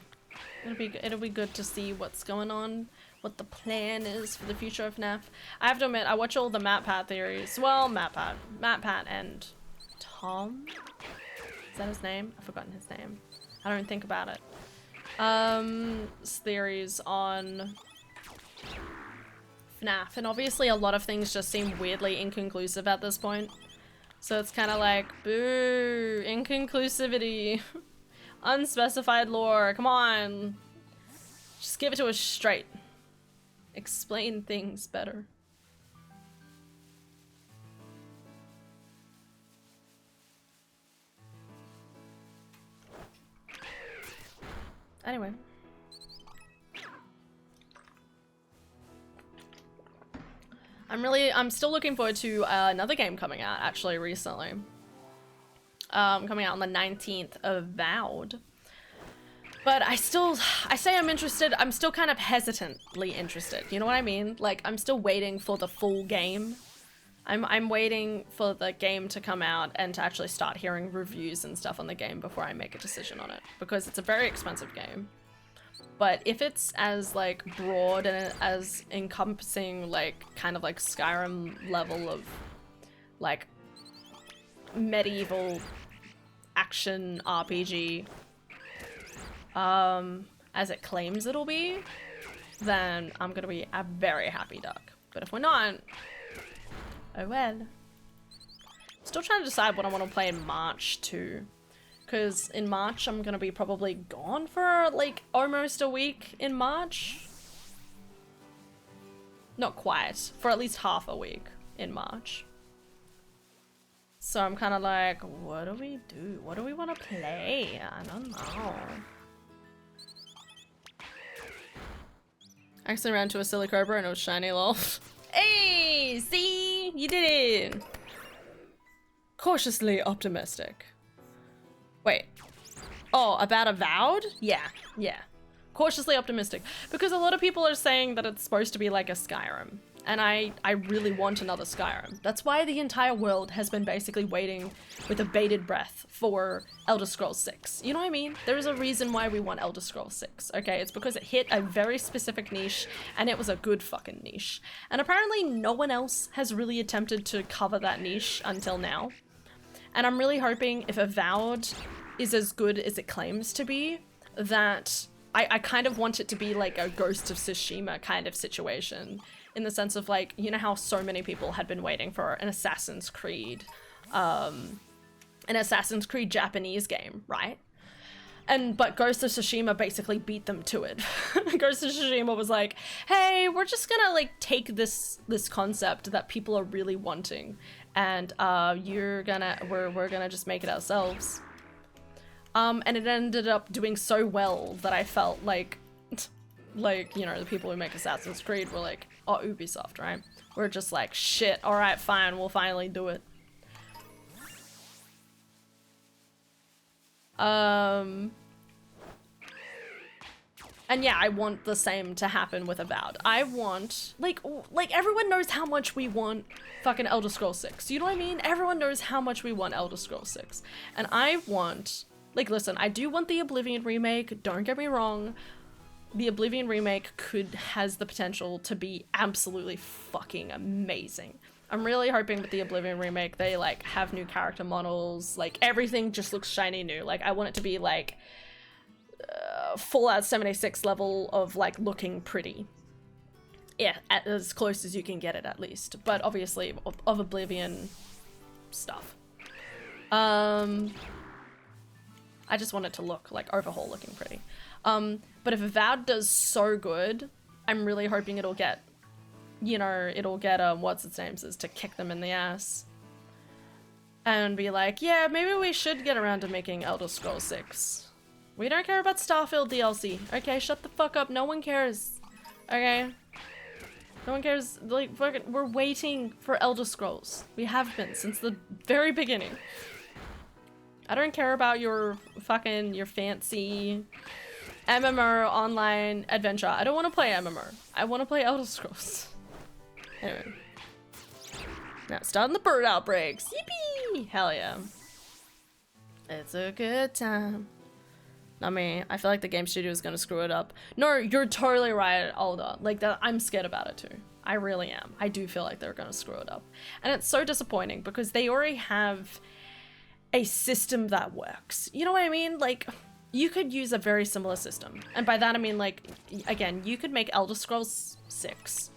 it'll be good to see what's going on, what the plan is for the future of FNAF. I have to admit, I watch all the MatPat theories. Well, MatPat and Tom? Is that his name? I've forgotten his name. I don't think about it. theories on FNAF, and obviously a lot of things just seem weirdly inconclusive at this point. So it's kind of like, boo, inconclusivity, unspecified lore, come on. Just give it to us straight. Explain things better. Anyway. I'm still looking forward to another game coming out, actually, recently. Coming out on the 19th, Avowed. But I say I'm interested, I'm still kind of hesitantly interested, you know what I mean? Like, I'm still waiting for the full game. I'm waiting for the game to come out and to actually start hearing reviews and stuff on the game before I make a decision on it, because it's a very expensive game. But if it's as, like, broad and as encompassing, like, kind of like Skyrim level of, like, medieval action RPG, as it claims it'll be, then I'm gonna be a very happy duck. But if we're not, oh well. Still trying to decide what I want to play in March too. Because in March, I'm gonna be probably gone for, like, almost a week in March. Not quite, for at least half a week in March. So I'm kind of like, what do we do? What do we want to play? I don't know. I accidentally ran into a silly cobra and it was shiny, lol. Hey, see? You did it! Cautiously optimistic. Wait. Oh, about Avowed? Yeah, yeah. Cautiously optimistic. Because a lot of people are saying that it's supposed to be like a Skyrim. And I really want another Skyrim. That's why the entire world has been basically waiting with a bated breath for Elder Scrolls 6. You know what I mean? There is a reason why we want Elder Scrolls 6, okay? It's because it hit a very specific niche, and it was a good fucking niche. And apparently no one else has really attempted to cover that niche until now. And I'm really hoping if Avowed is as good as it claims to be, that I kind of want it to be like a Ghost of Tsushima kind of situation. In the sense of, like, you know how so many people had been waiting for an Assassin's Creed Japanese game, right? But Ghost of Tsushima basically beat them to it. Ghost of Tsushima was like, hey, we're just gonna, like, take this concept that people are really wanting, and we're gonna just make it ourselves. And it ended up doing so well that I felt like, you know, the people who make Assassin's Creed were like, oh, Ubisoft, right? We're just like, shit, alright, fine, we'll finally do it. And yeah, I want the same to happen with Avowed. I want, like everyone knows how much we want fucking Elder Scrolls 6. You know what I mean? Everyone knows how much we want Elder Scrolls 6. And I want, like, listen, I do want the Oblivion remake, don't get me wrong. The Oblivion remake has the potential to be absolutely fucking amazing. I'm really hoping with the Oblivion remake, they, like, have new character models, like, everything just looks shiny new. Like, I want it to be, like, Fallout 76 level of, like, looking pretty. Yeah, as close as you can get it, at least. But obviously, of Oblivion stuff. I just want it to look, like, overhaul looking pretty. But if Avowed does so good, I'm really hoping it'll get, you know, what's its name says, to kick them in the ass. And be like, yeah, maybe we should get around to making Elder Scrolls 6. We don't care about Starfield DLC. Okay, shut the fuck up, no one cares. Okay? No one cares, like, we're waiting for Elder Scrolls. We have been since the very beginning. I don't care about your fancy MMO online adventure. I don't want to play MMO. I want to play Elder Scrolls. Anyway. Now, starting the bird outbreaks. Yippee! Hell yeah. It's a good time. Not me. I feel like the game studio is going to screw it up. No, you're totally right, Alda. Like, that, I'm scared about it too. I really am. I do feel like they're going to screw it up. And it's so disappointing because they already have a system that works. You know what I mean? Like, you could use a very similar system. And by that I mean, like, again, you could make Elder Scrolls 6.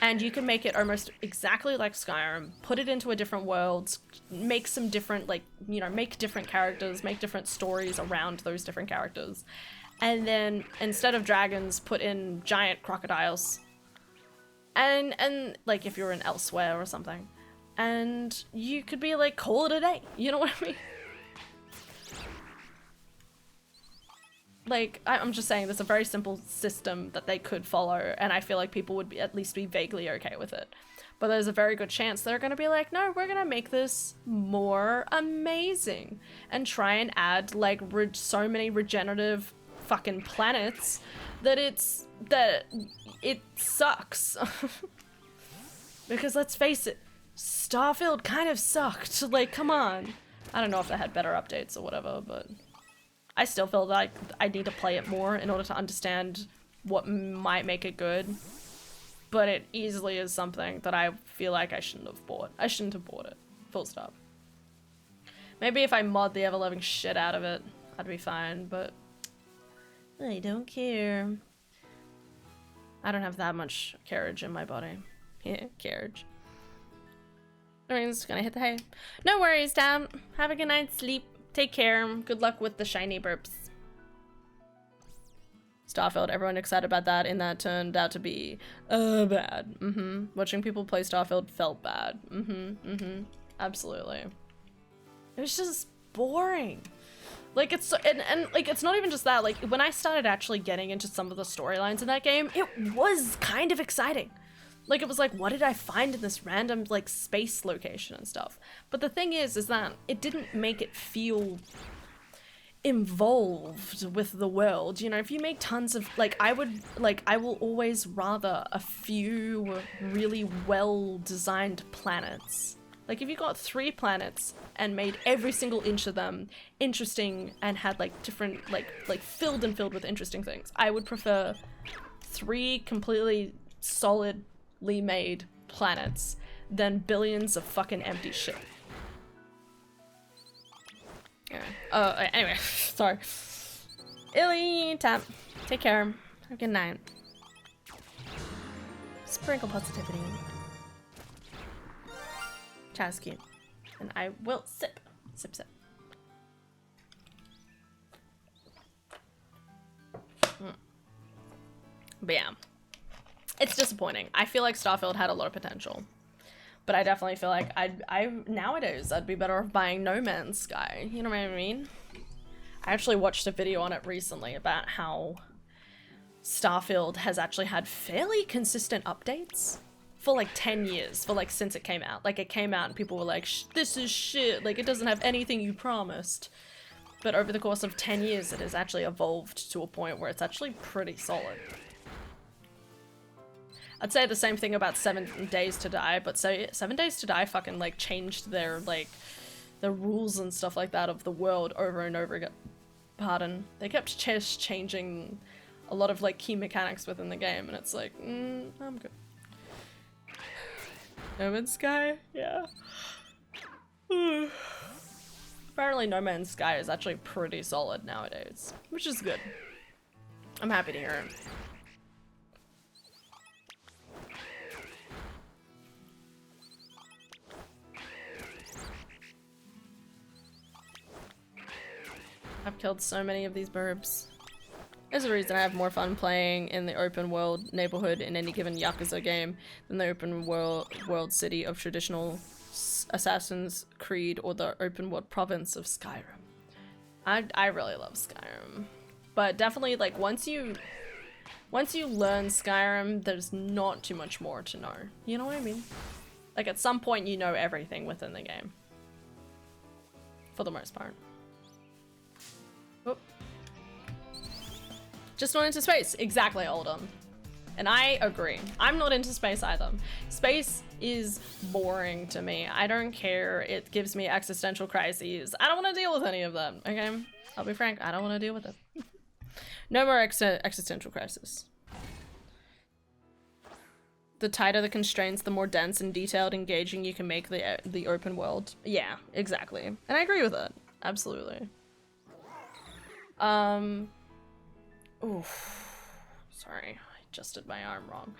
And you can make it almost exactly like Skyrim, put it into a different world, make some different, like, you know, make different characters, make different stories around those different characters. And then, instead of dragons, put in giant crocodiles. And like, if you're in Elsewhere or something. And you could be like, call it a day. You know what I mean? Like, I'm just saying, there's a very simple system that they could follow, and I feel like people would at least be vaguely okay with it. But there's a very good chance they're gonna be like, no, we're gonna make this more amazing, and try and add, like, so many regenerative fucking planets that it sucks. Because let's face it, Starfield kind of sucked. Like, come on. I don't know if they had better updates or whatever, but I still feel like I need to play it more in order to understand what might make it good. But it easily is something that I feel like I shouldn't have bought. I shouldn't have bought it. Full stop. Maybe if I mod the ever-loving shit out of it, I'd be fine, but I don't care. I don't have that much carriage in my body. Yeah, carriage. Lorraine's gonna hit the hay. No worries, Tam. Have a good night's sleep. Take care. Good luck with the shiny burps. Starfield, everyone excited about that, and that turned out to be bad. Watching people play Starfield felt bad. Absolutely. It was just boring. Like, it's so, and like, it's not even just that. Like, when I started actually getting into some of the storylines in that game, it was kind of exciting. Like, it was like, what did I find in this random, like, space location and stuff? But the thing is that it didn't make it feel involved with the world. You know, if you make tons of, like, I will always rather a few really well-designed planets. Like, if you got 3 planets and made every single inch of them interesting and had, like, different, like filled with interesting things, I would prefer 3 completely solid made planets than billions of fucking empty shit. Yeah. Anyway, sorry. Illy, Tap, take care. Have a good night. Sprinkle positivity. Chat's cute. And I will sip. Sip, sip. But yeah. It's disappointing. I feel like Starfield had a lot of potential. But I definitely feel like nowadays I'd be better off buying No Man's Sky. You know what I mean? I actually watched a video on it recently about how Starfield has actually had fairly consistent updates for like 10 years, for like since it came out. Like, it came out and people were like, this is shit, like, it doesn't have anything you promised. But over the course of 10 years it has actually evolved to a point where it's actually pretty solid. I'd say the same thing about 7 Days to Die, but 7 Days to Die fucking, like, changed their, like, the rules and stuff like that of the world over and over again. Pardon. They kept just changing a lot of, like, key mechanics within the game, and it's like, I'm good. No Man's Sky? Yeah. Apparently No Man's Sky is actually pretty solid nowadays, which is good. I'm happy to hear it. I've killed so many of these burbs. There's a reason I have more fun playing in the open world neighborhood in any given Yakuza game than the open world city of traditional Assassin's Creed or the open world province of Skyrim. I really love Skyrim. But definitely, like, once you learn Skyrim, there's not too much more to know. You know what I mean? Like, at some point you know everything within the game. For the most part. Oop. Just not into space. Exactly, Oldham. And I agree. I'm not into space either. Space is boring to me. I don't care. It gives me existential crises. I don't want to deal with any of them, okay? I'll be frank, I don't want to deal with it. No more existential crisis. The tighter the constraints, the more dense and detailed engaging you can make the open world. Yeah, exactly. And I agree with it. Absolutely. Oof. Sorry, I adjusted my arm wrong.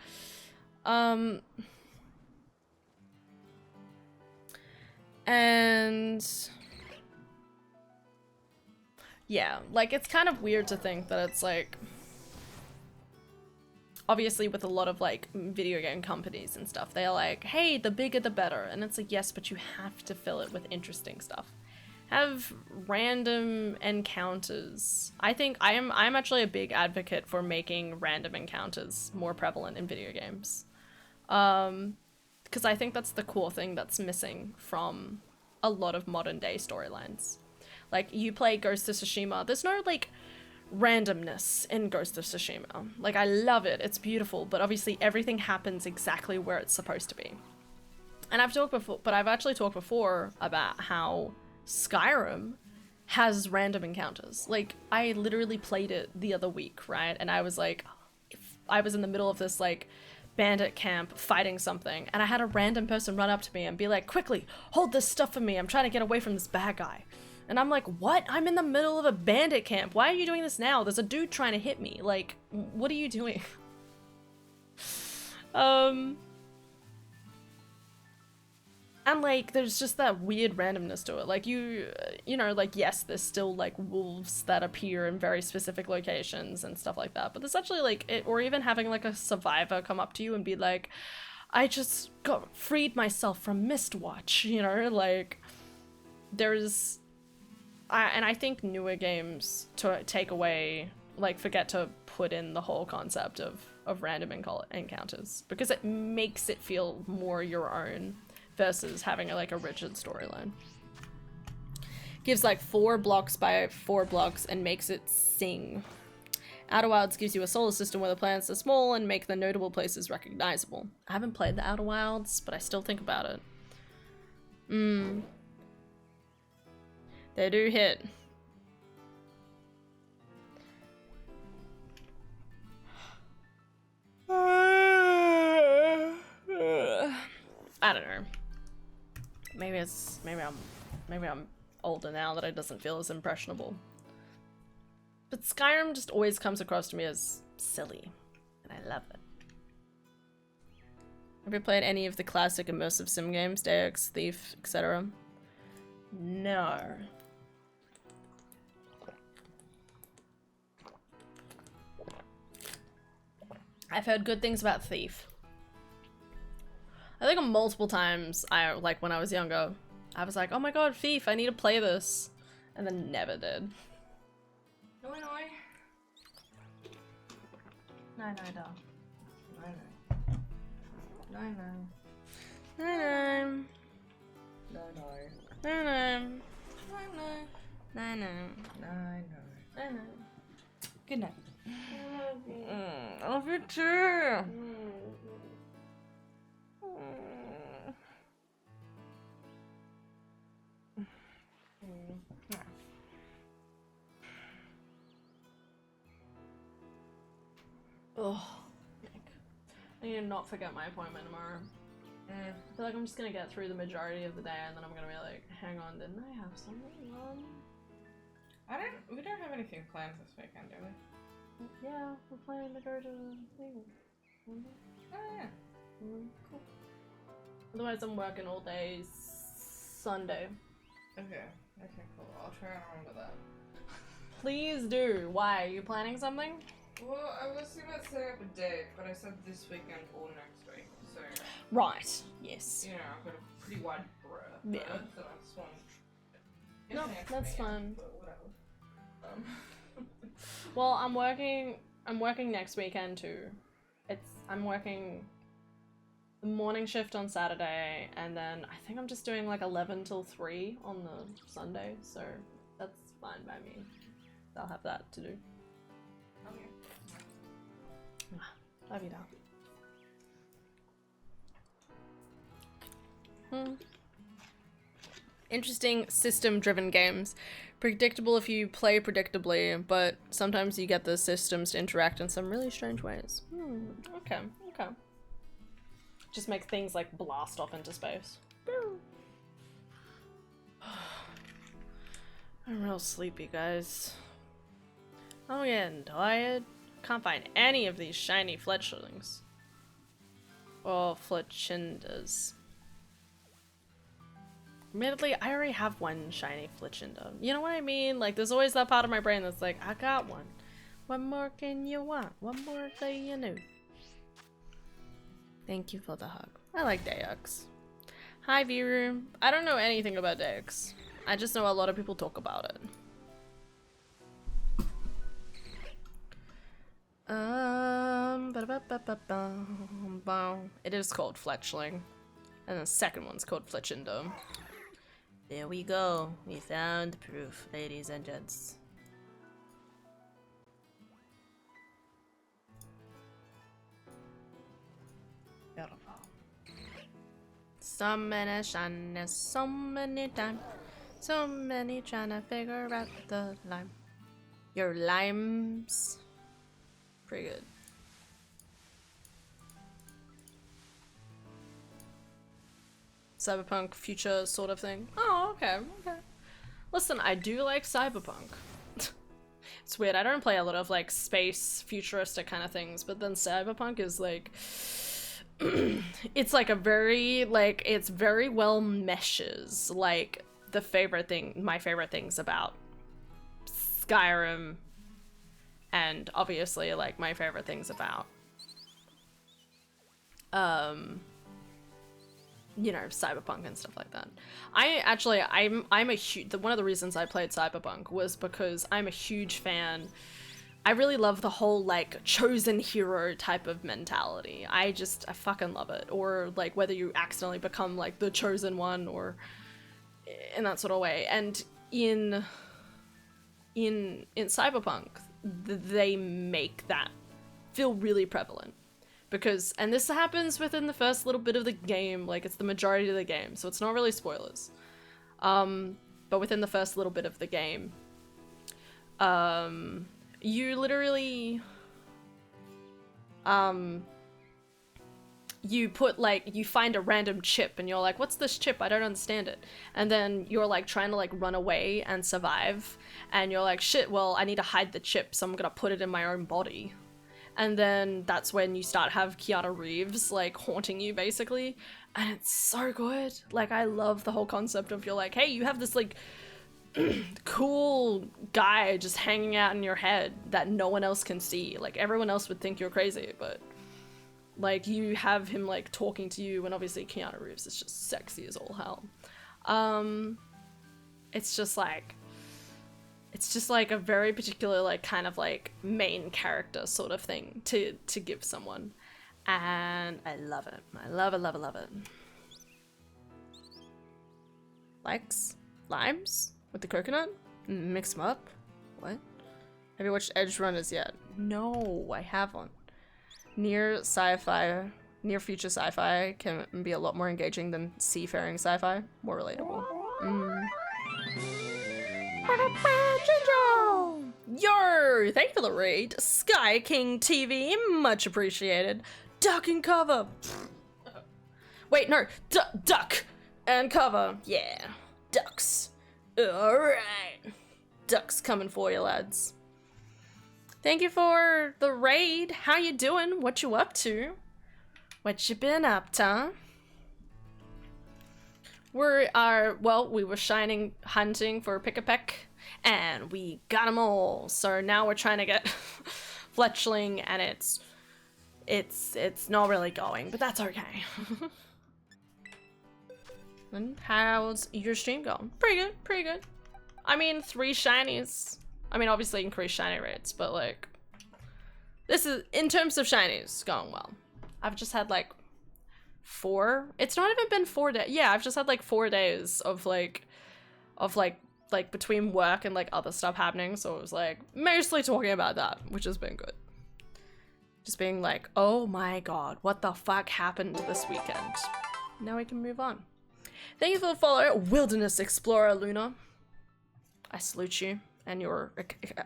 And yeah, like it's kind of weird to think that it's like, obviously with a lot of like video game companies and stuff, they're like, hey, the bigger the better. And it's like, yes, but you have to fill it with interesting stuff. Have random encounters. I think I'm actually a big advocate for making random encounters more prevalent in video games. Because I think that's the core thing that's missing from a lot of modern day storylines. Like, you play Ghost of Tsushima, there's no like randomness in Ghost of Tsushima. Like, I love it, it's beautiful, but obviously everything happens exactly where it's supposed to be. And I've actually talked before about how Skyrim has random encounters. Like, I literally played it the other week, right? And I was like, I was in the middle of this like bandit camp fighting something, and I had a random person run up to me and be like, quickly, hold this stuff for me, I'm trying to get away from this bad guy. And I'm like, what? I'm in the middle of a bandit camp. Why are you doing this now? There's a dude trying to hit me. Like, what are you doing? And like, there's just that weird randomness to it. Like, you know, like, yes, there's still like wolves that appear in very specific locations and stuff like that. But there's actually like, or even having like a survivor come up to you and be like, I just freed myself from Mistwatch, you know, like, there's, and I think newer games to take away, like, forget to put in the whole concept of random encounters, because it makes it feel more your own versus having like a rigid storyline. Gives like 4 blocks by 4 blocks and makes it sing. Outer Wilds gives you a solar system where the planets are small and make the notable places recognizable. I haven't played the Outer Wilds, but I still think about it. They do hit. I don't know. Maybe I'm older now that it doesn't feel as impressionable. But Skyrim just always comes across to me as silly, and I love it. Have you played any of the classic immersive sim games, Deus Ex, Thief, etc.? No. I've heard good things about Thief. I think multiple times, like when I was younger, I was like, oh my god, Thief, I need to play this. And then never did. No. No, good night. I love you too. Oh, I need to not forget my appointment tomorrow. I feel like I'm just gonna get through the majority of the day and then I'm gonna be like, hang on, didn't I have something on? We don't have anything planned this weekend, do we? Yeah, we're planning to go to the thing. Oh yeah. Cool. Otherwise I'm working all day Sunday. Okay, cool. I'll try and remember that. Please do. Why? Are you planning something? Well, I was thinking about setting up a date, but I said this weekend or next week, so... Right, yes. You know, I've got a pretty wide berth, Yeah. so I just want... No, that's fine. But whatever. Well, I'm working next weekend too. I'm working the morning shift on Saturday, and then I think I'm just doing like 11 till 3 on the Sunday, so that's fine by me. I'll have that to do. Okay. Love you, doll. Interesting system-driven games. Predictable if you play predictably, but sometimes you get the systems to interact in some really strange ways. Okay. Just make things like blast off into space. I'm real sleepy, guys. I'm getting tired. Can't find any of these shiny fletchlings. Or fletchindas. Admittedly, I already have one shiny fletchinda. You know what I mean? Like, there's always that part of my brain that's like, I got one. What more can you want? What more do you know? Thank you for the hug. I like Deox. Hi, Viru. I don't know anything about Deox. I just know a lot of people talk about it. It is called Fletchling. And the second one's called Fletchindo. There we go. We found proof, ladies and gents. Beautiful. So many shiny, so many times. So many trying to figure out the lime. Your limes. Pretty good. Cyberpunk future sort of thing. Oh, okay, okay. Listen, I do like cyberpunk. It's weird, I don't play a lot of like space futuristic kind of things, but then cyberpunk is like it's like a very like it's very well meshes like my favorite things about Skyrim and obviously like my favorite things about you know, cyberpunk and stuff like that. I'm a huge, one of the reasons I played cyberpunk was because I'm a huge fan. I really love the whole like chosen hero type of mentality. I fucking love it. Or like whether you accidentally become like the chosen one or in that sort of way. And in cyberpunk, they make that feel really prevalent. Because, and this happens within the first little bit of the game, like it's the majority of the game, so it's not really spoilers. But within the first little bit of the game, you literally, you put like, you find a random chip and you're like, what's this chip? I don't understand it. And then you're like trying to like run away and survive. And you're like, shit, well, I need to hide the chip, so I'm gonna put it in my own body. And then that's when you start have Keanu Reeves like haunting you basically. And it's so good. Like I love the whole concept of you're like, hey, you have this like cool guy just hanging out in your head that no one else can see. Like everyone else would think you're crazy, but like you have him like talking to you, and obviously Keanu Reeves is just sexy as all hell. It's just like a very particular like kind of like main character sort of thing to give someone, and I love it. I love it, love it, love it. Likes limes with the coconut, mix them up. What? Have you watched Edge Runners yet? No, I haven't. Near future sci-fi can be a lot more engaging than seafaring sci-fi. More relatable. Yo! Thank you for the raid. Sky King TV, much appreciated. Duck and cover. Wait, no. Duck and cover. Yeah. Ducks. Alright. Ducks coming for you, lads. Thank you for the raid. How you doing? What you up to? What you been up to? We were hunting for pick-a-peck, and we got them all. So now we're trying to get fletchling, and it's not really going, but that's okay. And how's your stream going? Pretty good, pretty good. I mean, 3 shinies. I mean, obviously increased shiny rates, but like, this is, in terms of shinies, going well. I've just had like 4, it's not even been 4 days. Yeah, I've just had like 4 days of between work and like other stuff happening. So it was like mostly talking about that, which has been good. Just being like, oh my God, what the fuck happened this weekend? Now we can move on. Thank you for the follow, Wilderness Explorer Luna. I salute you and your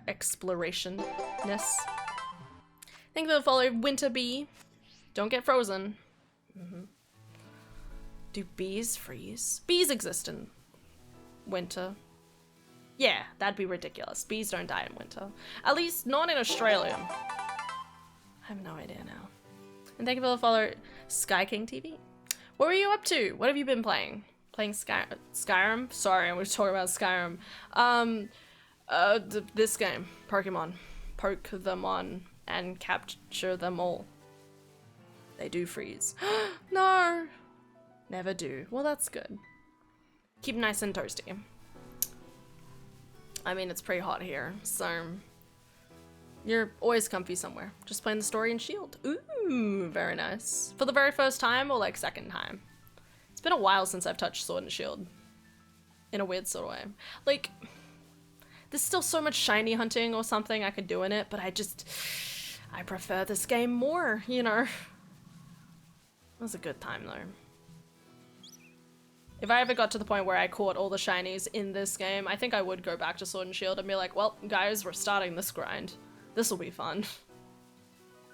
exploration-ness. Thank you for the follow, Winter Bee. Don't get frozen. Do bees freeze? Bees exist in winter. Yeah, That'd be ridiculous. Bees don't die in winter. At least not in Australia. I have no idea now. And thank you for the follow, Sky King TV. What were you up to? What have you been playing? Playing Skyrim? Sorry, I was talking about Skyrim. This game, Pokemon. Poke them on and capture them all. They do freeze. No! Never do. Well, that's good. Keep nice and toasty. I mean, it's pretty hot here, so you're always comfy somewhere. Just playing the story and Shield. Ooh, very nice. For the very first time or like second time? It's been a while since I've touched Sword and Shield. In a weird sort of way. Like, there's still so much shiny hunting or something I could do in it, but I prefer this game more, you know. It was a good time though. If I ever got to the point where I caught all the shinies in this game, I think I would go back to Sword and Shield and be like, well, guys, we're starting this grind. This'll be fun.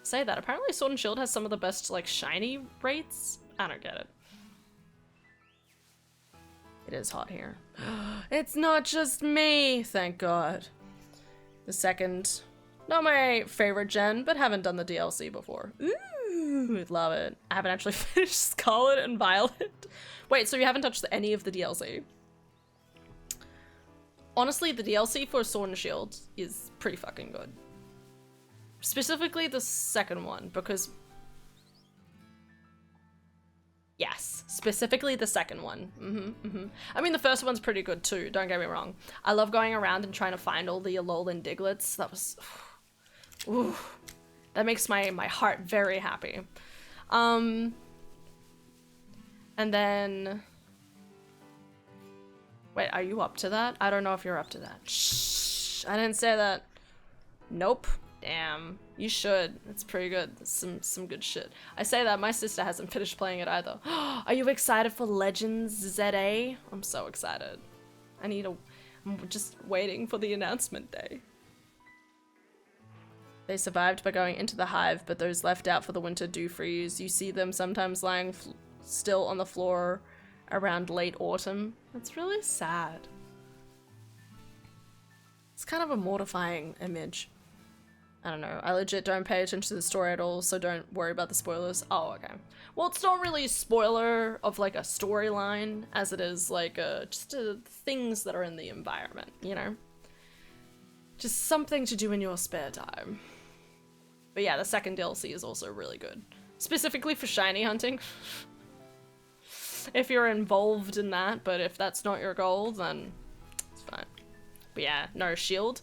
Say that, apparently Sword and Shield has some of the best, like, shiny rates. I don't get it. It is hot here. It's not just me, thank God. The second, not my favorite gen, but haven't done the DLC before. Ooh, love it. I haven't actually finished Scarlet and Violet. Wait, so you haven't touched any of the DLC? Honestly, the DLC for Sword and Shield is pretty fucking good. Specifically the second one, because... Yes, specifically the second one. I mean, the first one's pretty good too, don't get me wrong. I love going around and trying to find all the Alolan Diglets. That was... Ooh, that makes my heart very happy. And then... Wait, are you up to that? I don't know if you're up to that. Shh, I didn't say that. Nope. Damn. You should. It's pretty good. Some good shit. I say that, my sister hasn't finished playing it either. Are you excited for Legends ZA? I'm so excited. I'm just waiting for the announcement day. They survived by going into the hive, but those left out for the winter do freeze. You see them sometimes lying still on the floor around late autumn. It's really sad. It's kind of a mortifying image. I don't know. I legit don't pay attention to the story at all, so don't worry about the spoilers. Oh, okay. Well, it's not really a spoiler of like a storyline as it is like just things that are in the environment, you know? Just something to do in your spare time. But yeah, the second DLC is also really good. Specifically for shiny hunting. If you're involved in that, but if that's not your goal, then it's fine. But yeah, no, Shield.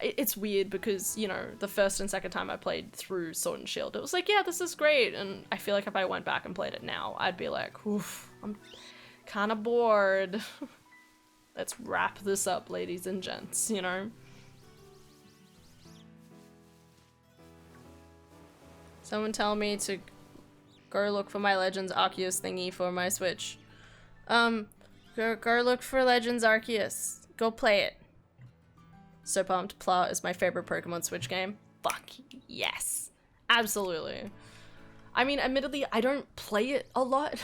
It's weird because, you know, the first and second time I played through Sword and Shield, it was like, yeah, this is great. And I feel like if I went back and played it now, I'd be like, oof, I'm kind of bored. Let's wrap this up, ladies and gents, you know? Someone tell me to go look for my Legends Arceus thingy for my Switch. Go look for Legends Arceus. Go play it. So pumped. Pla is my favorite Pokemon Switch game. Fuck yes. Absolutely. I mean, admittedly, I don't play it a lot.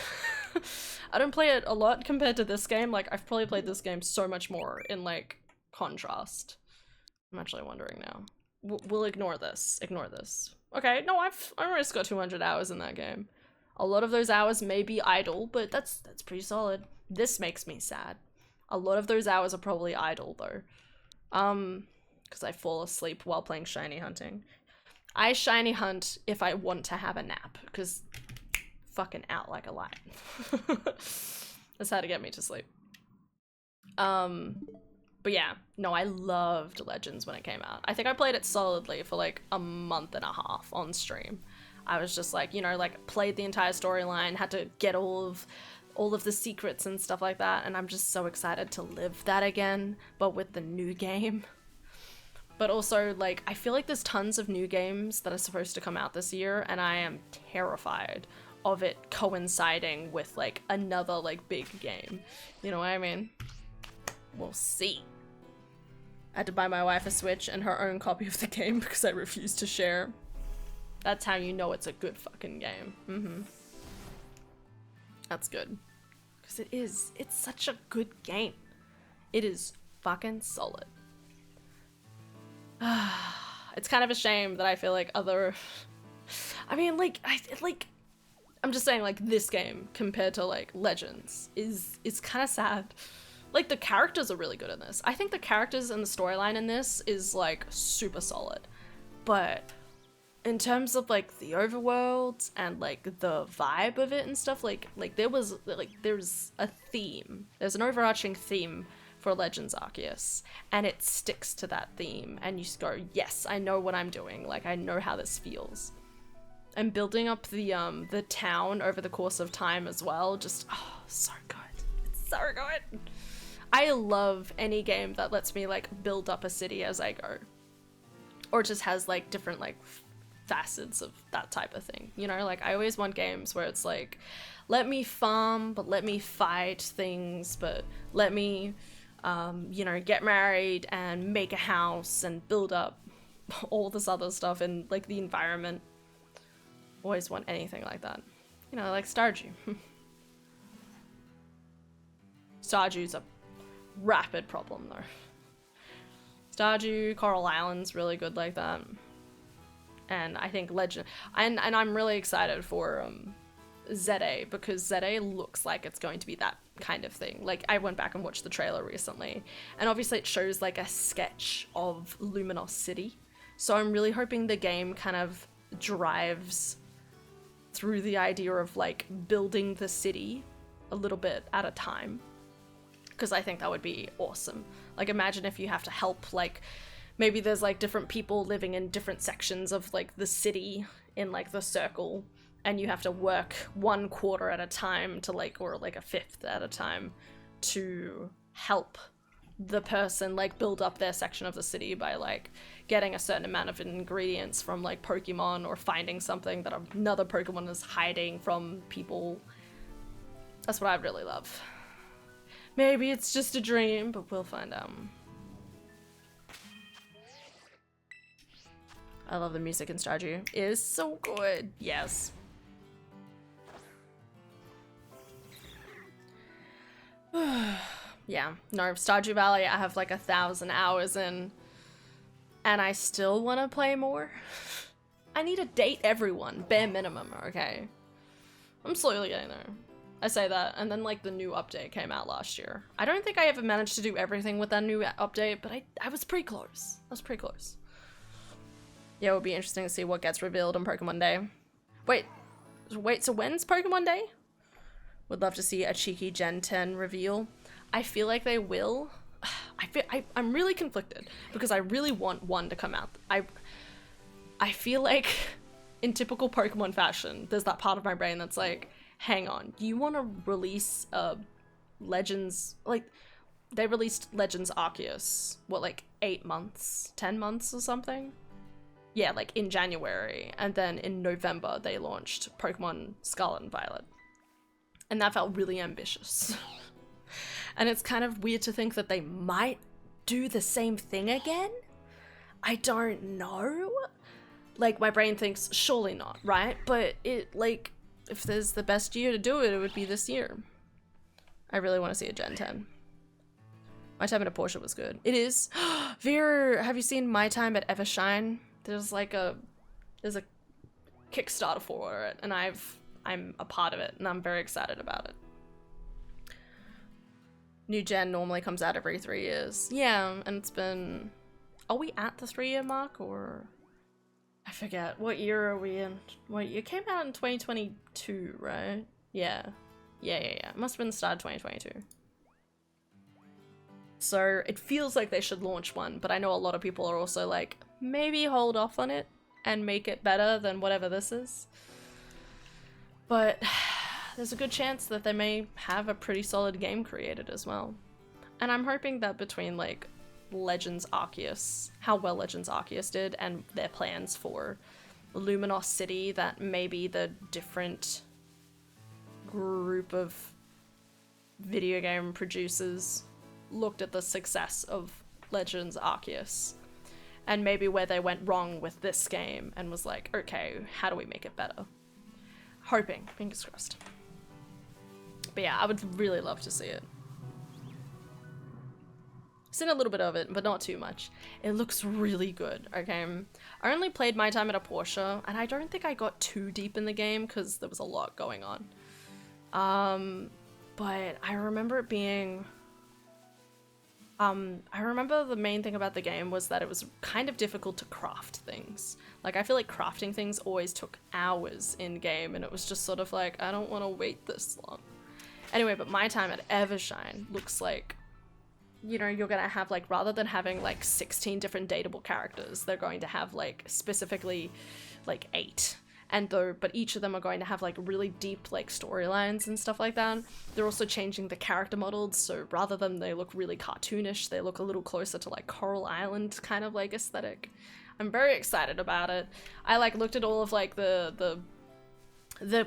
I don't play it a lot compared to this game. Like, I've probably played this game so much more in, like, contrast. I'm actually wondering now. We'll ignore this. Ignore this. Okay, no, I've almost got 200 hours in that game. A lot of those hours may be idle, but that's pretty solid. This makes me sad. A lot of those hours are probably idle, though. Because I fall asleep while playing shiny hunting. I shiny hunt if I want to have a nap, because fucking out like a light. That's how to get me to sleep. But yeah, no, I loved Legends when it came out. I think I played it solidly for like a month and a half on stream. I was just like, you know, like played the entire storyline, had to get all of the secrets and stuff like that, and I'm just so excited to live that again, but with the new game. But also, like, I feel like there's tons of new games that are supposed to come out this year, and I am terrified of it coinciding with, like, another, like, big game. You know what I mean? We'll see. I had to buy my wife a Switch and her own copy of the game because I refused to share. That's how you know it's a good fucking game. That's good. Because it is. It's such a good game. It is fucking solid. It's kind of a shame that I feel like other... I mean, like, I'm just saying, like, this game compared to, like, Legends is kind of sad. Like, the characters are really good in this. I think the characters and the storyline in this is, like, super solid. But in terms of, like, the overworld and, like, the vibe of it and stuff, like there's a theme. There's an overarching theme for Legends Arceus, and it sticks to that theme, and you just go, yes, I know what I'm doing. Like, I know how this feels. And building up the town over the course of time as well, just, oh, so good. It's so good. I love any game that lets me, like, build up a city as I go. Or just has, like, different, like, facets of that type of thing. You know, like, I always want games where it's like, let me farm, but let me fight things, but let me, you know, get married and make a house and build up all this other stuff in, like, the environment. Always want anything like that. You know, like Stardew. Stardew's a rapid problem, though. Stardew, Coral Island's really good like that. And I think Legend... And I'm really excited for ZA, because ZA looks like it's going to be that kind of thing. Like, I went back and watched the trailer recently, and obviously it shows, like, a sketch of Luminos City. So I'm really hoping the game kind of drives through the idea of, like, building the city a little bit at a time, because I think that would be awesome. Like, imagine if you have to help, like, maybe there's, like, different people living in different sections of, like, the city in, like, the circle, and you have to work 1/4 at a time to, like, or, like, 1/5 at a time to help the person, like, build up their section of the city by, like, getting a certain amount of ingredients from, like, Pokemon, or finding something that another Pokemon is hiding from people. That's what I really love. Maybe it's just a dream, but we'll find out. I love the music in Stardew. It is so good. Yes. Yeah. No, Stardew Valley, I have like 1,000 hours in, and I still want to play more. I need to date everyone, bare minimum, okay? I'm slowly getting there. I say that, and then, like, the new update came out last year. I don't think I ever managed to do everything with that new update, but I was pretty close. I was pretty close. Yeah, it would be interesting to see what gets revealed on Pokemon Day. Wait, so when's Pokemon Day? Would love to see a cheeky Gen 10 reveal. I feel like they will. I'm really conflicted, because I really want one to come out. I feel like, in typical Pokemon fashion, there's that part of my brain that's like, hang on, you want to release Legends, like, they released Legends Arceus, what, like 8 months, 10 months or something? Yeah, like in January, and then in November they launched Pokemon Scarlet and Violet. And that felt really ambitious. And it's kind of weird to think that they might do the same thing again? I don't know. Like, my brain thinks, surely not, right? But it, like, if there's the best year to do it, it would be this year. I really want to see a Gen 10. My time at a Porsche was good. It is. Vera, have you seen My Time at Evershine? There's like there's a Kickstarter for it, and I'm a part of it, and I'm very excited about it. New gen normally comes out every 3 years. Yeah, and it's been... Are we at the 3-year mark, or... I forget. What year are we in? Wait, it came out in 2022, right? Yeah. Yeah. It must have been the start of 2022. So it feels like they should launch one, but I know a lot of people are also like, maybe hold off on it and make it better than whatever this is. But there's a good chance that they may have a pretty solid game created as well. And I'm hoping that between, like, Legends Arceus, how well Legends Arceus did, and their plans for Luminos City, that maybe the different group of video game producers looked at the success of Legends Arceus and maybe where they went wrong with this game and was like, okay, how do we make it better? Hoping, fingers crossed. But yeah, I would really love to see it. Seen a little bit of it, but not too much. It looks really good, okay? I only played my time at a Porsche, and I don't think I got too deep in the game because there was a lot going on. But I remember it being... I remember the main thing about the game was that it was kind of difficult to craft things. Like, I feel like crafting things always took hours in-game, and it was just sort of like, I don't want to wait this long. Anyway, but my time at Evershine looks like, you know, you're gonna have, like, rather than having, like, 16 different dateable characters, they're going to have, like, specifically, like, 8. And though, but each of them are going to have like really deep like storylines and stuff like that. They're also changing the character models, so rather than they look really cartoonish, they look a little closer to like Coral Island kind of like aesthetic. I'm very excited about it. I like looked at all of like the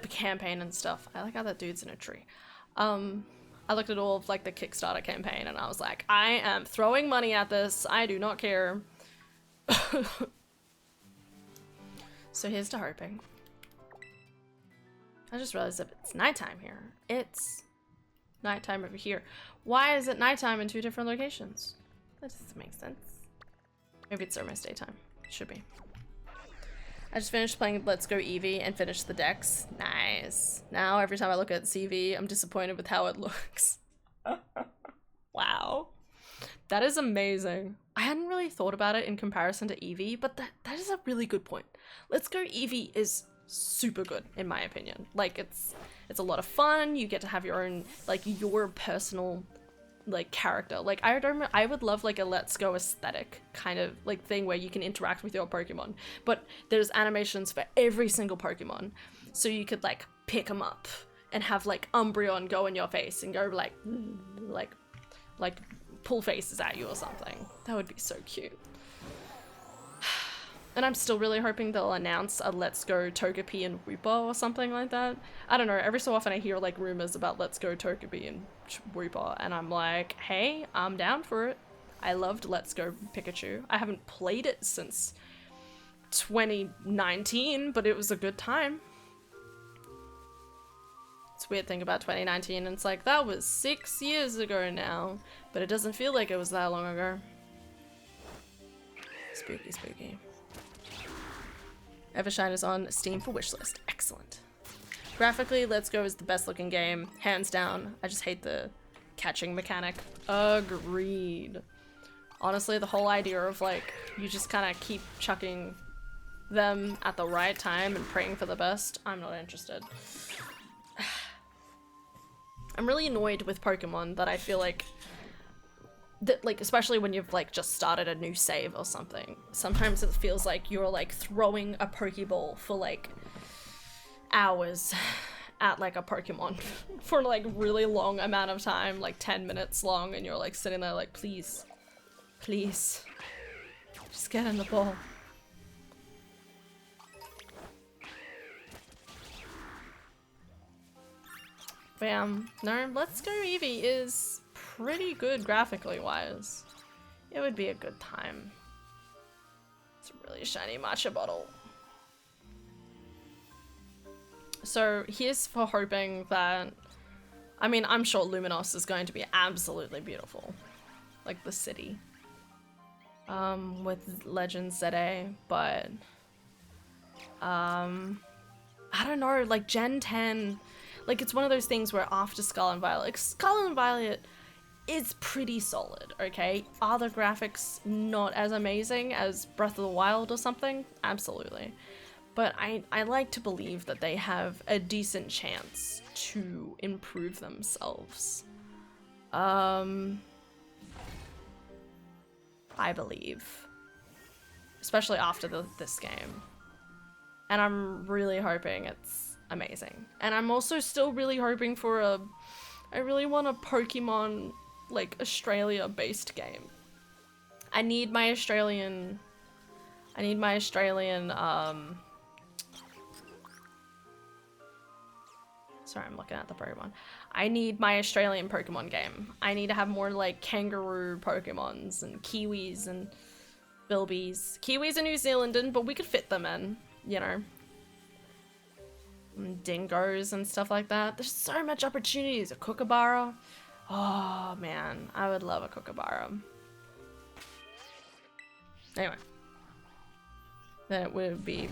campaign and stuff. I like how that dude's in a tree. I looked at all of like the Kickstarter campaign and I was like, I am throwing money at this. I do not care. So here's to hoping. I just realized that it's nighttime here. It's nighttime over here. Why is it nighttime in 2 different locations? That doesn't make sense. Maybe it's almost daytime. It should be. I just finished playing Let's Go Eevee and finished the decks. Nice. Now every time I look at CV, I'm disappointed with how it looks. Wow. That is amazing. I hadn't really thought about it in comparison to Eevee, but that is a really good point. Let's Go Eevee is super good in my opinion. Like it's a lot of fun. You get to have your own like your personal like character. Like I would love like a Let's Go aesthetic kind of like thing where you can interact with your Pokemon, but there's animations for every single Pokemon, so you could like pick them up and have like Umbreon go in your face and go like pull faces at you or something. That would be so cute. And I'm still really hoping they'll announce a Let's Go Togepi and Wooper or something like that. I don't know, every so often I hear like rumors about Let's Go Togepi and Wooper, and I'm like, hey, I'm down for it. I loved Let's Go Pikachu. I haven't played it since 2019, but it was a good time. It's a weird thing about 2019, and it's like, that was 6 years ago now, but it doesn't feel like it was that long ago. Spooky, spooky. Evershine is on Steam for wishlist. Excellent. Graphically, Let's Go is the best looking game, hands down. I just hate the catching mechanic. Agreed. Honestly, the whole idea of like, you just kind of keep chucking them at the right time and praying for the best, I'm not interested. I'm really annoyed with Pokemon that I feel like that, like, especially when you've like just started a new save or something, sometimes it feels like you're like throwing a Pokeball for like hours at like a Pokemon for like really long amount of time, like 10 minutes long, and you're like sitting there like, please, please, just get in the ball. Bam. No, Let's Go Eevee is pretty good graphically wise. It would be a good time. It's a really shiny matcha bottle. So here's for hoping that, I mean, I'm sure Luminos is going to be absolutely beautiful. Like the city. With Legends ZA, but I don't know, like Gen 10, like it's one of those things where after Scarlet and Violet, like Scarlet and Violet is pretty solid, okay? Are the graphics not as amazing as Breath of the Wild or something? Absolutely. But I like to believe that they have a decent chance to improve themselves. I believe. Especially after this game. And I'm really hoping it's amazing. And I'm also still really hoping for I really want a Pokemon, like, Australia-based game. I need my Australian, sorry, I'm looking at the Pokemon. I need my Australian Pokemon game. I need to have more, like, kangaroo Pokemons and Kiwis and Bilbies. Kiwis are New Zealand, but we could fit them in, you know. And dingoes and stuff like that. There's so much opportunities. A Kookaburra. Oh, man. I would love a Kookaburra. Anyway. Then it would be...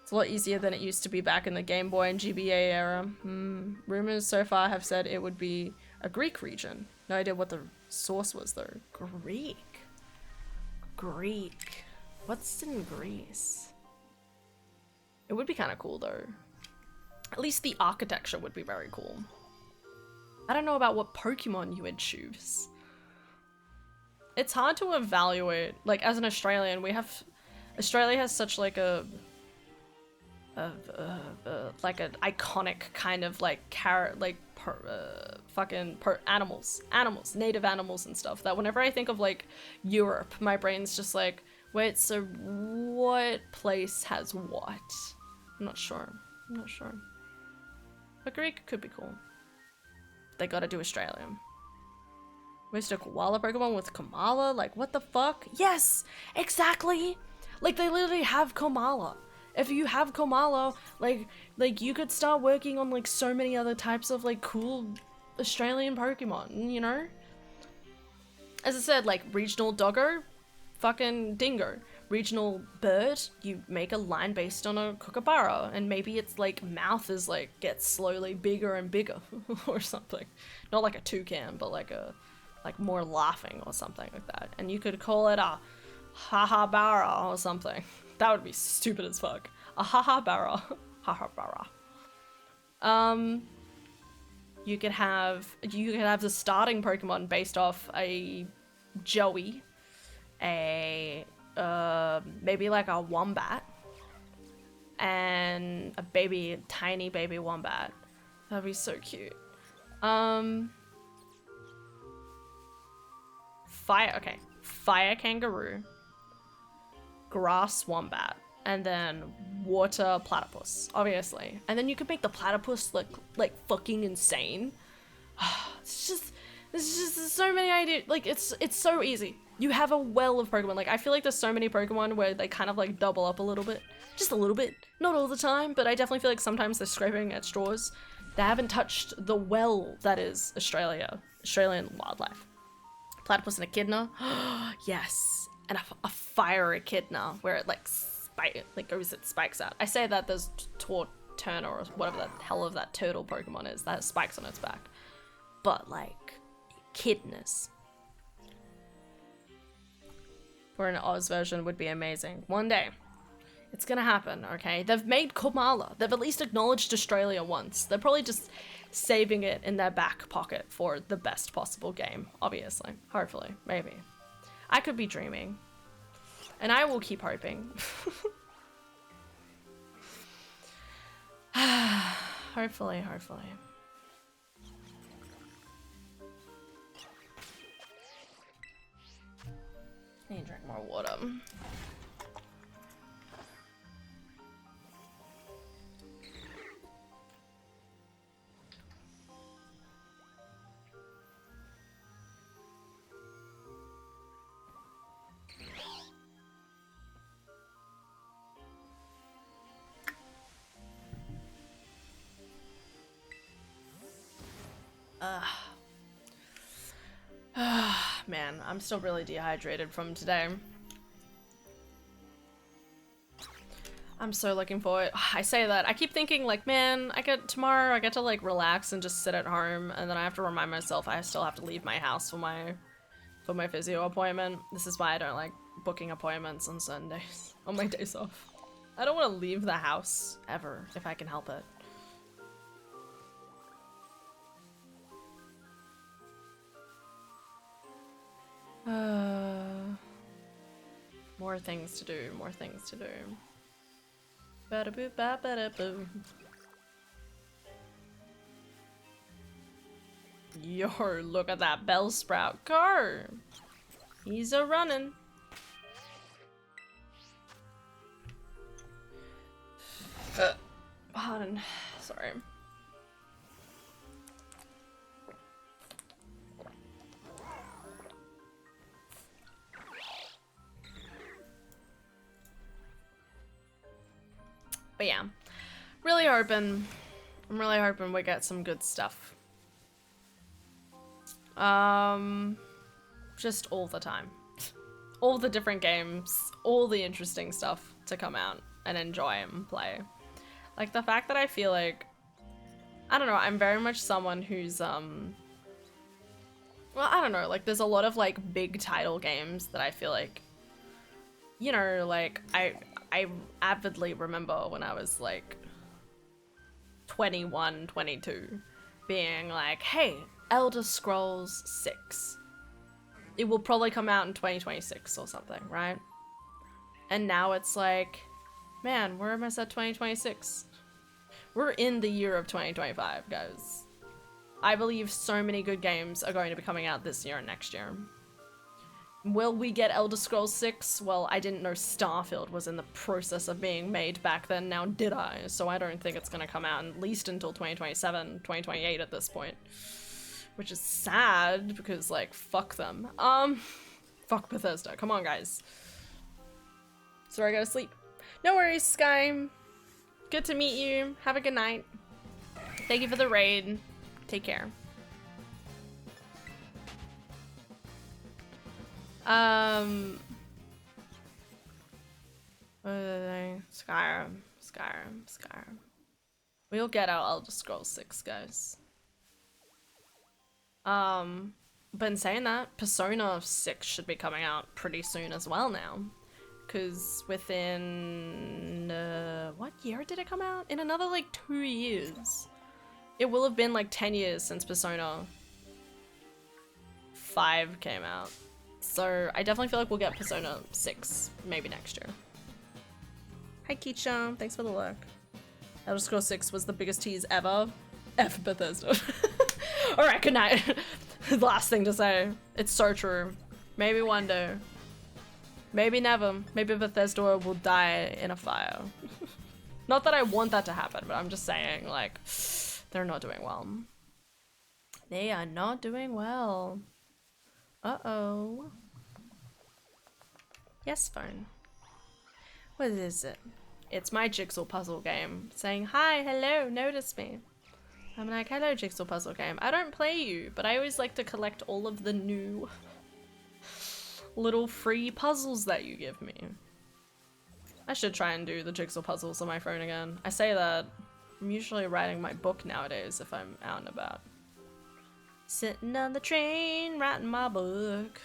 It's a lot easier than it used to be back in the Game Boy and GBA era. Rumors so far have said it would be a Greek region. No idea what the source was though. Greek. What's in Greece? It would be kind of cool though. At least the architecture would be very cool. I don't know about what Pokemon you would choose. It's hard to evaluate. Like, as an Australian, Australia has such like like an iconic kind of like animals, native animals and stuff, that whenever I think of like Europe, my brain's just like, wait, so what place has what? I'm not sure. But Greek could be cool. They gotta do Australia. Waste a koala Pokemon with Kamala? Like, what the fuck? Yes! Exactly! Like, they literally have Kamala. If you have Kamala, like you could start working on like so many other types of like cool Australian Pokemon, you know? As I said, like regional doggo, fucking dingo. Regional bird, you make a line based on a kookaburra, and maybe its like mouth is like gets slowly bigger and bigger or something. Not like a toucan, but like more laughing or something like that. And you could call it a hahabara or something. That would be stupid as fuck. A hahabara. Hahabara. You could have the starting Pokemon based off a Joey, maybe like a Wombat, and a tiny baby Wombat. That'd be so cute. Fire Kangaroo, Grass Wombat, and then Water Platypus, obviously. And then you could make the Platypus look like fucking insane. There's just so many ideas. Like, it's so easy. You have a well of Pokemon. Like, I feel like there's so many Pokemon where they kind of like double up a little bit. Just a little bit. Not all the time, but I definitely feel like sometimes they're scraping at straws. They haven't touched the well that is Australian wildlife. Platypus and Echidna. Yes. And a fire Echidna where it spikes out. I say that there's Turner or whatever the hell of that turtle Pokemon is that has spikes on its back. But like Echidnas for an Oz version would be amazing. One day. It's gonna happen, okay? They've made Kamala. They've at least acknowledged Australia once. They're probably just saving it in their back pocket for the best possible game, obviously. Hopefully. Maybe. I could be dreaming. And I will keep hoping. Hopefully. I need to drink more water. Man, I'm still really dehydrated from today. I'm so looking forward. I say that. I keep thinking like, man, tomorrow I get to like relax and just sit at home, and then I have to remind myself I still have to leave my house for my physio appointment. This is why I don't like booking appointments on Sundays, on my days off. I don't want to leave the house ever if I can help it. More things to do, Ba-da-boo, ba-ba-da-boo. Yo, look at that Bellsprout. Go! He's a running. Pardon. Sorry. But yeah, I'm really hoping we get some good stuff. Just all the time. all the different games, all the interesting stuff to come out and enjoy and play. Like the fact that I feel like, I don't know, I'm very much someone who's, well, I don't know, like there's a lot of like big title games that I feel like, you know, like I avidly remember when I was like 21, 22, being like, hey, Elder Scrolls 6. It will probably come out in 2026 or something, right? And now it's like, man, we're almost at 2026. We're in the year of 2025, guys. I believe so many good games are going to be coming out this year and next year. Will we get Elder Scrolls 6? Well, I didn't know Starfield was in the process of being made back then, now did I? So I don't think it's gonna come out at least until 2027, 2028 at this point. Which is sad, because, like, fuck them. Fuck Bethesda, come on, guys. Sorry, I gotta sleep. No worries, Sky. Good to meet you. Have a good night. Thank you for the raid. Take care. What are they? Skyrim. We'll get our Elder Scrolls 6, guys. But in saying that, Persona 6 should be coming out pretty soon as well now. Because within, what year did it come out? In another, like, 2 years. It will have been, like, 10 years since Persona 5 came out. So I definitely feel like we'll get Persona 6 maybe next year. Hi, Keisha. Thanks for the look. Elder Scrolls 6 was the biggest tease ever. F Bethesda. Alright, good night. Last thing to say. It's so true. Maybe one day. Maybe never. Maybe Bethesda will die in a fire. Not that I want that to happen, but I'm just saying, like, they're not doing well. They are not doing well. Uh-oh. Yes, phone. What is it? It's my jigsaw puzzle game. Saying, hi, hello, notice me. I'm like, hello, jigsaw puzzle game. I don't play you, but I always like to collect all of the new little free puzzles that you give me. I should try and do the jigsaw puzzles on my phone again. I say that. I'm usually writing my book nowadays if I'm out and about. Sitting on the train, writing my book.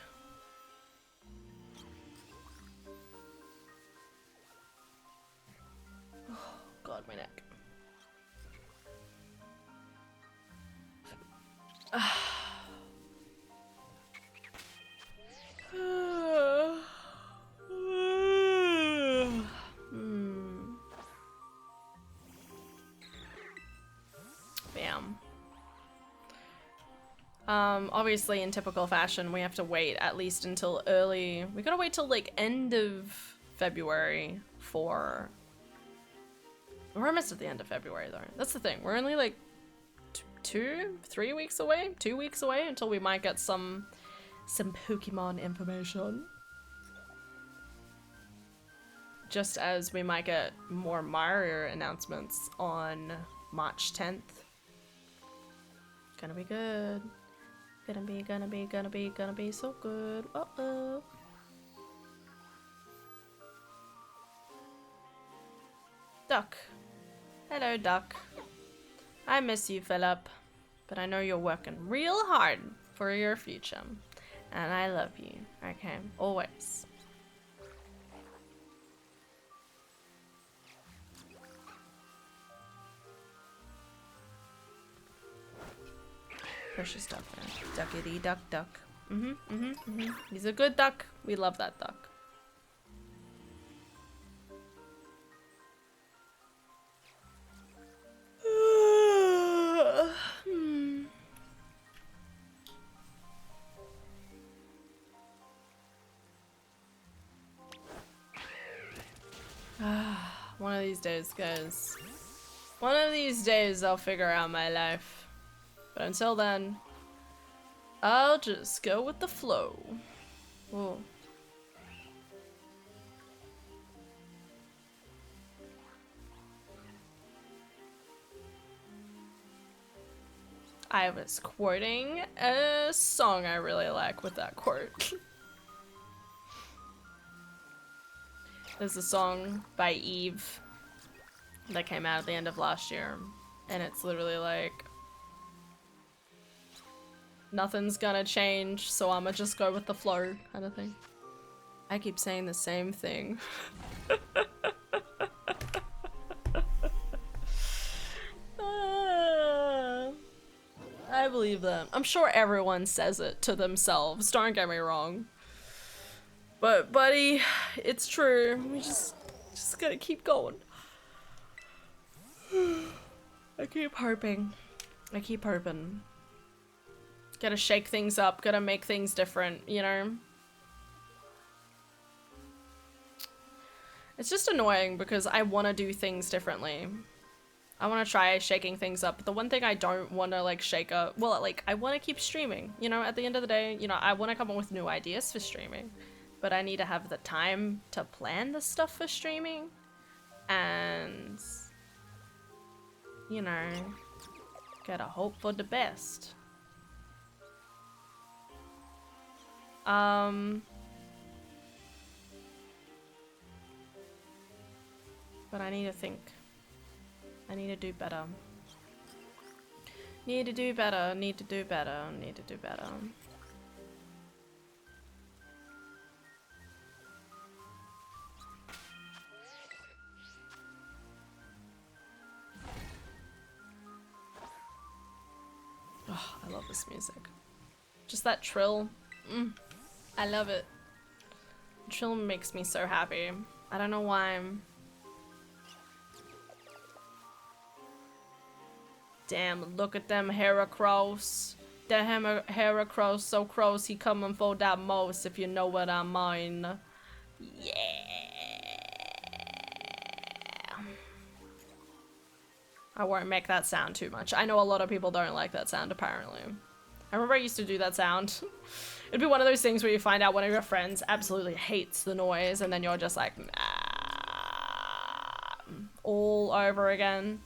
Oh, God, my neck. Bam. Obviously in typical fashion, we have to wait at least until early. We gotta wait till like end of February for. We're almost at the end of February though. That's the thing. We're only like 3 weeks away? 2 weeks away until we might get some Pokemon information. Just as we might get more Mario announcements on March 10th. Gonna be good. Gonna be so good. Uh-oh. Duck. Hello, Duck. I miss you, Philip. But I know you're working real hard for your future. And I love you. Okay, always. Precious duck there. Duckity duck duck. He's a good duck. We love that duck. One of these days, guys. One of these days I'll figure out my life. But until then, I'll just go with the flow. Whoa. I was quoting a song I really like with that quote. There's a song by Eve that came out at the end of last year, and it's literally like, nothing's gonna change, so I'ma just go with the flow, kind of thing. I keep saying the same thing. I believe that. I'm sure everyone says it to themselves, don't get me wrong. But buddy, it's true. We just gotta keep going. I keep hoping. I keep hoping. Gotta shake things up, gotta make things different, you know? It's just annoying because I want to do things differently. I want to try shaking things up. But the one thing I don't want to like shake up, well, like I want to keep streaming, you know, at the end of the day, you know, I want to come up with new ideas for streaming, but I need to have the time to plan the stuff for streaming and, you know, gotta hope for the best. But I need to think. I need to do better. Need to do better, need to do better, need to do better. Oh, I love this music. Just that trill. I love it. Trill makes me so happy. I don't know why. Damn, look at them Heracross. That Heracross so close, he coming for that most, if you know what I mean. Yeah. I won't make that sound too much. I know a lot of people don't like that sound, apparently. I remember I used to do that sound. It'd be one of those things where you find out one of your friends absolutely hates the noise, and then you're just like, nah. All over again.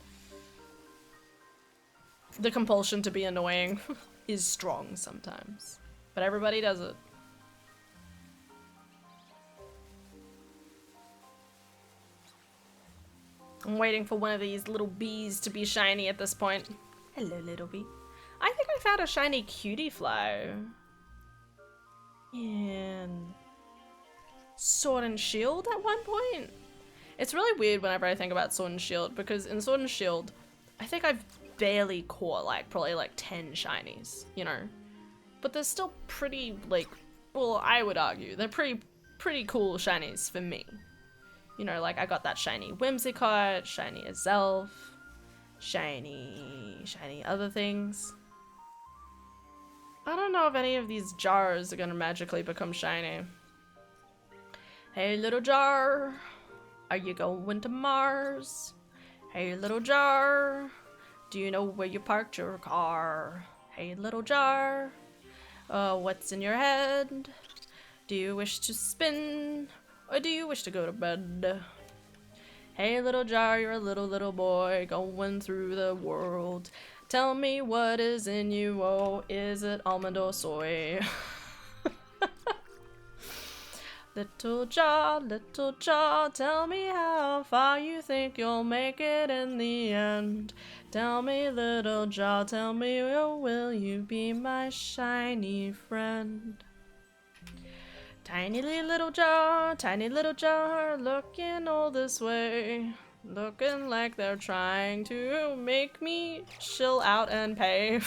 The compulsion to be annoying is strong sometimes, but everybody does it. I'm waiting for one of these little bees to be shiny at this point. Hello, little bee. I think I found a shiny cutie fly. And Sword and Shield at one point. It's really weird whenever I think about Sword and Shield, because in Sword and Shield, I think I've barely caught like probably like 10 shinies, you know, but they're still pretty like, well, I would argue they're pretty cool shinies for me, you know, like I got that shiny Whimsicott, shiny Azelf, shiny other things. I don't know if any of these jars are gonna magically become shiny. Hey little jar, are you going to Mars? Hey little jar, do you know where you parked your car? Hey little jar, what's in your head? Do you wish to spin, or do you wish to go to bed? Hey little jar, you're a little boy going through the world. Tell me what is in you, oh, is it almond or soy? Little jar, tell me how far you think you'll make it in the end. Tell me, little jar, tell me, oh, will you be my shiny friend? Tiny little jar, looking all this way. Looking like they're trying to make me chill out and pay.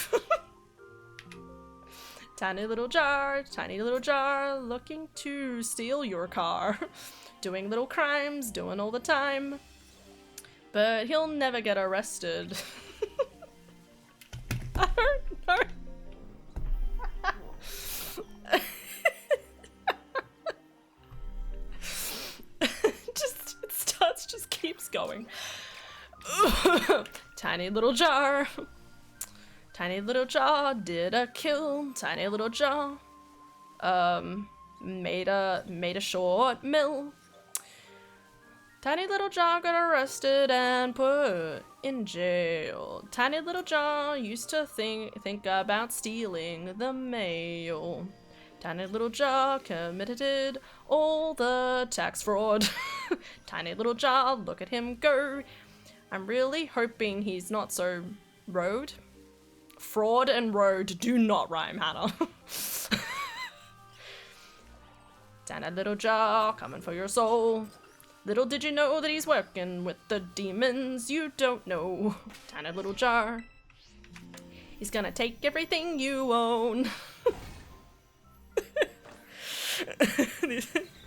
Tiny little jar, looking to steal your car. Doing little crimes, doing all the time. But he'll never get arrested. I don't know. Just keeps going. Tiny little jar. Tiny little jar did a kill. Tiny little jar made a short mill. Tiny little jar got arrested and put in jail. Tiny little jar used to think about stealing the mail. Tiny little jar committed all the tax fraud. Tiny little jar, look at him go. I'm really hoping he's not so road. Fraud and road do not rhyme, Hannah. Tiny little jar, coming for your soul. Little did you know that he's working with the demons you don't know. Tiny little jar. He's gonna take everything you own.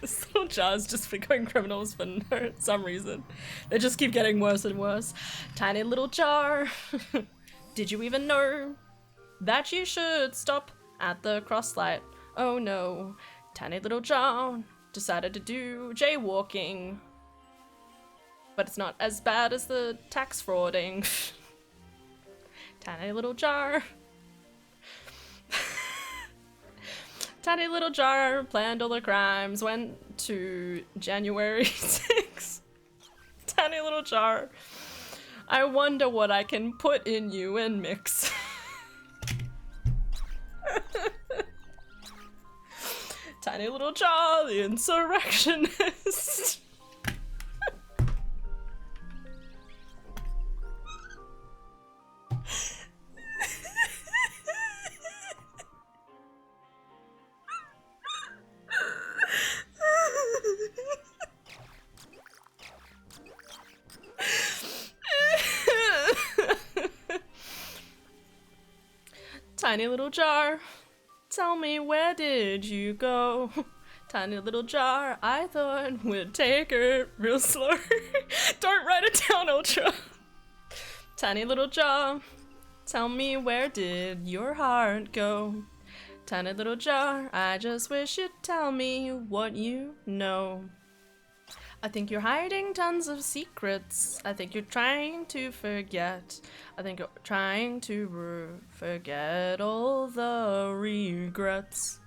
This little jar's just becoming criminals for some reason. They just keep getting worse and worse. Tiny little jar. Did you even know that you should stop at the cross light? Oh no. Tiny little jar decided to do jaywalking. But it's not as bad as the tax frauding. Tiny little jar. Tiny little jar planned all the crimes, went to January 6th. Tiny little jar. I wonder what I can put in you and mix. Tiny little jar, the insurrectionist. Tiny little jar, tell me where did you go? Tiny little jar, I thought we'd take it real slow. Don't write it down, Ultra. Tiny little jar, tell me where did your heart go? Tiny little jar, I just wish you'd tell me what you know. I think you're hiding tons of secrets. I think you're trying to forget. I think you're trying to forget all the regrets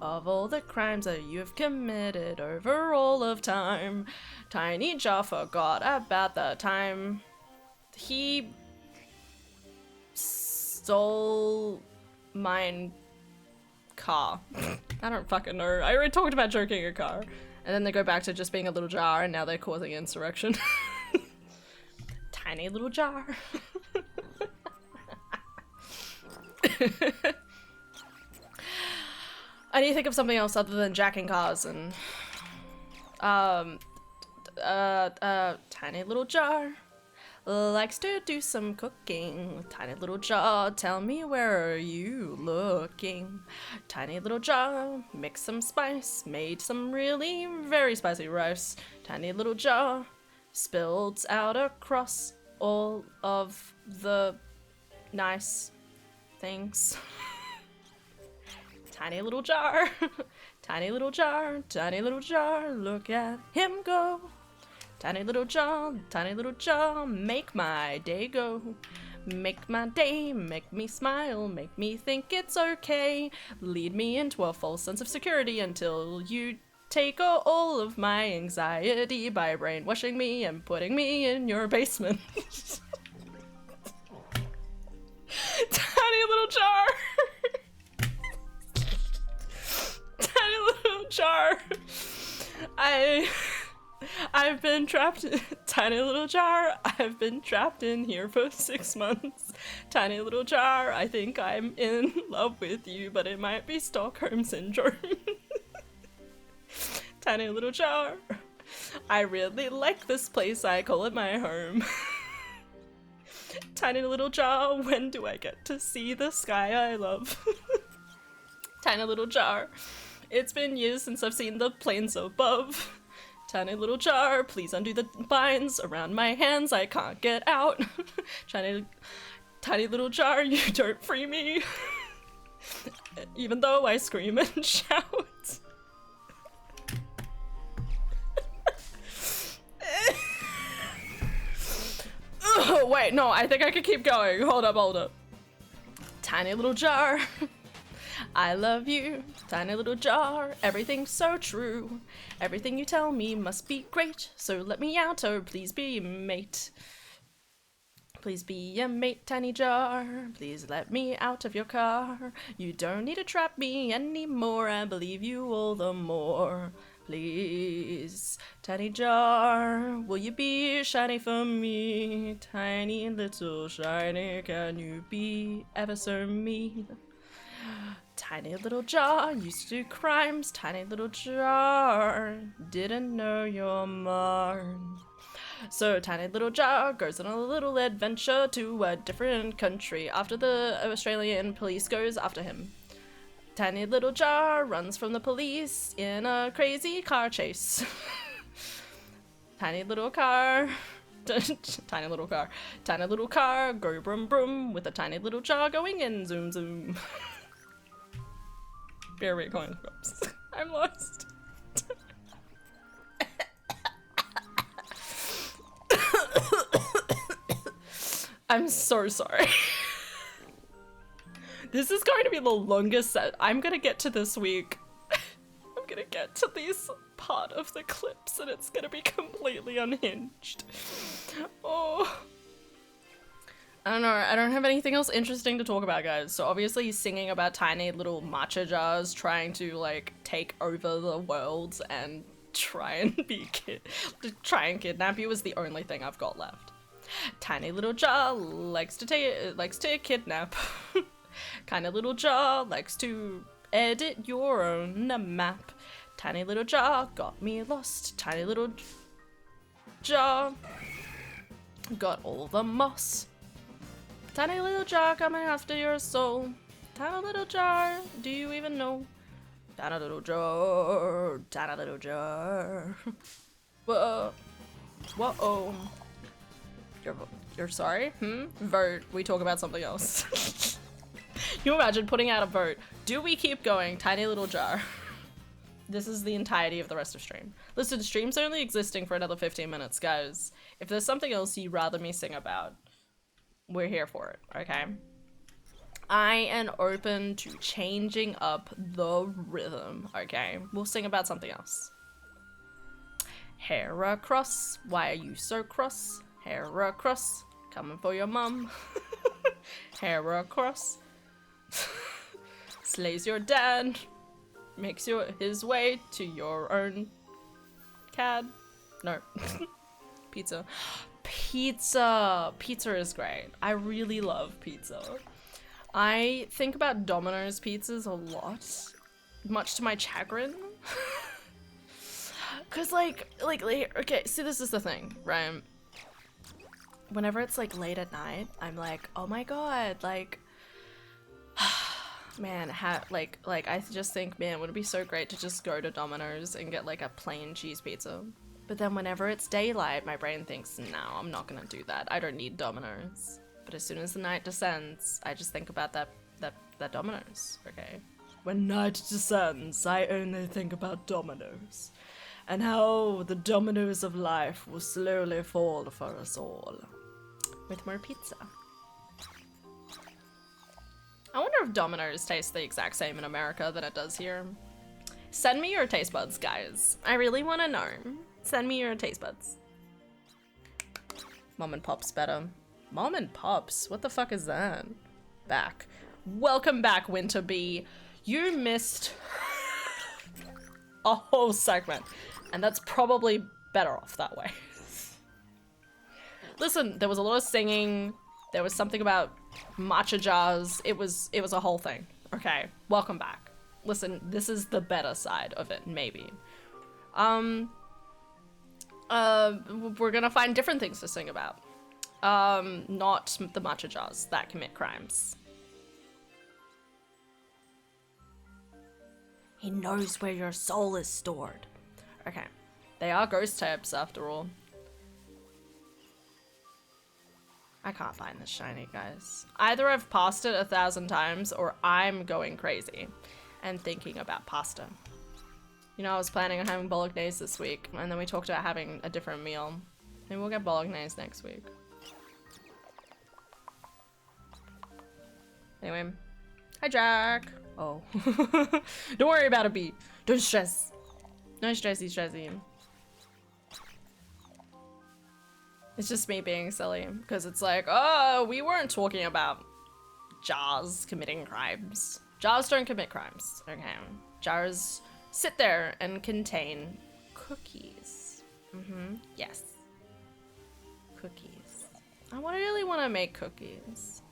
of all the crimes that you've committed over all of time. Tiny Jar forgot about the time he stole mine car. I don't fucking know. I already talked about joking a car. And then they go back to just being a little jar, and now they're causing insurrection. Tiny little jar. I need to think of something else other than jacking cars and tiny little jar likes to do some cooking. Tiny little jar, tell me where are you looking? Tiny little jar, mix some spice, made some really very spicy rice. Tiny little jar, spilled out across all of the nice things. Tiny little jar, tiny little jar, tiny little jar, look at him go. Tiny little jar, make my day go. Make my day, make me smile, make me think it's okay. Lead me into a false sense of security until you take all of my anxiety by brainwashing me and putting me in your basement. Tiny little jar. Tiny little jar. I've been trapped in tiny little jar. I've been trapped in here for 6 months. Tiny little jar. I think I'm in love with you, but it might be Stockholm syndrome. Tiny little jar. I really like this place. I call it my home. Tiny little jar. When do I get to see the sky I love? Tiny little jar. It's been years since I've seen the plains above. Tiny little jar, please undo the binds around my hands, I can't get out. Tiny little jar, you don't free me. Even though I scream and shout. Oh, wait, no, I think I can keep going. Hold up. Tiny little jar. I love you, tiny little jar, everything's so true. Everything you tell me must be great, so let me out, oh please be a mate. Please be a mate, tiny jar, please let me out of your car. You don't need to trap me anymore, I believe you all the more. please. Tiny jar, will you be shiny for me? Tiny little shiny, can you be ever so mean? Tiny little jar, used to do crimes. Tiny little jar, didn't know your mom. So tiny little jar goes on a little adventure to a different country after the Australian police goes after him. Tiny little jar runs from the police in a crazy car chase. Tiny little car. Tiny little car, go brum brum with a tiny little jar going in, zoom zoom. Very coin drops. I'm lost. I'm so sorry. This is going to be the longest set. I'm gonna get to this week. I'm gonna get to this part of the clips and it's gonna be completely unhinged. Oh. I don't know, I don't have anything else interesting to talk about, guys. So obviously he's singing about tiny little matcha jars trying to like take over the world and try and kidnap you is the only thing I've got left. Tiny little jar likes to kidnap. Tiny little jar likes to edit your own map. Tiny little jar got me lost. Tiny little jar got all the moss. Tiny little jar coming after your soul. Tiny little jar, do you even know? Tiny little jar, tiny little jar. Whoa, whoa. You're sorry? Vote. We talk about something else. Can you imagine putting out a vote? Do we keep going? Tiny little jar. This is the entirety of the rest of stream. Listen, stream's only existing for another 15 minutes, guys. If there's something else you'd rather me sing about, we're here for it, okay? I am open to changing up the rhythm, okay? We'll sing about something else. Hair across, why are you so cross? Hair across, coming for your mum. Hair across. Slays your dad. Makes his way to your own cad. No. Pizza. Pizza. Pizza is great. I really love pizza. I think about Domino's pizzas a lot. Much to my chagrin. Cause like, okay, see, this is the thing, right? Whenever it's like late at night, I'm like, oh my god, like, man, like I just think, man, would it be so great to just go to Domino's and get like a plain cheese pizza? But then whenever it's daylight, my brain thinks, no, I'm not gonna do that. I don't need Domino's. But as soon as the night descends, I just think about that Domino's, okay? When night descends, I only think about Domino's. And how the dominoes of life will slowly fall for us all. With more pizza. I wonder if Domino's tastes the exact same in America than it does here. Send me your taste buds, guys. I really want to know. Send me your taste buds. Mom and Pop's better. Mom and Pop's? What the fuck is that? Back. Welcome back, Winter Bee. You missed a whole segment. And that's probably better off that way. Listen, there was a lot of singing. There was something about matcha jars. It was a whole thing. Okay, welcome back. Listen, this is the better side of it, maybe. We're gonna find different things to sing about. Not the matcha jars that commit crimes. He knows where your soul is stored. Okay, they are ghost tapes after all. I can't find this shiny, guys. Either I've passed it 1,000 times or I'm going crazy and thinking about pasta. You know, I was planning on having bolognese this week and then we talked about having a different meal. Maybe we'll get bolognese next week. Anyway. Hi, Jack. Oh. Don't worry about it, B. Don't stress. No stressy. It's just me being silly, because it's like, oh, we weren't talking about jars committing crimes. Jars don't commit crimes, okay? Jars sit there and contain cookies. Yes. Cookies. I really want to make cookies.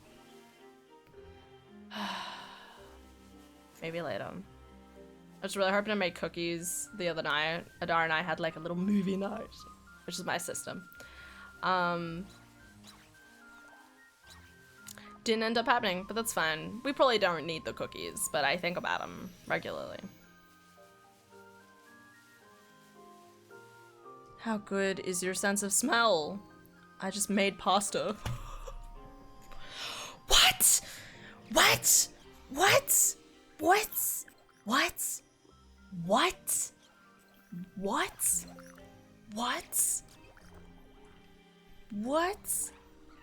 Maybe later. I was really hoping to make cookies the other night. Adar and I had like a little movie night, which is my system. Didn't end up happening, but that's fine. We probably don't need the cookies, but I think about them regularly. How good is your sense of smell? I just made pasta. What? What? What? What? What? What? What? What? What?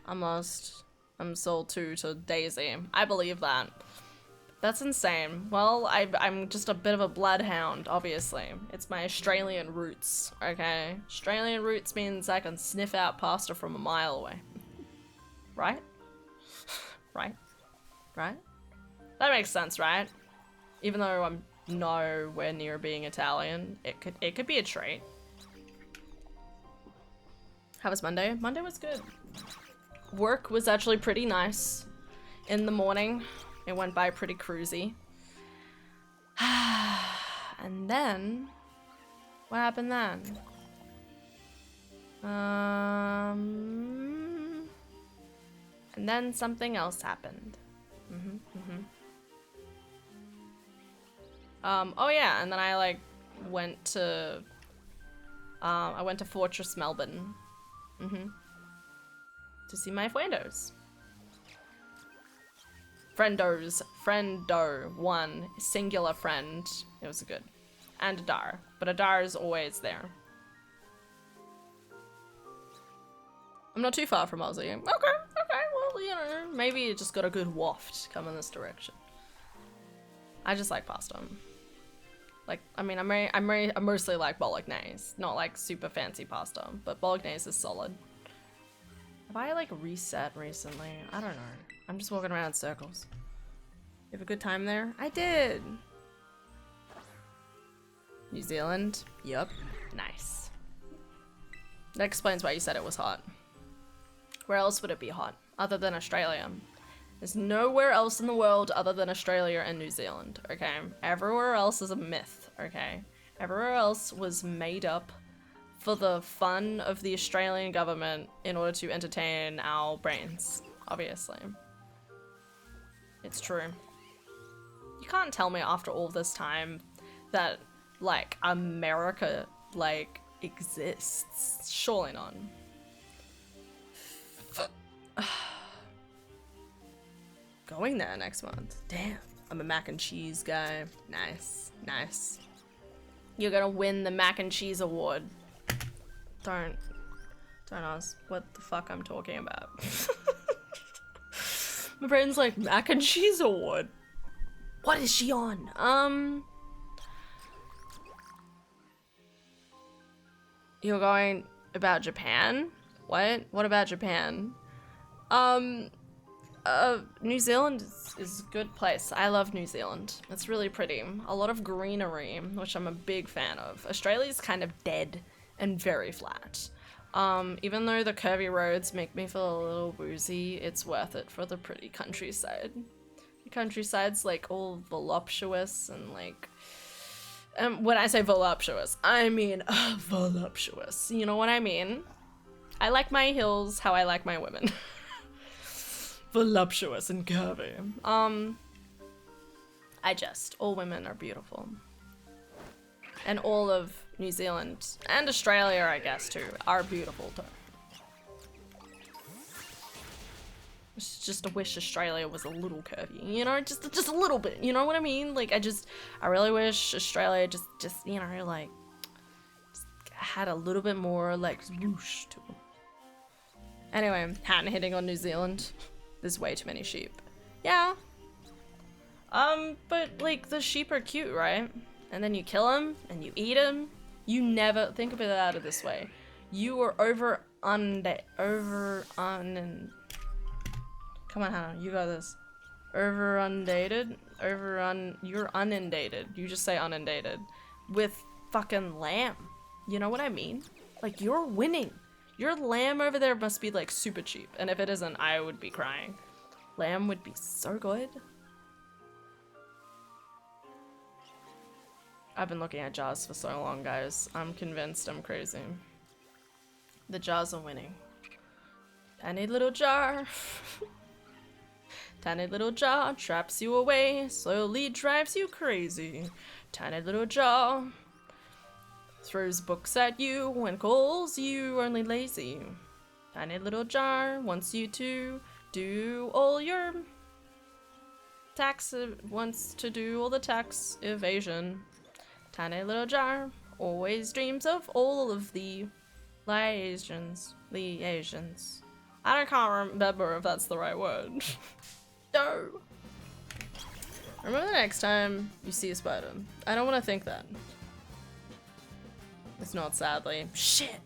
I'm lost. I'm sold to Daisy. I believe that. That's insane. Well, I'm just a bit of a bloodhound, obviously. It's my Australian roots, okay? Australian roots means I can sniff out pasta from a mile away. Right? Right? Right? That makes sense, right? Even though I'm nowhere near being Italian, it could be a trait. How was Monday? Monday was good. Work was actually pretty nice. In the morning, it went by pretty cruisy. And then, what happened then? And then something else happened. Oh yeah, and then I like went to Fortress Melbourne. To see my friendos. Friendo, one singular friend. It was good. And Adar, but Adar is always there. I'm not too far from Aussie. Okay, well, you know, maybe it just got a good waft coming this direction. I just like pasta. Like, I mean, I mostly like bolognese, not like super fancy pasta, but bolognese is solid. Have I like reset recently? I don't know. I'm just walking around in circles. You have a good time there? I did. New Zealand? Yup. Nice. That explains why you said it was hot. Where else would it be hot other than Australia? There's nowhere else in the world other than Australia and New Zealand, okay? Everywhere else is a myth, okay? Everywhere else was made up for the fun of the Australian government in order to entertain our brains, obviously. It's true. You can't tell me after all this time that, like, America, like, exists. Surely not. Going there next month. Damn. I'm a mac and cheese guy. Nice. Nice. You're gonna win the mac and cheese award. Don't ask what the fuck I'm talking about. My brain's like, mac and cheese award. What is she on? You're going about Japan? What? What about Japan? New Zealand is a good place. I love New Zealand. It's really pretty. A lot of greenery, which I'm a big fan of. Australia's kind of dead and very flat. Even though the curvy roads make me feel a little woozy, it's worth it for the pretty countryside. The countryside's like all voluptuous and like... when I say voluptuous, I mean voluptuous. You know what I mean? I like my hills how I like my women. Voluptuous and curvy. All women are beautiful. And all of New Zealand, and Australia, I guess, too, are beautiful, too. Just a wish Australia was a little curvy, you know, just a little bit, you know what I mean? Like, I really wish Australia just, you know, like, just had a little bit more, like, whoosh to them. Anyway, hand hitting on New Zealand. There's way too many sheep. Yeah. But, like, the sheep are cute, right? And then you kill them, and you eat them. You never, think about it this way. You are come on, Hannah, you got this. You're unindated. You just say unindated. with fucking lamb. You know what I mean? Like, you're winning. Your lamb over there must be like super cheap. And if it isn't, I would be crying. Lamb would be so good. I've been looking at jars for so long, guys. I'm convinced I'm crazy. The jars are winning. Tiny little jar. Tiny little jar traps you away, slowly drives you crazy. Tiny little jar throws books at you and calls you only lazy. Tiny little jar wants you to do all your wants to do all the tax evasion. Tiny little jar always dreams of all of the liaisons. I can't remember if that's the right word. No. Remember the next time you see a spider. I don't want to think that. It's not, sadly. Shit.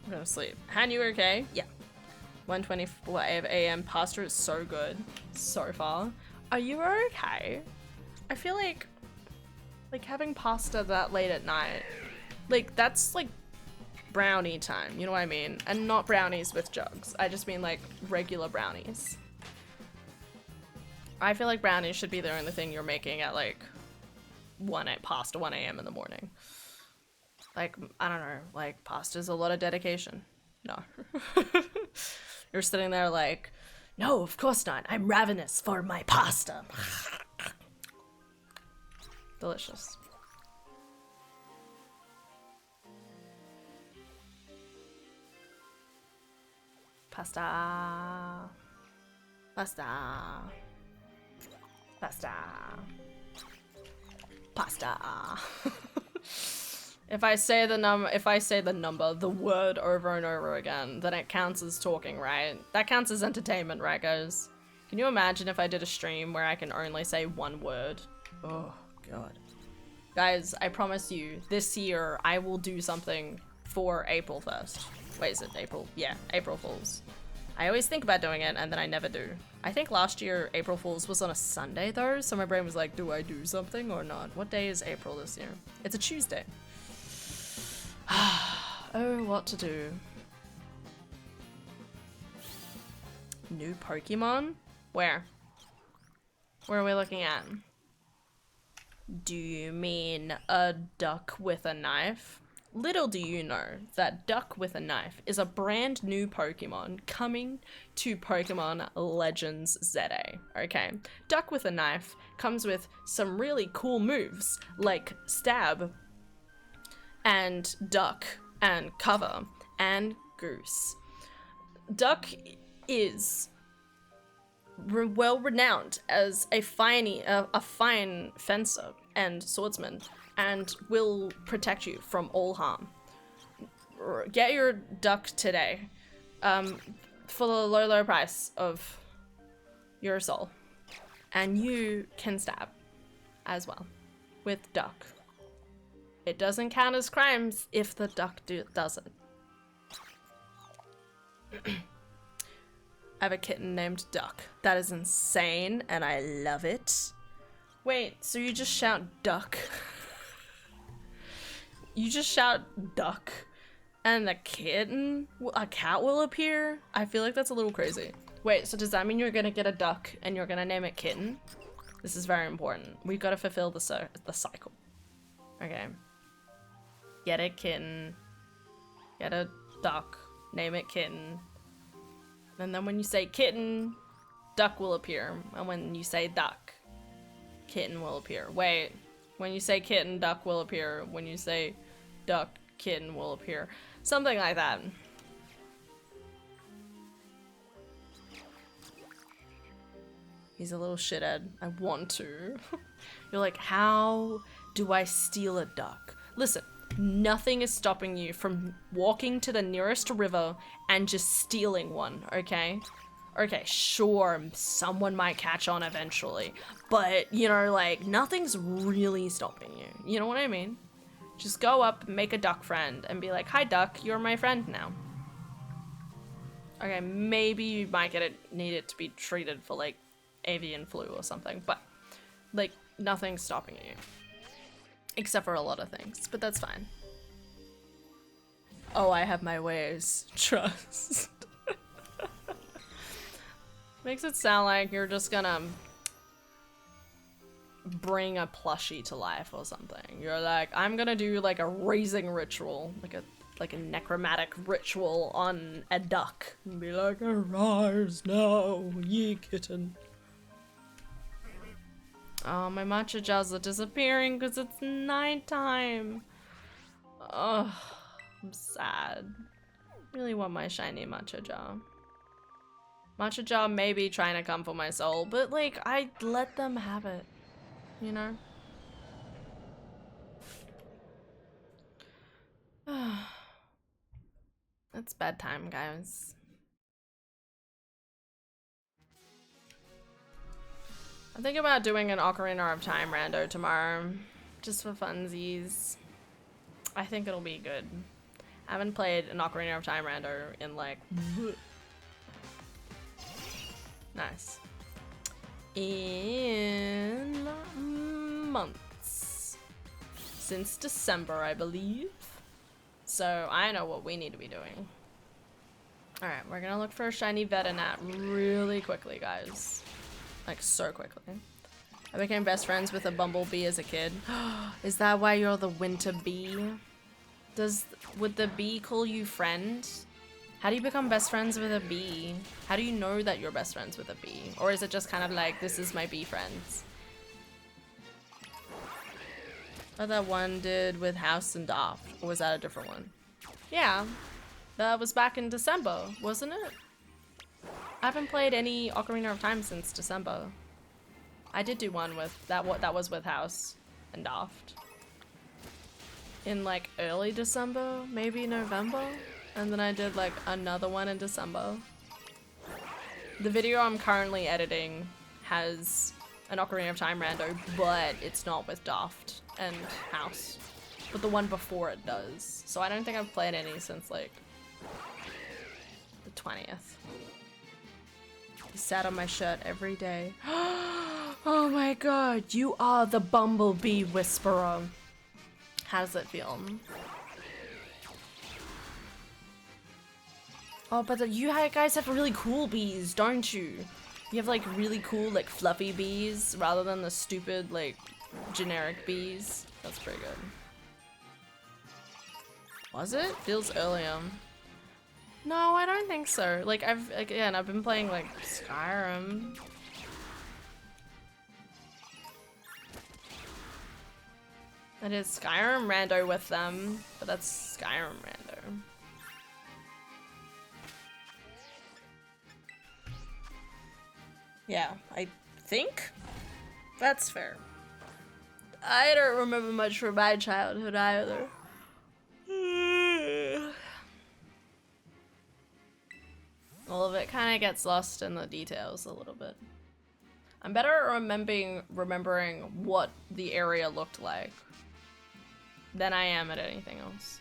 I'm gonna sleep. Han, you okay? Yeah. 1:24 a.m. Pasta is so good. So far. Are you okay? I feel like having pasta that late at night, like, that's like brownie time, you know what I mean? And not brownies with jugs. I just mean like regular brownies. I feel like brownies should be the only thing you're making at like 1 a.m. in the morning. Like, I don't know, like, pasta's a lot of dedication. No. You're sitting there like, no, of course not. I'm ravenous for my pasta. Delicious. Pasta. Pasta. Pasta. Pasta. If I say the number, the word over and over again, then it counts as talking, right? That counts as entertainment, right, guys? Can you imagine if I did a stream where I can only say one word? Oh, God. Guys, I promise you, this year I will do something for April 1st. Wait, is it April? Yeah, April Fools. I always think about doing it, and then I never do. I think last year April Fools was on a Sunday, though, so my brain was like, do I do something or not? What day is April this year? It's a Tuesday. Oh, what to do? New Pokemon? Where? Where are we looking at? Do you mean a duck with a knife? Little do you know that Duck with a Knife is a brand new Pokemon coming to Pokemon Legends ZA, okay? Duck with a Knife comes with some really cool moves like Stab and Duck and Cover and Goose. Duck is well renowned as a fine fencer and swordsman, and will protect you from all harm. Get your duck today, for the low price of your soul, and you can stab as well with duck. It doesn't count as crimes if the duck doesn't. I have a kitten named Duck. That is insane, and I love it. Wait, so you just shout duck? You just shout duck, and a cat will appear? I feel like that's a little crazy. Wait, so does that mean you're gonna get a duck and you're gonna name it Kitten? This is very important. We've got to fulfill the cycle. Okay. Get a kitten. Get a duck. Name it Kitten. And then when you say kitten, duck will appear. And when you say duck, kitten will appear. Wait. When you say kitten, duck will appear. When you say duck, kitten will appear. Something like that. He's a little shithead. I want to. You're like, how do I steal a duck? Listen, nothing is stopping you from walking to the nearest river and just stealing one, okay? Okay, sure, someone might catch on eventually, but, you know, like, nothing's really stopping you. You know what I mean? Just go up, make a duck friend, and be like, hi, duck, you're my friend now. Okay, maybe you might need it to be treated for, like, avian flu or something, but, like, nothing's stopping you. Except for a lot of things, but that's fine. Oh, I have my ways. Trust. Makes it sound like you're just gonna bring a plushie to life or something. You're like, I'm gonna do like a raising ritual, like a necromantic ritual on a duck. And be like, arise now, ye kitten. Oh, my matcha jars are disappearing because it's nighttime. Ugh, I'm sad. Really want my shiny matcha jar. Matcha jar may be trying to come for my soul, but like, I let them have it, you know? It's bedtime, guys. I'm thinking about doing an Ocarina of Time rando tomorrow, just for funsies. I think it'll be good. I haven't played an Ocarina of Time rando in like... Nice. In months. Since December, I believe. So I know what we need to be doing. Alright, we're gonna look for a shiny Vetinat really quickly, guys. Like, so quickly. I became best friends with a bumblebee as a kid. Is that why you're the winter bee? Would the bee call you friend? How do you become best friends with a bee? How do you know that you're best friends with a bee? Or is it just kind of like, this is my bee friends? Oh, that one did with House and Daft. Or was that a different one? Yeah. That was back in December, wasn't it? I haven't played any Ocarina of Time since December. I did do one with that was with House and Daft. In like early December, maybe November? And then I did like another one in December. The video I'm currently editing has an Ocarina of Time rando, but it's not with Daft and House. But the one before it does. So I don't think I've played any since like the 20th. He sat on my shirt every day. Oh my god, you are the Bumblebee Whisperer. How does it feel? Oh, but you guys have really cool bees, don't you? You have like really cool, like fluffy bees rather than the stupid, like generic bees. That's pretty good. Was it? Feels earlier. No, I don't think so. Like I've been playing like Skyrim. I did Skyrim rando with them, but that's Skyrim rando. Yeah, I think that's fair. I don't remember much from my childhood either. All of it kind of gets lost in the details a little bit. I'm better at remembering what the area looked like than I am at anything else.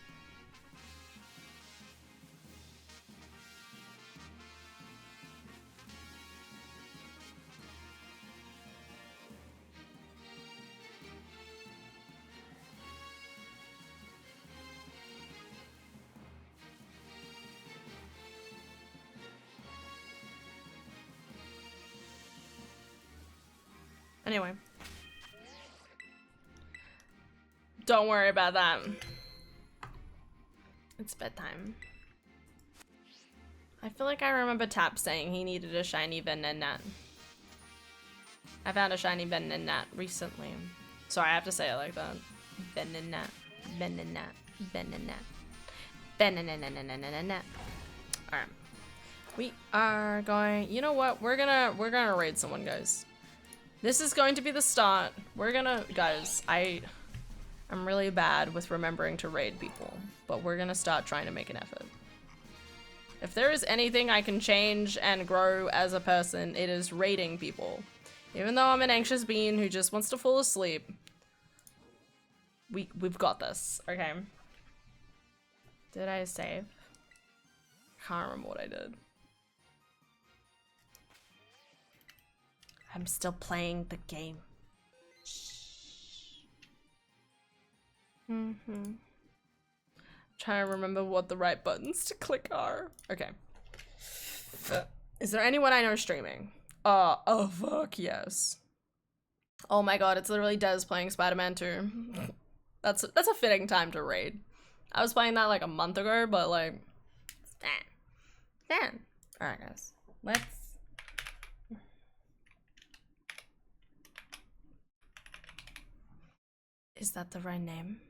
Anyway. Don't worry about that. It's bedtime. I feel like I remember Tap saying he needed a shiny Venonat. I found a shiny Venonat recently. Sorry, I have to say it like that. Venonat. Venonat. Venonat. Venonat. Alright. We are going... You know what? We're gonna raid someone, guys. This is going to be the start. Guys, I'm really bad with remembering to raid people, but we're gonna start trying to make an effort. If there is anything I can change and grow as a person, it is raiding people. Even though I'm an anxious being who just wants to fall asleep, we've got this, okay? Did I save? Can't remember what I did. I'm still playing the game. Shh. Trying to remember what the right buttons to click are. Okay. Is there anyone I know streaming? Oh fuck yes. Oh my god, it's literally Des playing Spider-Man 2. That's a fitting time to raid. I was playing that like a month ago, but like, damn. All right, guys, let's. Is that the right name?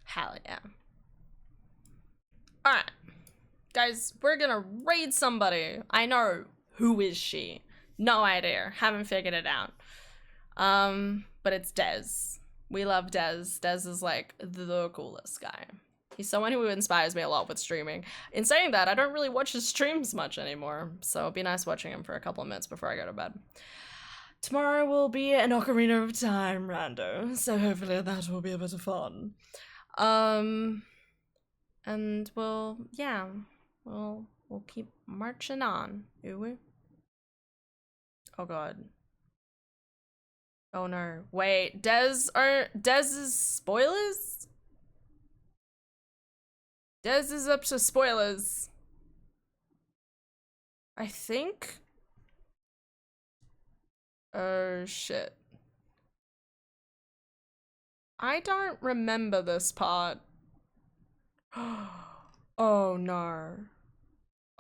Hell yeah. All right, guys, we're gonna raid somebody. I know. Who is she? No idea. Haven't figured it out. But it's Des. We love Des. Des is like the coolest guy. He's someone who inspires me a lot with streaming. In saying that, I don't really watch his streams much anymore, so it'd be nice watching him for a couple of minutes before I go to bed. Tomorrow will be an Ocarina of Time rando, so hopefully that will be a bit of fun. And we'll keep marching on. Ooh. Oh god. Oh no. Wait, Dez's spoilers? Dez is up to spoilers. I think. Oh shit. I don't remember this part. Oh no.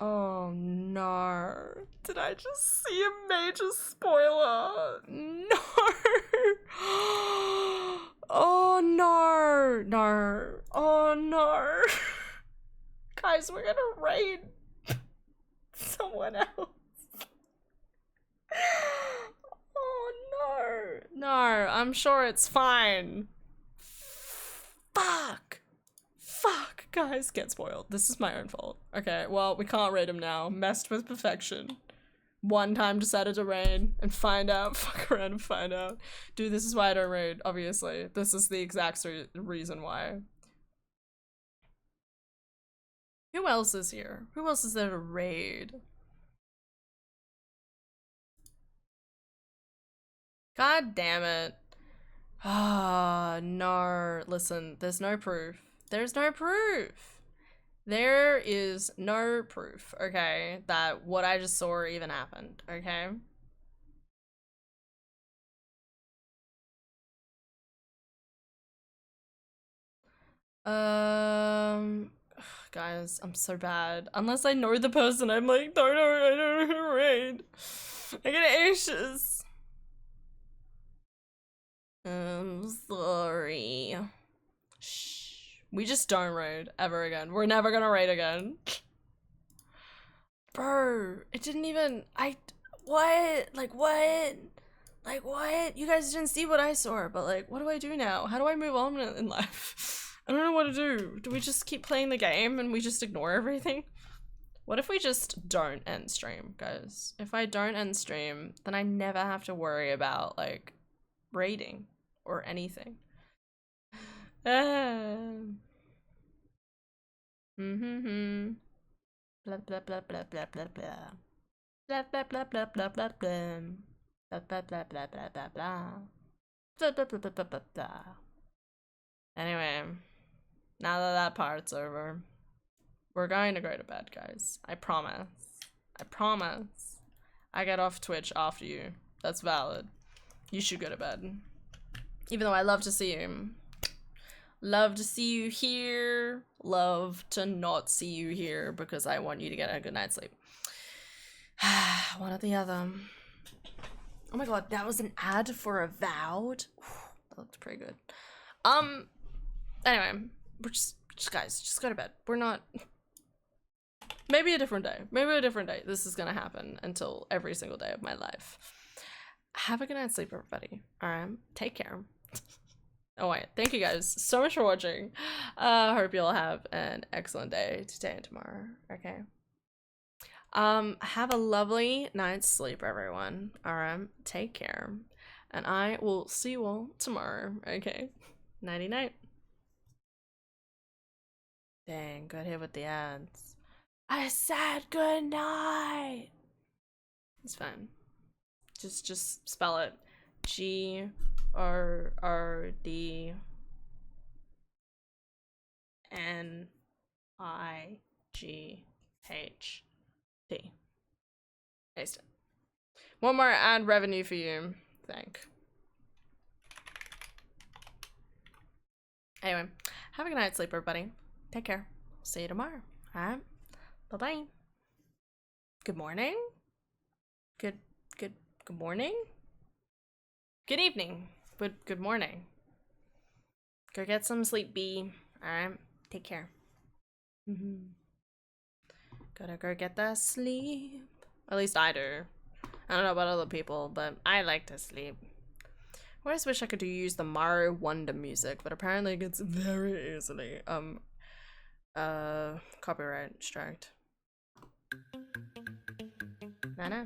Oh no. Did I just see a major spoiler? No. Oh no. No. Oh no. Guys, we're gonna raid someone else. Oh no. No, I'm sure it's fine. Fuck. Fuck, guys, get spoiled. This is my own fault. Okay, well, we can't raid him now. Messed with perfection. One time decided to raid and find out. Fuck around and find out. Dude, this is why I don't raid, obviously. This is the exact reason why. Who else is here? Who else is there to raid? God damn it. Ah, no. Listen, there's no proof. There's no proof. There is no proof, okay, that what I just saw even happened, okay? Guys, I'm so bad. Unless I know the person, I'm like, I don't know who to raid. I get anxious. I'm sorry. Shh. We just don't raid ever again. We're never gonna raid again. Bro, it didn't even, what? Like, what? Like, what? You guys didn't see what I saw, but like, what do I do now? How do I move on in life? I don't know what to do. Do we just keep playing the game and we just ignore everything? What if we just don't end stream, guys? If I don't end stream, then I never have to worry about, like, raiding or anything. Blah, blah, blah, blah, blah, blah, blah. Blah, blah, blah, blah, blah, blah, blah. Blah, blah, blah, blah, blah, blah, blah. Blah, blah, blah, blah, blah, blah, blah. Anyway, now that that part's over, we're going to go to bed, guys. I promise. I promise. I get off Twitch after you. That's valid. You should go to bed. Even though I love to see you. Love to see you here. Love to not see you here because I want you to get a good night's sleep. One or the other. Oh my god, that was an ad for Avowed. That looked pretty good. Anyway, we're just guys, just go to bed. We're not. Maybe a different day. Maybe a different day. This is gonna happen until every single day of my life. Have a good night's sleep, everybody. Alright, take care. Oh wait, thank you guys so much for watching. Hope you'll have an excellent day today and tomorrow. Okay. Have a lovely night's sleep, everyone. Alright, take care. And I will see you all tomorrow. Okay. Nighty night. Dang, good hit with the ads. I said good night. It's fine. Just spell it. G RDNIGHT. Paste it. One more ad revenue for you. Thank. Anyway, have a good night, sleep, everybody. Take care. See you tomorrow. Alright? Bye-bye. Good morning? Good morning? Good evening. Good morning. Go get some sleep, B. Alright? Take care. Gotta go get that sleep. At least I do. I don't know about other people, but I like to sleep. I just wish I could use the Mario Wonder music, but apparently it gets very easily copyright striked. Nana.